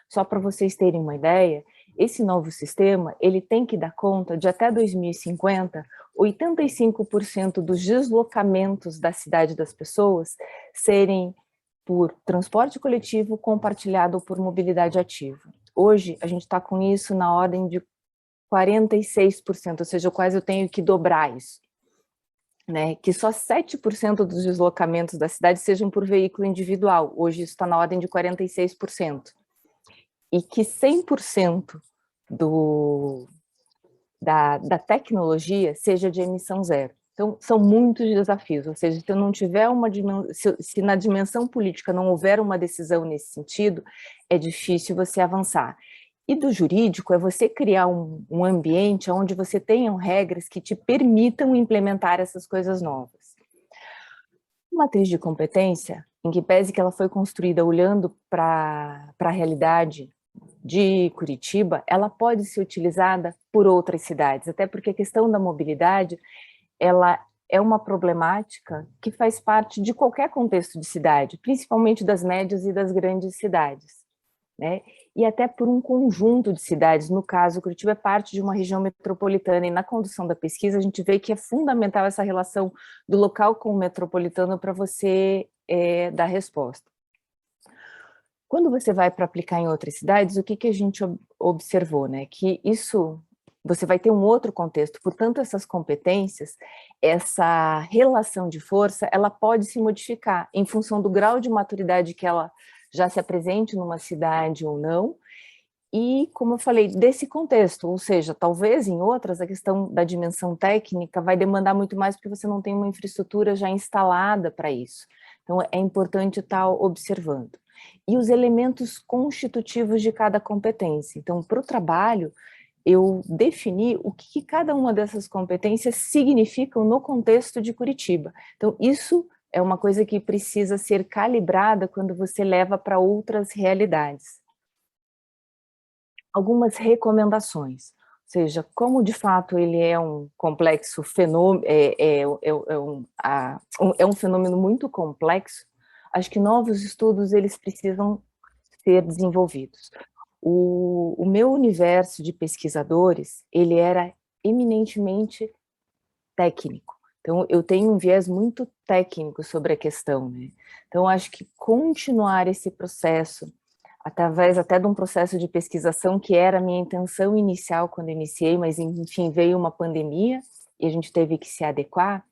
Só para vocês terem uma ideia, esse novo sistema, ele tem que dar conta de até 2050, 85% dos deslocamentos da cidade das pessoas serem por transporte coletivo compartilhado ou por mobilidade ativa. Hoje, a gente está com isso na ordem de 46%, ou seja, quase eu tenho que dobrar isso. Né? Que só 7% dos deslocamentos da cidade sejam por veículo individual. Hoje isso está na ordem de 46%. E que 100% da tecnologia seja de emissão zero. Então, são muitos desafios, ou seja, se eu não tiver se na dimensão política não houver uma decisão nesse sentido, é difícil você avançar. E do jurídico é você criar um ambiente onde você tenha regras que te permitam implementar essas coisas novas. Uma matriz de competência, em que pese que ela foi construída olhando para a realidade de Curitiba, ela pode ser utilizada por outras cidades, até porque a questão da mobilidade, ela é uma problemática que faz parte de qualquer contexto de cidade, principalmente das médias e das grandes cidades, né? E até por um conjunto de cidades, no caso, Curitiba é parte de uma região metropolitana, e na condução da pesquisa a gente vê que é fundamental essa relação do local com o metropolitano para você dar resposta. Quando você vai para aplicar em outras cidades, o que a gente observou, né? Que isso, você vai ter um outro contexto, portanto, essas competências, essa relação de força, ela pode se modificar em função do grau de maturidade que ela já se apresente numa cidade ou não, e, como eu falei, desse contexto, ou seja, talvez em outras a questão da dimensão técnica vai demandar muito mais porque você não tem uma infraestrutura já instalada para isso. Então, é importante estar observando. E os elementos constitutivos de cada competência. Então, para o trabalho, eu defini o que cada uma dessas competências significam no contexto de Curitiba. Então, isso é uma coisa que precisa ser calibrada quando você leva para outras realidades. Algumas recomendações, ou seja, como de fato ele é um complexo fenômeno, é um fenômeno muito complexo, acho que novos estudos eles precisam ser desenvolvidos. O meu universo de pesquisadores, ele era eminentemente técnico. Então, eu tenho um viés muito técnico sobre a questão, né? Então, acho que continuar esse processo, através até de um processo de pesquisação que era a minha intenção inicial quando iniciei, mas, enfim, veio uma pandemia e a gente teve que se adequar,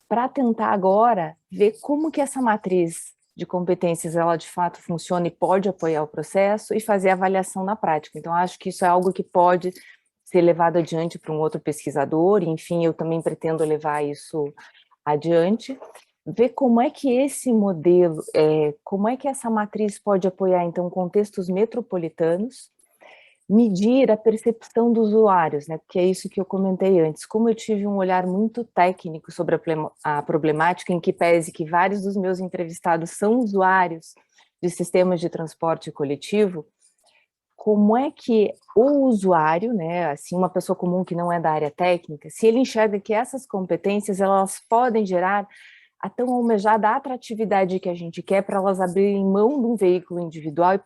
para tentar agora ver como que essa matriz de competências, ela de fato funciona e pode apoiar o processo e fazer avaliação na prática. Então, acho que isso é algo que pode ser levado adiante para um outro pesquisador, e, enfim, eu também pretendo levar isso adiante, ver como é que esse modelo, como é que essa matriz pode apoiar, então, contextos metropolitanos, medir a percepção dos usuários, né, porque é isso que eu comentei antes, como eu tive um olhar muito técnico sobre a problemática, em que pese que vários dos meus entrevistados são usuários de sistemas de transporte coletivo, como é que o usuário, né, assim, uma pessoa comum que não é da área técnica, se ele enxerga que essas competências, elas podem gerar a tão almejada atratividade que a gente quer para elas abrirem mão de um veículo individual e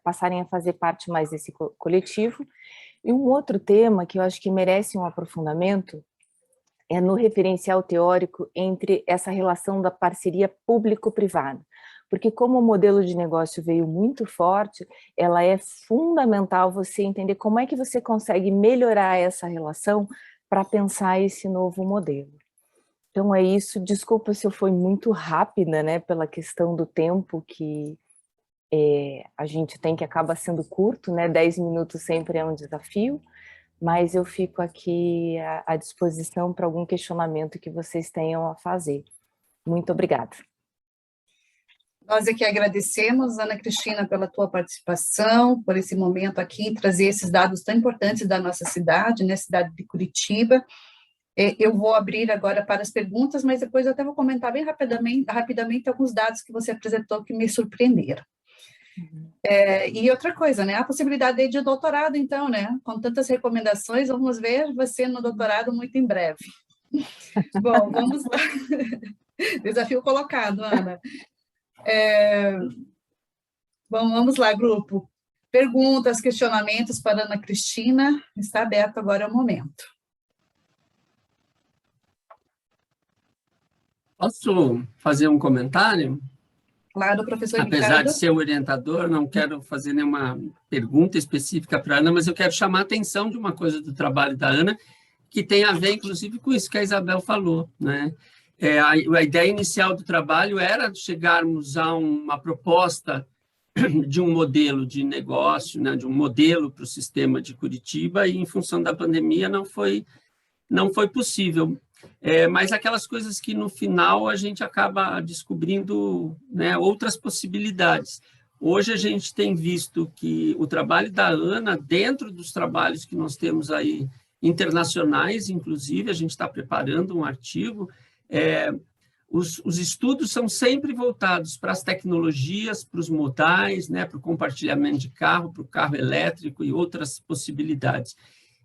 passarem a fazer parte mais desse coletivo. E um outro tema que eu acho que merece um aprofundamento é no referencial teórico entre essa relação da parceria público-privada. Porque como o modelo de negócio veio muito forte, ela é fundamental você entender como é que você consegue melhorar essa relação para pensar esse novo modelo. Então é isso. Desculpa se eu fui muito rápida, né, pela questão do tempo que a gente tem, que acaba sendo curto, né? 10 minutos sempre é um desafio, mas eu fico aqui à disposição para algum questionamento que vocês tenham a fazer. Muito obrigada. Nós aqui agradecemos, Ana Cristina, pela tua participação, por esse momento aqui, trazer esses dados tão importantes da nossa cidade, né, cidade de Curitiba. Eu vou abrir agora para as perguntas, mas depois eu até vou comentar bem rapidamente alguns dados que você apresentou que me surpreenderam. E outra coisa, né, a possibilidade de doutorado, então, né, com tantas recomendações, vamos ver você no doutorado muito em breve. Bom, vamos lá. Desafio colocado, Ana. Bom, vamos lá, grupo. Perguntas, questionamentos para Ana Cristina. Está aberto agora o momento. Posso fazer um comentário? Claro, professor Apesar Ricardo. de ser o orientador, não quero fazer nenhuma pergunta específica para a Ana, mas eu quero chamar a atenção de uma coisa do trabalho da Ana, que tem a ver, inclusive, com isso que a Isabel falou, né? A ideia inicial do trabalho era chegarmos a uma proposta de um modelo de negócio, né, de um modelo para o sistema de Curitiba, e, em função da pandemia, não foi possível. Mas aquelas coisas que, no final, a gente acaba descobrindo, né, outras possibilidades. Hoje, a gente tem visto que o trabalho da Ana, dentro dos trabalhos que nós temos aí, internacionais, inclusive, a gente está preparando um artigo, os estudos são sempre voltados para as tecnologias, para os modais, né, para o compartilhamento de carro, para o carro elétrico e outras possibilidades.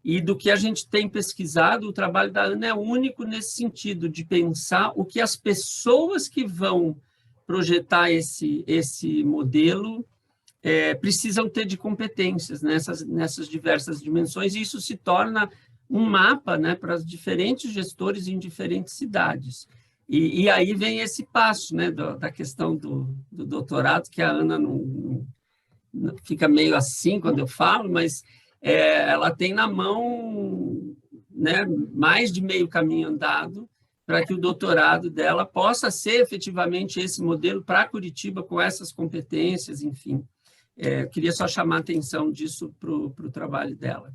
E do que a gente tem pesquisado, o trabalho da Ana é único nesse sentido, de pensar o que as pessoas que vão projetar esse modelo precisam ter de competências nessas diversas dimensões, e isso se torna um mapa, né, para os diferentes gestores em diferentes cidades. E aí vem esse passo, né, da questão do doutorado, que a Ana não fica meio assim quando eu falo, mas ela tem na mão, né, mais de meio caminho andado para que o doutorado dela possa ser efetivamente esse modelo para Curitiba, com essas competências, enfim. Queria só chamar a atenção disso para o trabalho dela.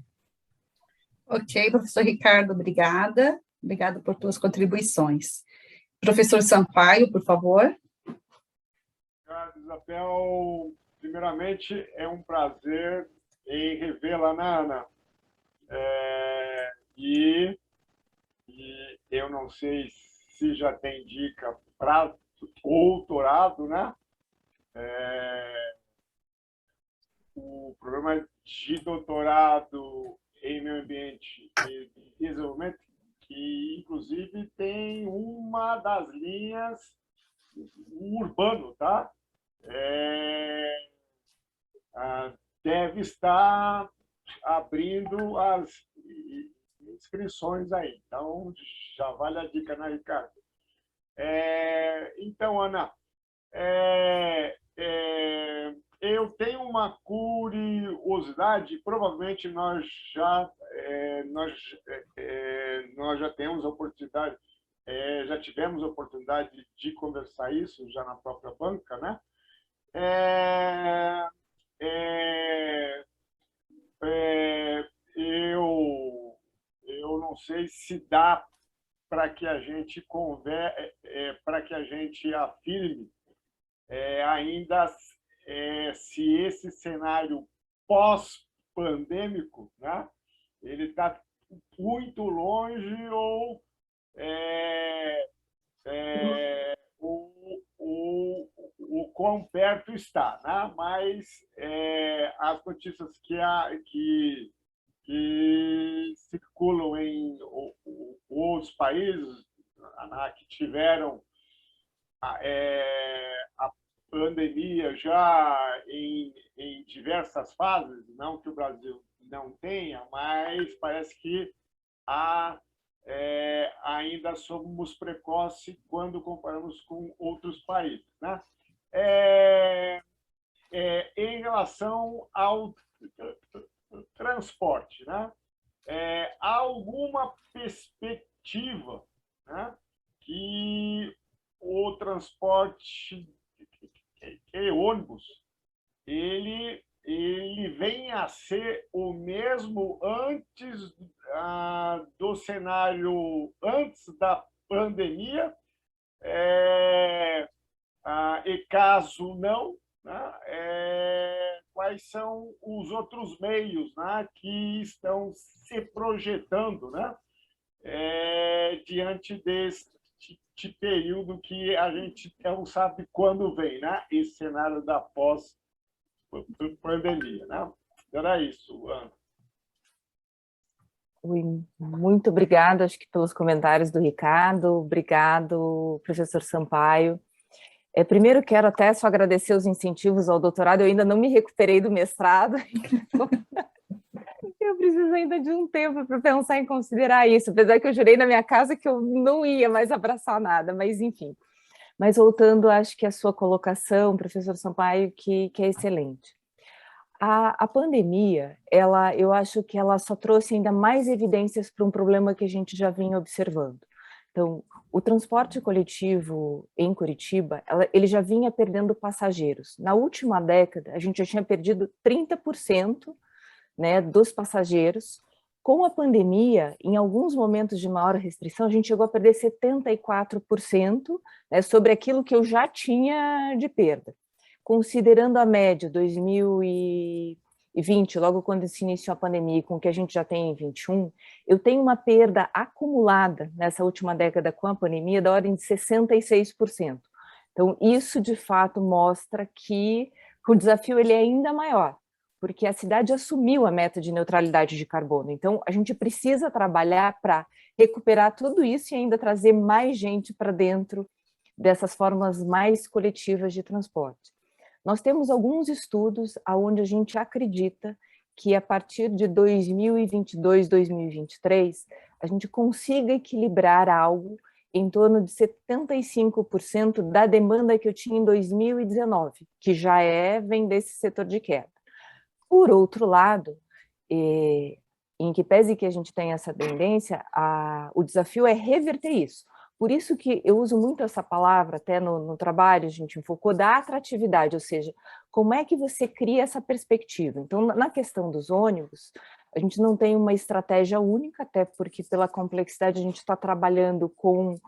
Ok, professor Ricardo, obrigada. Obrigada por suas contribuições. Professor Sampaio, por favor. Obrigado, Isabel. Primeiramente, é um prazer em revê-la, Ana. E eu não sei se já tem dica para doutorado, né? O programa de doutorado em meio ambiente e desenvolvimento, que inclusive tem uma das linhas urbano, tá? Deve estar abrindo as inscrições aí. Então, já vale a dica, né, Ricardo? Então, Ana, eu tenho uma curiosidade, provavelmente nós já temos oportunidade, já tivemos oportunidade de conversar isso já na própria banca, né? Eu não sei se dá para que a gente para que a gente afirme ainda se esse cenário pós-pandêmico, né, ele está muito longe ou o quão perto está, né? Mas as notícias que circulam em outros países que tiveram a pandemia já em diversas fases, não que o Brasil não tenha, mas parece que ainda somos precoces quando comparamos com outros países, né? Em relação ao transporte, né? Há alguma perspectiva, né, que transporte, que ônibus, ele vem a ser o mesmo antes do cenário, antes da pandemia, e caso não, né, quais são os outros meios, né, que estão se projetando, né, diante deste período que a gente não sabe quando vem, né, esse cenário da pós-pandemia, né? Era isso, Ana. Muito obrigada, acho que pelos comentários do Ricardo, obrigado, professor Sampaio. Primeiro, quero até só agradecer os incentivos ao doutorado, eu ainda não me recuperei do mestrado, então eu preciso ainda de um tempo para pensar em considerar isso, apesar que eu jurei na minha casa que eu não ia mais abraçar nada, mas enfim. Mas voltando, acho que a sua colocação, professor Sampaio, que é excelente. A pandemia, eu acho que ela só trouxe ainda mais evidências para um problema que a gente já vinha observando. Então, o transporte coletivo em Curitiba, ele já vinha perdendo passageiros. Na última década, a gente já tinha perdido 30%, né, dos passageiros. Com a pandemia, em alguns momentos de maior restrição, a gente chegou a perder 74%, né, sobre aquilo que eu já tinha de perda. Considerando a média 2020, logo quando se iniciou a pandemia, com o que a gente já tem em 21, eu tenho uma perda acumulada nessa última década com a pandemia da ordem de 66%. Então, isso de fato mostra que o desafio ele é ainda maior, porque a cidade assumiu a meta de neutralidade de carbono. Então, a gente precisa trabalhar para recuperar tudo isso e ainda trazer mais gente para dentro dessas formas mais coletivas de transporte. Nós temos alguns estudos onde a gente acredita que a partir de 2022, 2023, a gente consiga equilibrar algo em torno de 75% da demanda que eu tinha em 2019, que já vem desse setor de queda. Por outro lado, em que pese que a gente tem essa tendência, o desafio é reverter isso. Por isso que eu uso muito essa palavra, até no trabalho, a gente enfocou da atratividade, ou seja, como é que você cria essa perspectiva. Então, na questão dos ônibus, a gente não tem uma estratégia única, até porque pela complexidade a gente está trabalhando com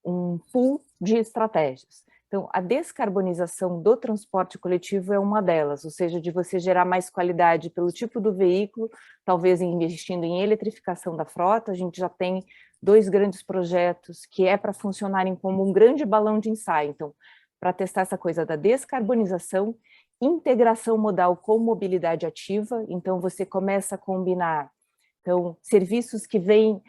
um pool de estratégias. Então, a descarbonização do transporte coletivo é uma delas, ou seja, de você gerar mais qualidade pelo tipo do veículo, talvez investindo em eletrificação da frota. A gente já tem 2 grandes projetos que para funcionarem como um grande balão de ensaio. Então, para testar essa coisa da descarbonização, integração modal com mobilidade ativa, então você começa a combinar serviços que vêm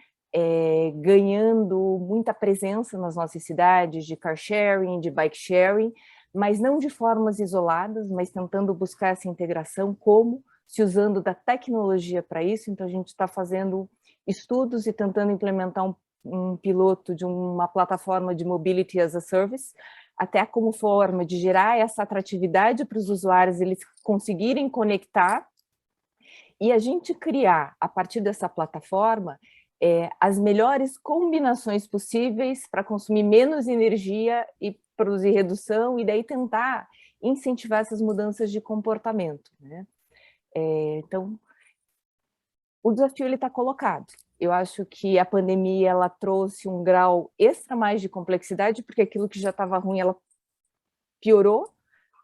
ganhando muita presença nas nossas cidades, de car sharing, de bike sharing, mas não de formas isoladas, mas tentando buscar essa integração, como se usando da tecnologia para isso. Então a gente está fazendo estudos e tentando implementar um piloto de uma plataforma de Mobility as a Service, até como forma de gerar essa atratividade para os usuários, eles conseguirem conectar, e a gente criar, a partir dessa plataforma, as melhores combinações possíveis para consumir menos energia e produzir redução, e daí tentar incentivar essas mudanças de comportamento, né? Então, o desafio está colocado. Eu acho que a pandemia ela trouxe um grau extra mais de complexidade, porque aquilo que já estava ruim, ela piorou,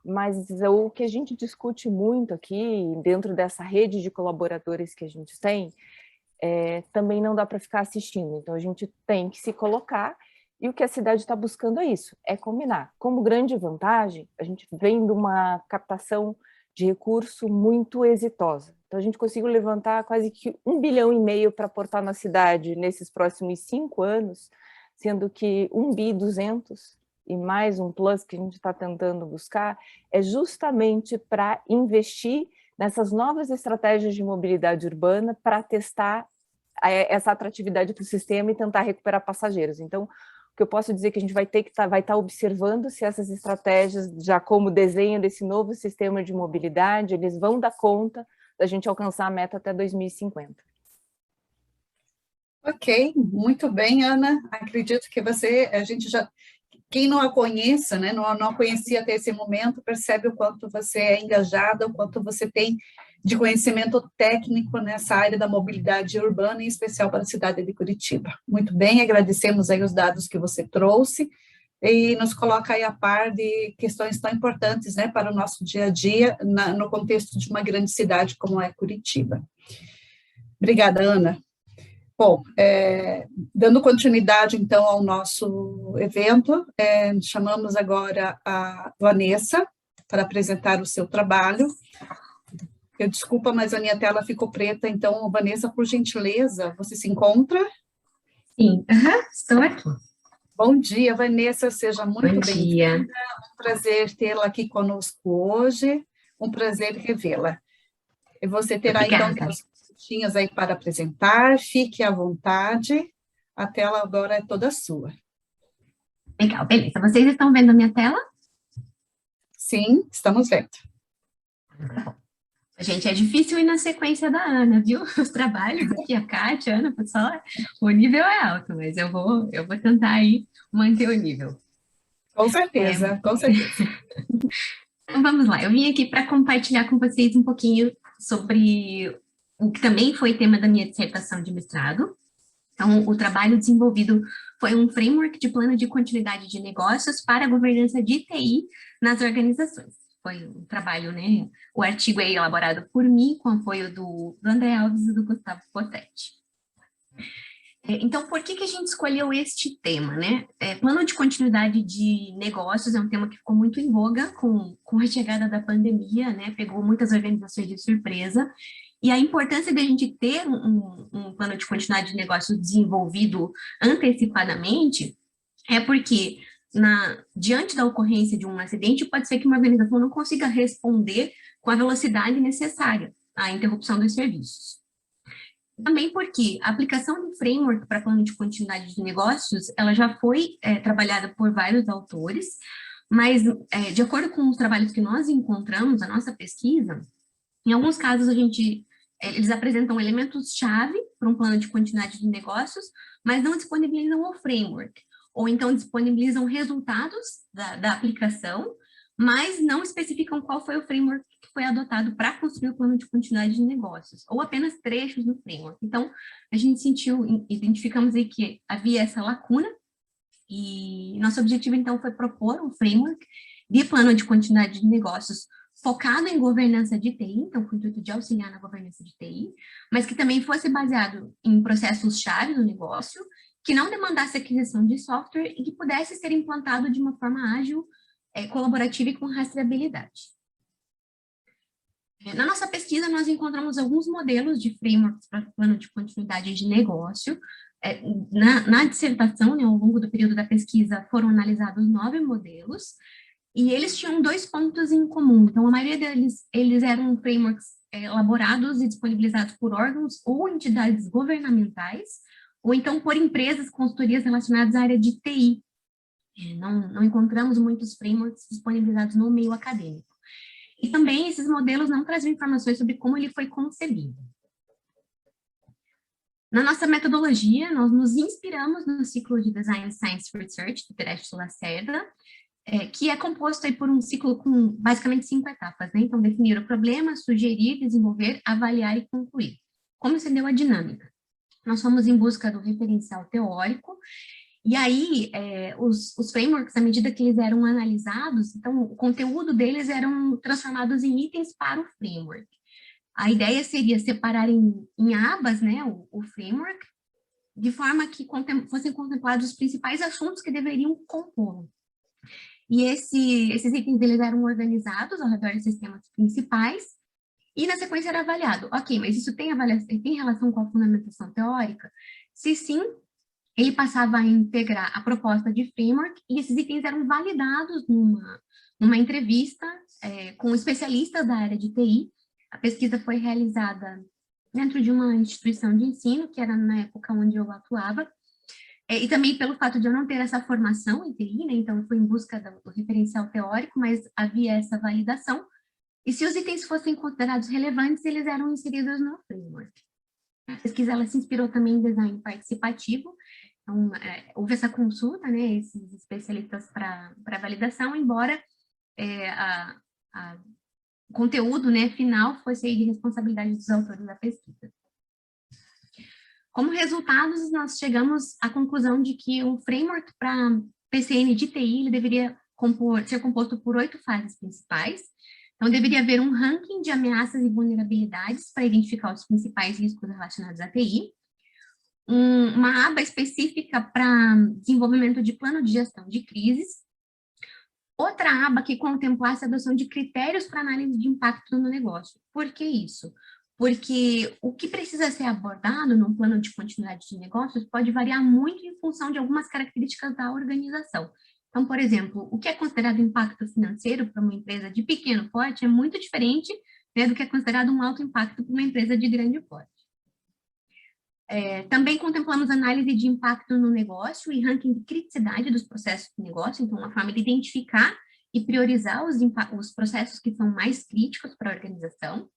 mas o que a gente discute muito aqui, dentro dessa rede de colaboradores que a gente tem, também não dá para ficar assistindo. Então, a gente tem que se colocar, e o que a cidade está buscando é isso, é combinar. Como grande vantagem, a gente vem de uma captação de recurso muito exitosa. Então, a gente conseguiu levantar quase que 1,5 bilhão para aportar na cidade nesses próximos 5 anos, sendo que 1,2 bi e mais um plus que a gente está tentando buscar, é justamente para investir nessas novas estratégias de mobilidade urbana para testar essa atratividade para o sistema e tentar recuperar passageiros. Então, o que eu posso dizer é que a gente vai estar observando se essas estratégias, já como desenho desse novo sistema de mobilidade, eles vão dar conta da gente alcançar a meta até 2050. Ok, muito bem, Ana. Acredito que a gente já quem não a conheça, né, não a conhecia até esse momento, percebe o quanto você é engajada, o quanto você tem de conhecimento técnico nessa área da mobilidade urbana, em especial para a cidade de Curitiba. Muito bem, agradecemos aí os dados que você trouxe, e nos coloca aí a par de questões tão importantes, né, para o nosso dia a dia, no contexto de uma grande cidade como é Curitiba. Obrigada, Ana. Bom, dando continuidade, então, ao nosso evento, chamamos agora a Vanessa para apresentar o seu trabalho. Eu desculpa, mas a minha tela ficou preta, então, Vanessa, por gentileza, você se encontra? Sim, estou aqui. Bom dia, Vanessa, seja muito bem-vinda. Um prazer tê-la aqui conosco hoje, um prazer revê-la. E você terá, então, minutinhos aí para apresentar, fique à vontade, a tela agora é toda sua. Legal, beleza. Vocês estão vendo a minha tela? Sim, estamos vendo. Gente, é difícil ir na sequência da Ana, viu? Os trabalhos aqui, a Kátia, a Ana, pessoal, o nível é alto, mas eu vou tentar aí manter o nível. Com certeza, com certeza. Então, vamos lá, eu vim aqui para compartilhar com vocês um pouquinho sobre o que também foi tema da minha dissertação de mestrado. Então, o trabalho desenvolvido foi um framework de plano de continuidade de negócios para a governança de TI nas organizações. Foi um trabalho, né? O artigo é elaborado por mim, com apoio do André Alves e do Gustavo Potetti. Então, por que a gente escolheu este tema, né? Plano de continuidade de negócios é um tema que ficou muito em voga com a chegada da pandemia, né? Pegou muitas organizações de surpresa. E a importância de a gente ter um plano de continuidade de negócios desenvolvido antecipadamente é porque, diante da ocorrência de um acidente, pode ser que uma organização não consiga responder com a velocidade necessária à interrupção dos serviços. Também porque a aplicação de framework para plano de continuidade de negócios, ela já foi trabalhada por vários autores, mas de acordo com os trabalhos que nós encontramos, a nossa pesquisa, em alguns casos eles apresentam elementos-chave para um plano de continuidade de negócios, mas não disponibilizam o framework, ou então disponibilizam resultados da aplicação, mas não especificam qual foi o framework que foi adotado para construir o plano de continuidade de negócios, ou apenas trechos do framework. Então, a gente identificamos aí que havia essa lacuna, e nosso objetivo, então, foi propor um framework de plano de continuidade de negócios focado em governança de TI, então, com o intuito de auxiliar na governança de TI, mas que também fosse baseado em processos-chave do negócio, que não demandasse aquisição de software e que pudesse ser implantado de uma forma ágil, colaborativa e com rastreabilidade. Na nossa pesquisa, nós encontramos alguns modelos de frameworks para plano de continuidade de negócio. Na dissertação, né, ao longo do período da pesquisa, foram analisados 9 modelos, e eles tinham 2 pontos em comum. Então, a maioria deles, eles eram frameworks elaborados e disponibilizados por órgãos ou entidades governamentais, ou então por empresas, consultorias relacionadas à área de TI. Não encontramos muitos frameworks disponibilizados no meio acadêmico. E também esses modelos não trazem informações sobre como ele foi concebido. Na nossa metodologia, nós nos inspiramos no ciclo de Design Science Research, do Teresh Lacerda, que é composto aí por um ciclo com basicamente 5 etapas, né? Então, definir o problema, sugerir, desenvolver, avaliar e concluir. Como se deu a dinâmica? Nós fomos em busca do referencial teórico, e aí os frameworks, à medida que eles eram analisados, então o conteúdo deles eram transformados em itens para o framework. A ideia seria separar em abas, né, o framework, de forma que fossem contemplados os principais assuntos que deveriam compor. E esses itens eles eram organizados ao redor desses temas principais, e na sequência era avaliado. Ok, mas isso tem relação com a fundamentação teórica? Se sim, ele passava a integrar a proposta de framework, e esses itens eram validados numa entrevista com especialistas da área de TI. A pesquisa foi realizada dentro de uma instituição de ensino, que era na época onde eu atuava, e também pelo fato de eu não ter essa formação em TI, né, então eu fui em busca do referencial teórico, mas havia essa validação, e se os itens fossem considerados relevantes, eles eram inseridos no framework. A pesquisa ela se inspirou também em design participativo, Então, houve essa consulta, né, esses especialistas para validação, embora o conteúdo, né, final fosse aí de responsabilidade dos autores da pesquisa. Como resultados, nós chegamos à conclusão de que o framework para PCN de TI ele deveria ser composto por 8 fases principais. Então, deveria haver um ranking de ameaças e vulnerabilidades para identificar os principais riscos relacionados à TI, uma aba específica para desenvolvimento de plano de gestão de crises, outra aba que contemplasse a adoção de critérios para análise de impacto no negócio. Por que isso? Porque o que precisa ser abordado num plano de continuidade de negócios pode variar muito em função de algumas características da organização. Então, por exemplo, o que é considerado impacto financeiro para uma empresa de pequeno porte é muito diferente, né, do que é considerado um alto impacto para uma empresa de grande porte. Também contemplamos análise de impacto no negócio e ranking de criticidade dos processos de negócio, então uma forma de identificar e priorizar os processos que são mais críticos para a organização.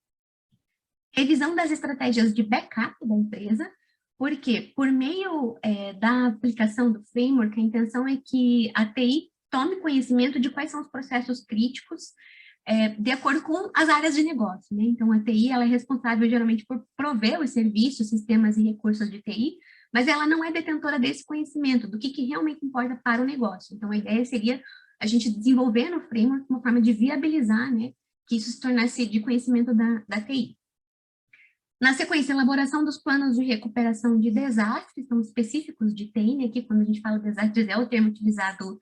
Revisão das estratégias de backup da empresa, porque por meio da aplicação do framework, a intenção é que a TI tome conhecimento de quais são os processos críticos de acordo com as áreas de negócio, né? Então, a TI ela é responsável geralmente por prover os serviços, sistemas e recursos de TI, mas ela não é detentora desse conhecimento, do que realmente importa para o negócio. Então, a ideia seria a gente desenvolver no framework uma forma de viabilizar, né, que isso se tornasse de conhecimento da TI. Na sequência, elaboração dos planos de recuperação de desastres, são específicos de TI, né? Aqui, quando a gente fala de desastres, é o termo utilizado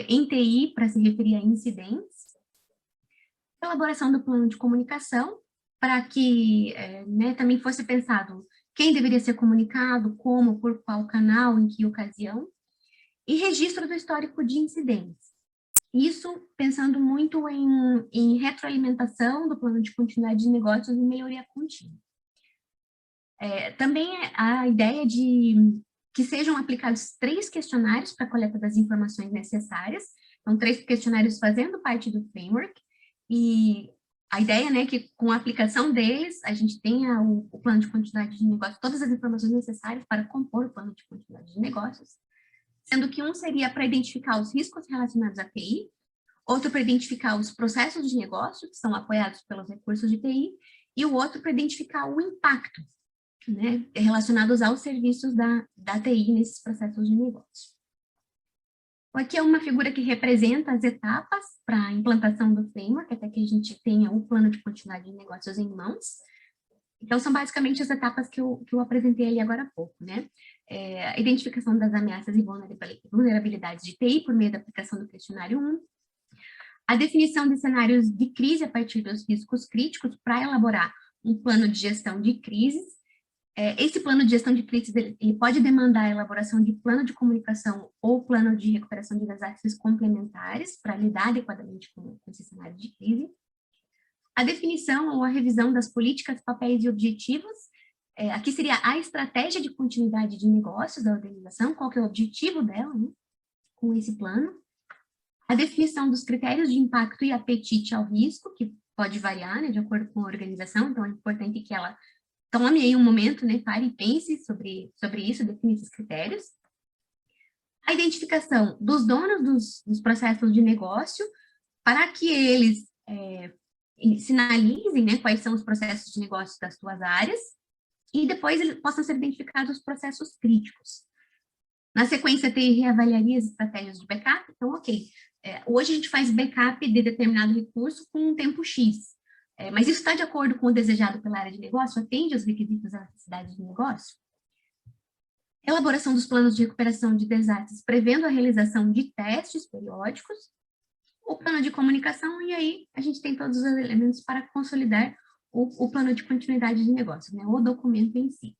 em TI para se referir a incidentes. Elaboração do plano de comunicação, para que né, também fosse pensado quem deveria ser comunicado, como, por qual canal, em que ocasião, e registro do histórico de incidentes. Isso pensando muito em retroalimentação do plano de continuidade de negócios e melhoria contínua. Também a ideia de que sejam aplicados 3 questionários para a coleta das informações necessárias, então 3 questionários fazendo parte do framework, e a ideia, né, que com a aplicação deles, a gente tenha o plano de continuidade de negócio, todas as informações necessárias para compor o plano de continuidade de negócios, sendo que um seria para identificar os riscos relacionados à TI, outro para identificar os processos de negócio, que são apoiados pelos recursos de TI, e o outro para identificar o impacto, né, relacionados aos serviços da TI nesses processos de negócio. Aqui é uma figura que representa as etapas para a implantação do framework, até que a gente tenha o plano de continuidade de negócios em mãos. Então, são basicamente as etapas que eu apresentei ali agora há pouco, né? A identificação das ameaças e vulnerabilidades de TI por meio da aplicação do questionário 1, a definição de cenários de crise a partir dos riscos críticos para elaborar um plano de gestão de crises. Esse plano de gestão de crises ele pode demandar a elaboração de plano de comunicação ou plano de recuperação de desastres complementares para lidar adequadamente com esse cenário de crise. A definição ou a revisão das políticas, papéis e objetivos. Aqui seria a estratégia de continuidade de negócios da organização, qual que é o objetivo dela, né, com esse plano. A definição dos critérios de impacto e apetite ao risco, que pode variar, né, de acordo com a organização, então é importante que ela tome aí um momento, né, pare e pense sobre isso, define esses critérios. A identificação dos donos dos processos de negócio, para que eles sinalizem, né, quais são os processos de negócio das suas áreas, e depois eles possam ser identificados os processos críticos. Na sequência, reavaliaria as estratégias de backup. Então, ok, hoje a gente faz backup de determinado recurso com um tempo X. Mas isso está de acordo com o desejado pela área de negócio? Atende aos requisitos da necessidade de negócio? Elaboração dos planos de recuperação de desastres, prevendo a realização de testes periódicos, o plano de comunicação, e aí a gente tem todos os elementos para consolidar o plano de continuidade de negócio, né, o documento em si.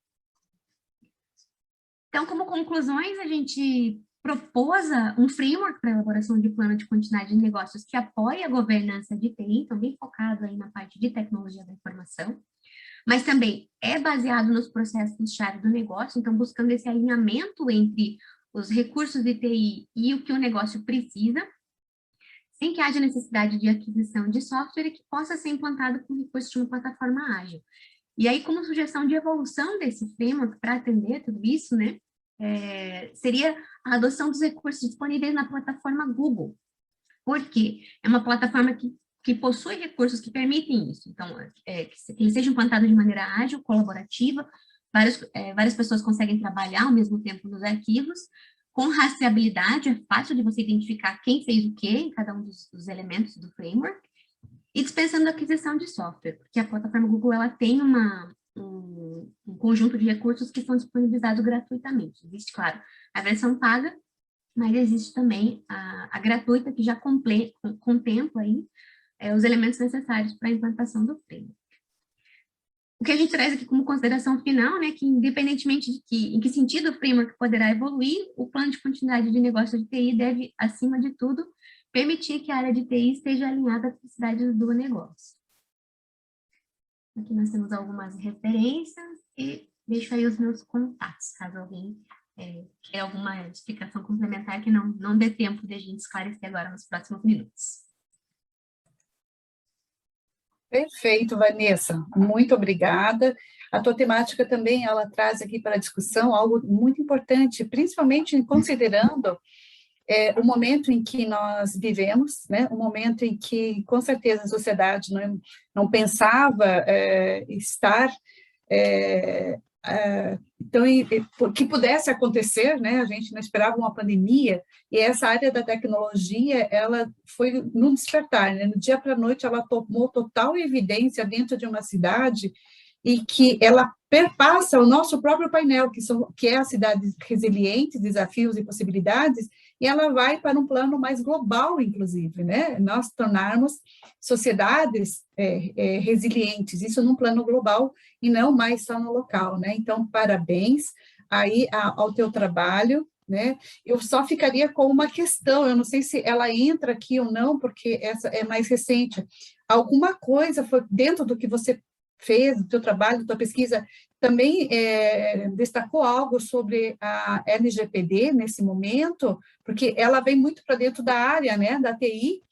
Então, como conclusões, a gente propôs um framework para a elaboração de plano de continuidade de negócios que apoie a governança de TI, também focado aí na parte de tecnologia da informação, mas também é baseado nos processos-chave do negócio, então buscando esse alinhamento entre os recursos de TI e o que o negócio precisa, sem que haja necessidade de aquisição de software que possa ser implantado com recursos de uma plataforma ágil. E aí, como sugestão de evolução desse framework para atender tudo isso, né, seria a adoção dos recursos disponíveis na plataforma Google. Por quê? É uma plataforma que possui recursos que permitem isso. Então, que ele seja implantado de maneira ágil, colaborativa, várias pessoas conseguem trabalhar ao mesmo tempo nos arquivos, com rastreabilidade, é fácil de você identificar quem fez o quê em cada um dos elementos do framework, e dispensando a aquisição de software, porque a plataforma Google ela tem um conjunto de recursos que são disponibilizados gratuitamente. Existe, claro, a versão paga, mas existe também a gratuita, que já contempla aí, os elementos necessários para a implantação do framework. O que a gente traz aqui como consideração final, né, que independentemente em que sentido o framework poderá evoluir, o plano de continuidade de negócio de TI deve, acima de tudo, permitir que a área de TI esteja alinhada às necessidades do negócio. Aqui nós temos algumas referências e deixo aí os meus contatos, caso alguém queira alguma explicação complementar que não dê tempo de a gente esclarecer agora nos próximos minutos. Perfeito, Vanessa, muito obrigada. A tua temática também, ela traz aqui para a discussão algo muito importante, principalmente considerando o momento em que nós vivemos, né? Um momento em que, com certeza, a sociedade não pensava estar... então, que pudesse acontecer, né? A gente não esperava uma pandemia, e essa área da tecnologia, ela foi num despertar, né? No dia para a noite, ela tomou total evidência dentro de uma cidade, e que ela perpassa o nosso próprio painel, que é a cidade resiliente, desafios e possibilidades, e ela vai para um plano mais global, inclusive, né? Nós tornarmos sociedades resilientes, isso num plano global e não mais só no local, né? Então, parabéns aí ao teu trabalho, né? Eu só ficaria com uma questão, eu não sei se ela entra aqui ou não, porque essa é mais recente. Alguma coisa foi dentro do que você fez, do teu trabalho, da tua pesquisa, também destacou algo sobre a LGPD nesse momento, porque ela vem muito para dentro da área, né, da TI,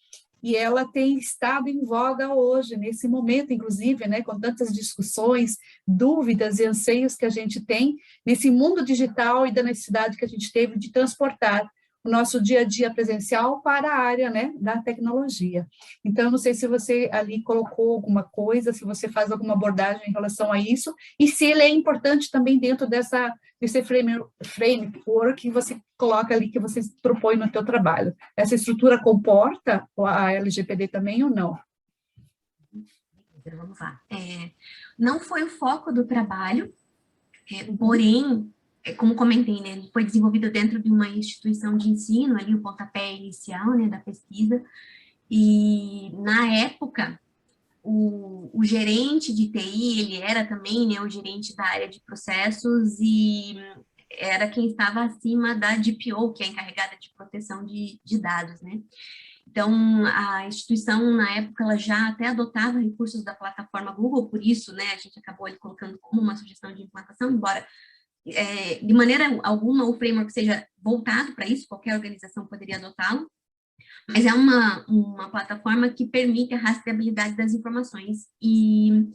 e ela tem estado em voga hoje, nesse momento, inclusive, né, com tantas discussões, dúvidas e anseios que a gente tem nesse mundo digital e da necessidade que a gente teve de transportar o nosso dia a dia presencial para a área, né, da tecnologia. Então, eu não sei se você ali colocou alguma coisa, se você faz alguma abordagem em relação a isso, e se ele é importante também dentro desse framework que você coloca ali, que você propõe no teu trabalho. Essa estrutura comporta a LGPD também ou não? Vamos lá. Não foi o foco do trabalho, porém, como comentei, né, ele foi desenvolvido dentro de uma instituição de ensino, ali o pontapé inicial, né, da pesquisa, e na época, o gerente de TI, ele era também, né, o gerente da área de processos e era quem estava acima da DPO, que é a encarregada de proteção de dados, né. Então, a instituição, na época, ela já até adotava recursos da plataforma Google, por isso, né, a gente acabou ali colocando como uma sugestão de implantação, embora de maneira alguma o framework seja voltado para isso, qualquer organização poderia adotá-lo, mas é uma plataforma que permite a rastreabilidade das informações e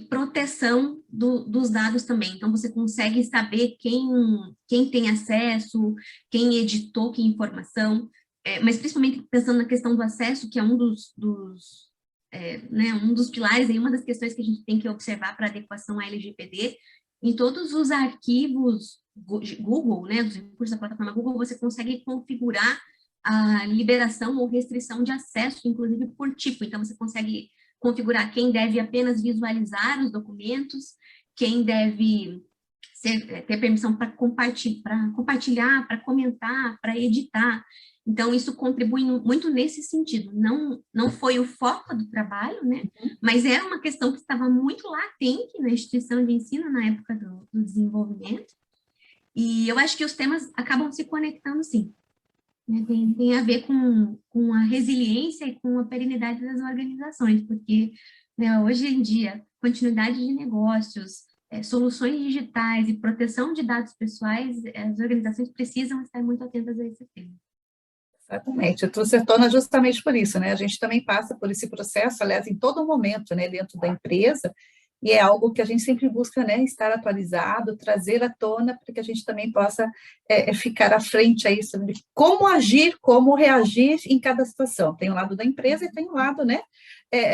proteção dos dados também. Então, você consegue saber quem tem acesso, quem editou que informação, mas principalmente pensando na questão do acesso, que é um dos pilares, aí, uma das questões que a gente tem que observar para adequação à LGPD. Em todos os arquivos Google, né, dos recursos da plataforma Google, você consegue configurar a liberação ou restrição de acesso, inclusive por tipo. Então, você consegue configurar quem deve apenas visualizar os documentos, quem deve ter permissão para compartilhar, para comentar, para editar. Então, isso contribui muito nesse sentido. Não foi o foco do trabalho, né? Mas era uma questão que estava muito latente na instituição de ensino na época do desenvolvimento. E eu acho que os temas acabam se conectando, sim. Tem a ver com a resiliência e com a perenidade das organizações, porque, né, hoje em dia, continuidade de negócios, soluções digitais e proteção de dados pessoais, as organizações precisam estar muito atentas a esse tema. Exatamente, você torna justamente por isso, né? A gente também passa por esse processo, aliás, em todo momento, né, dentro da empresa, e é algo que a gente sempre busca, né, estar atualizado, trazer à tona, para que a gente também possa ficar à frente aí sobre como agir, como reagir em cada situação. Tem o lado da empresa e tem o lado, né,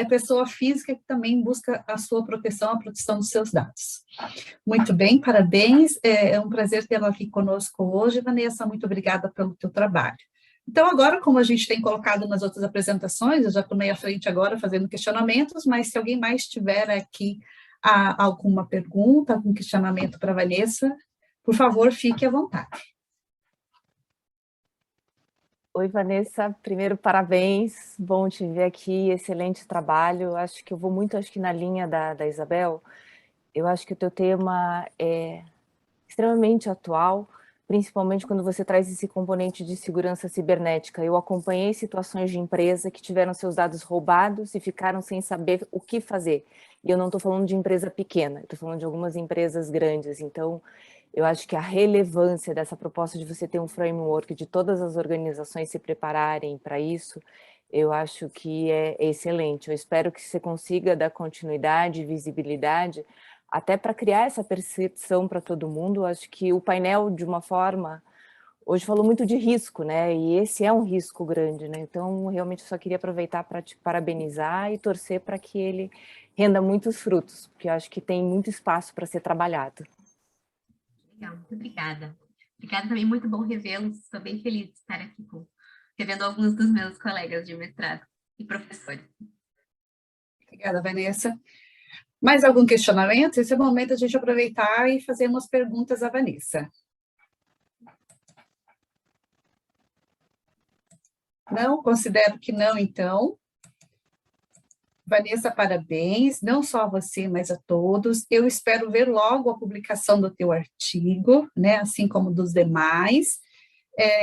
pessoa física que também busca a sua proteção, a proteção dos seus dados. Muito bem, parabéns, é um prazer tê-la aqui conosco hoje, Vanessa, muito obrigada pelo teu trabalho. Então, agora, como a gente tem colocado nas outras apresentações, eu já tomei à frente agora fazendo questionamentos, mas se alguém mais tiver aqui alguma pergunta, algum questionamento para a Vanessa, por favor, fique à vontade. Oi, Vanessa, primeiro, parabéns, bom te ver aqui, excelente trabalho, acho que eu vou muito, na linha da Isabel, eu acho que o teu tema é extremamente atual, principalmente quando você traz esse componente de segurança cibernética. Eu acompanhei situações de empresa que tiveram seus dados roubados e ficaram sem saber o que fazer. E eu não estou falando de empresa pequena, estou falando de algumas empresas grandes. Então, eu acho que a relevância dessa proposta de você ter um framework de todas as organizações se prepararem para isso, eu acho que é excelente. Eu espero que você consiga dar continuidade e visibilidade até para criar essa percepção para todo mundo. Acho que o painel, de uma forma, hoje falou muito de risco, né? E esse é um risco grande, né? Então, realmente, eu só queria aproveitar para te parabenizar e torcer para que ele renda muitos frutos, porque eu acho que tem muito espaço para ser trabalhado. Legal, muito obrigada. Obrigada também, muito bom revê-los. Estou bem feliz de estar aqui revendo alguns dos meus colegas de mestrado e professores. Obrigada, Vanessa. Mais algum questionamento? Esse é o momento de a gente aproveitar e fazer umas perguntas à Vanessa. Não? Considero que não, então. Vanessa, parabéns, não só a você, mas a todos. Eu espero ver logo a publicação do teu artigo, né, assim como dos demais.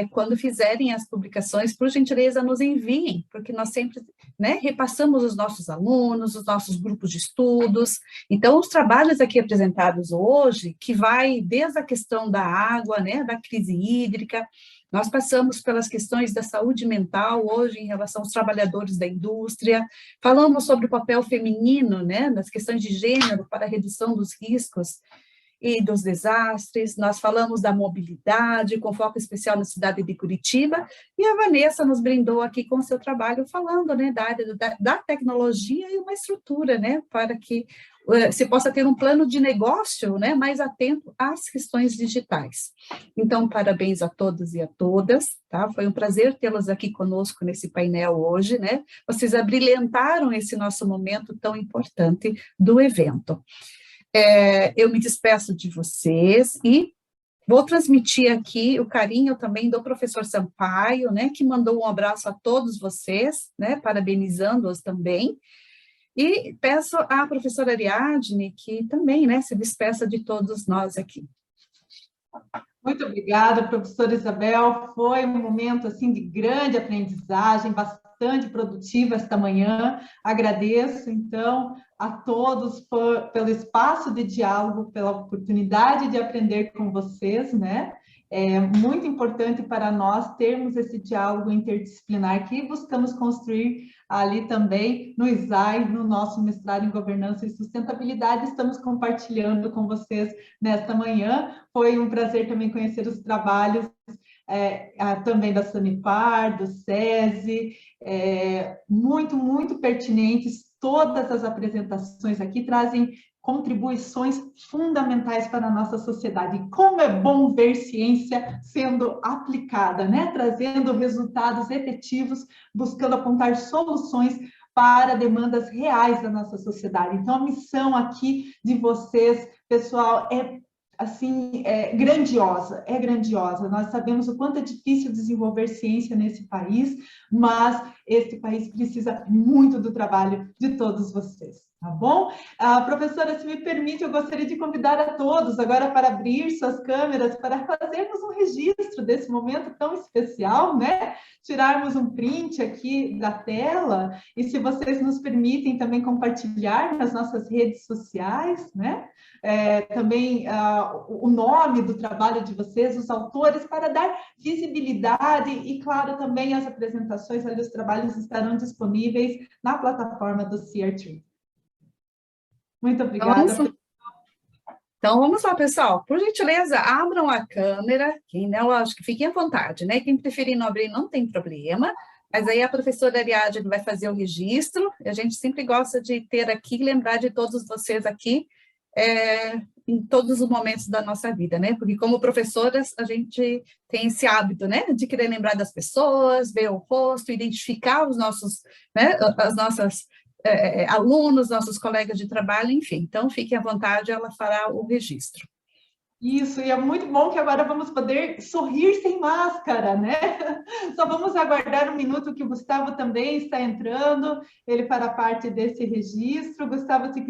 Quando fizerem as publicações, por gentileza, nos enviem, porque nós sempre, né, repassamos os nossos alunos, os nossos grupos de estudos. Então, os trabalhos aqui apresentados hoje, que vai desde a questão da água, né, da crise hídrica, nós passamos pelas questões da saúde mental hoje em relação aos trabalhadores da indústria, falamos sobre o papel feminino, né, nas questões de gênero para a redução dos riscos e dos desastres, nós falamos da mobilidade, com foco especial na cidade de Curitiba, e a Vanessa nos brindou aqui com o seu trabalho, falando, né, da área da tecnologia e uma estrutura, né, para que se possa ter um plano de negócio, né, mais atento às questões digitais. Então, parabéns a todos e a todas, tá? Foi um prazer tê-los aqui conosco nesse painel hoje, né? Vocês abrilhantaram esse nosso momento tão importante do evento. Eu me despeço de vocês e vou transmitir aqui o carinho também do professor Sampaio, né, que mandou um abraço a todos vocês, né, parabenizando-os também, e peço à professora Ariadne que também, né, se despeça de todos nós aqui. Muito obrigada, professora Isabel, foi um momento assim de grande aprendizagem, bastante produtiva esta manhã, agradeço então a todos pelo espaço de diálogo, pela oportunidade de aprender com vocês, né? É muito importante para nós termos esse diálogo interdisciplinar que buscamos construir ali também no ISAI, no nosso mestrado em Governança e Sustentabilidade. Estamos compartilhando com vocês nesta manhã. Foi um prazer também conhecer os trabalhos também da Sanepar, do SESI, muito pertinentes. Todas as apresentações aqui trazem contribuições fundamentais para a nossa sociedade. E como é bom ver ciência sendo aplicada, né? Trazendo resultados efetivos, buscando apontar soluções para demandas reais da nossa sociedade. Então, a missão aqui de vocês, pessoal, é grandiosa, é grandiosa. Nós sabemos o quanto é difícil desenvolver ciência nesse país, mas esse país precisa muito do trabalho de todos vocês, tá bom? Professora, se me permite, eu gostaria de convidar a todos agora para abrir suas câmeras, para fazermos um registro desse momento tão especial, né? Tirarmos um print aqui da tela, e se vocês nos permitem também compartilhar nas nossas redes sociais, né? Também o nome do trabalho de vocês, os autores, para dar visibilidade e, claro, também as apresentações, ali os trabalhos estarão disponíveis na plataforma do CR3. Muito obrigada. Então, vamos lá, pessoal. Por gentileza, abram a câmera. Quem não, acho que fiquem à vontade, né? Quem preferir não abrir, não tem problema. Mas aí a professora Ariadne vai fazer o registro. A gente sempre gosta de ter aqui, lembrar de todos vocês aqui, em todos os momentos da nossa vida, né? Porque como professoras, a gente tem esse hábito, né? De querer lembrar das pessoas, ver o rosto, identificar os nossos, né? As nossas alunos, nossos colegas de trabalho, enfim. Então, fiquem à vontade, ela fará o registro. Isso, e é muito bom que agora vamos poder sorrir sem máscara, né? Só vamos aguardar um minuto que o Gustavo também está entrando, ele fará parte desse registro. Gustavo, se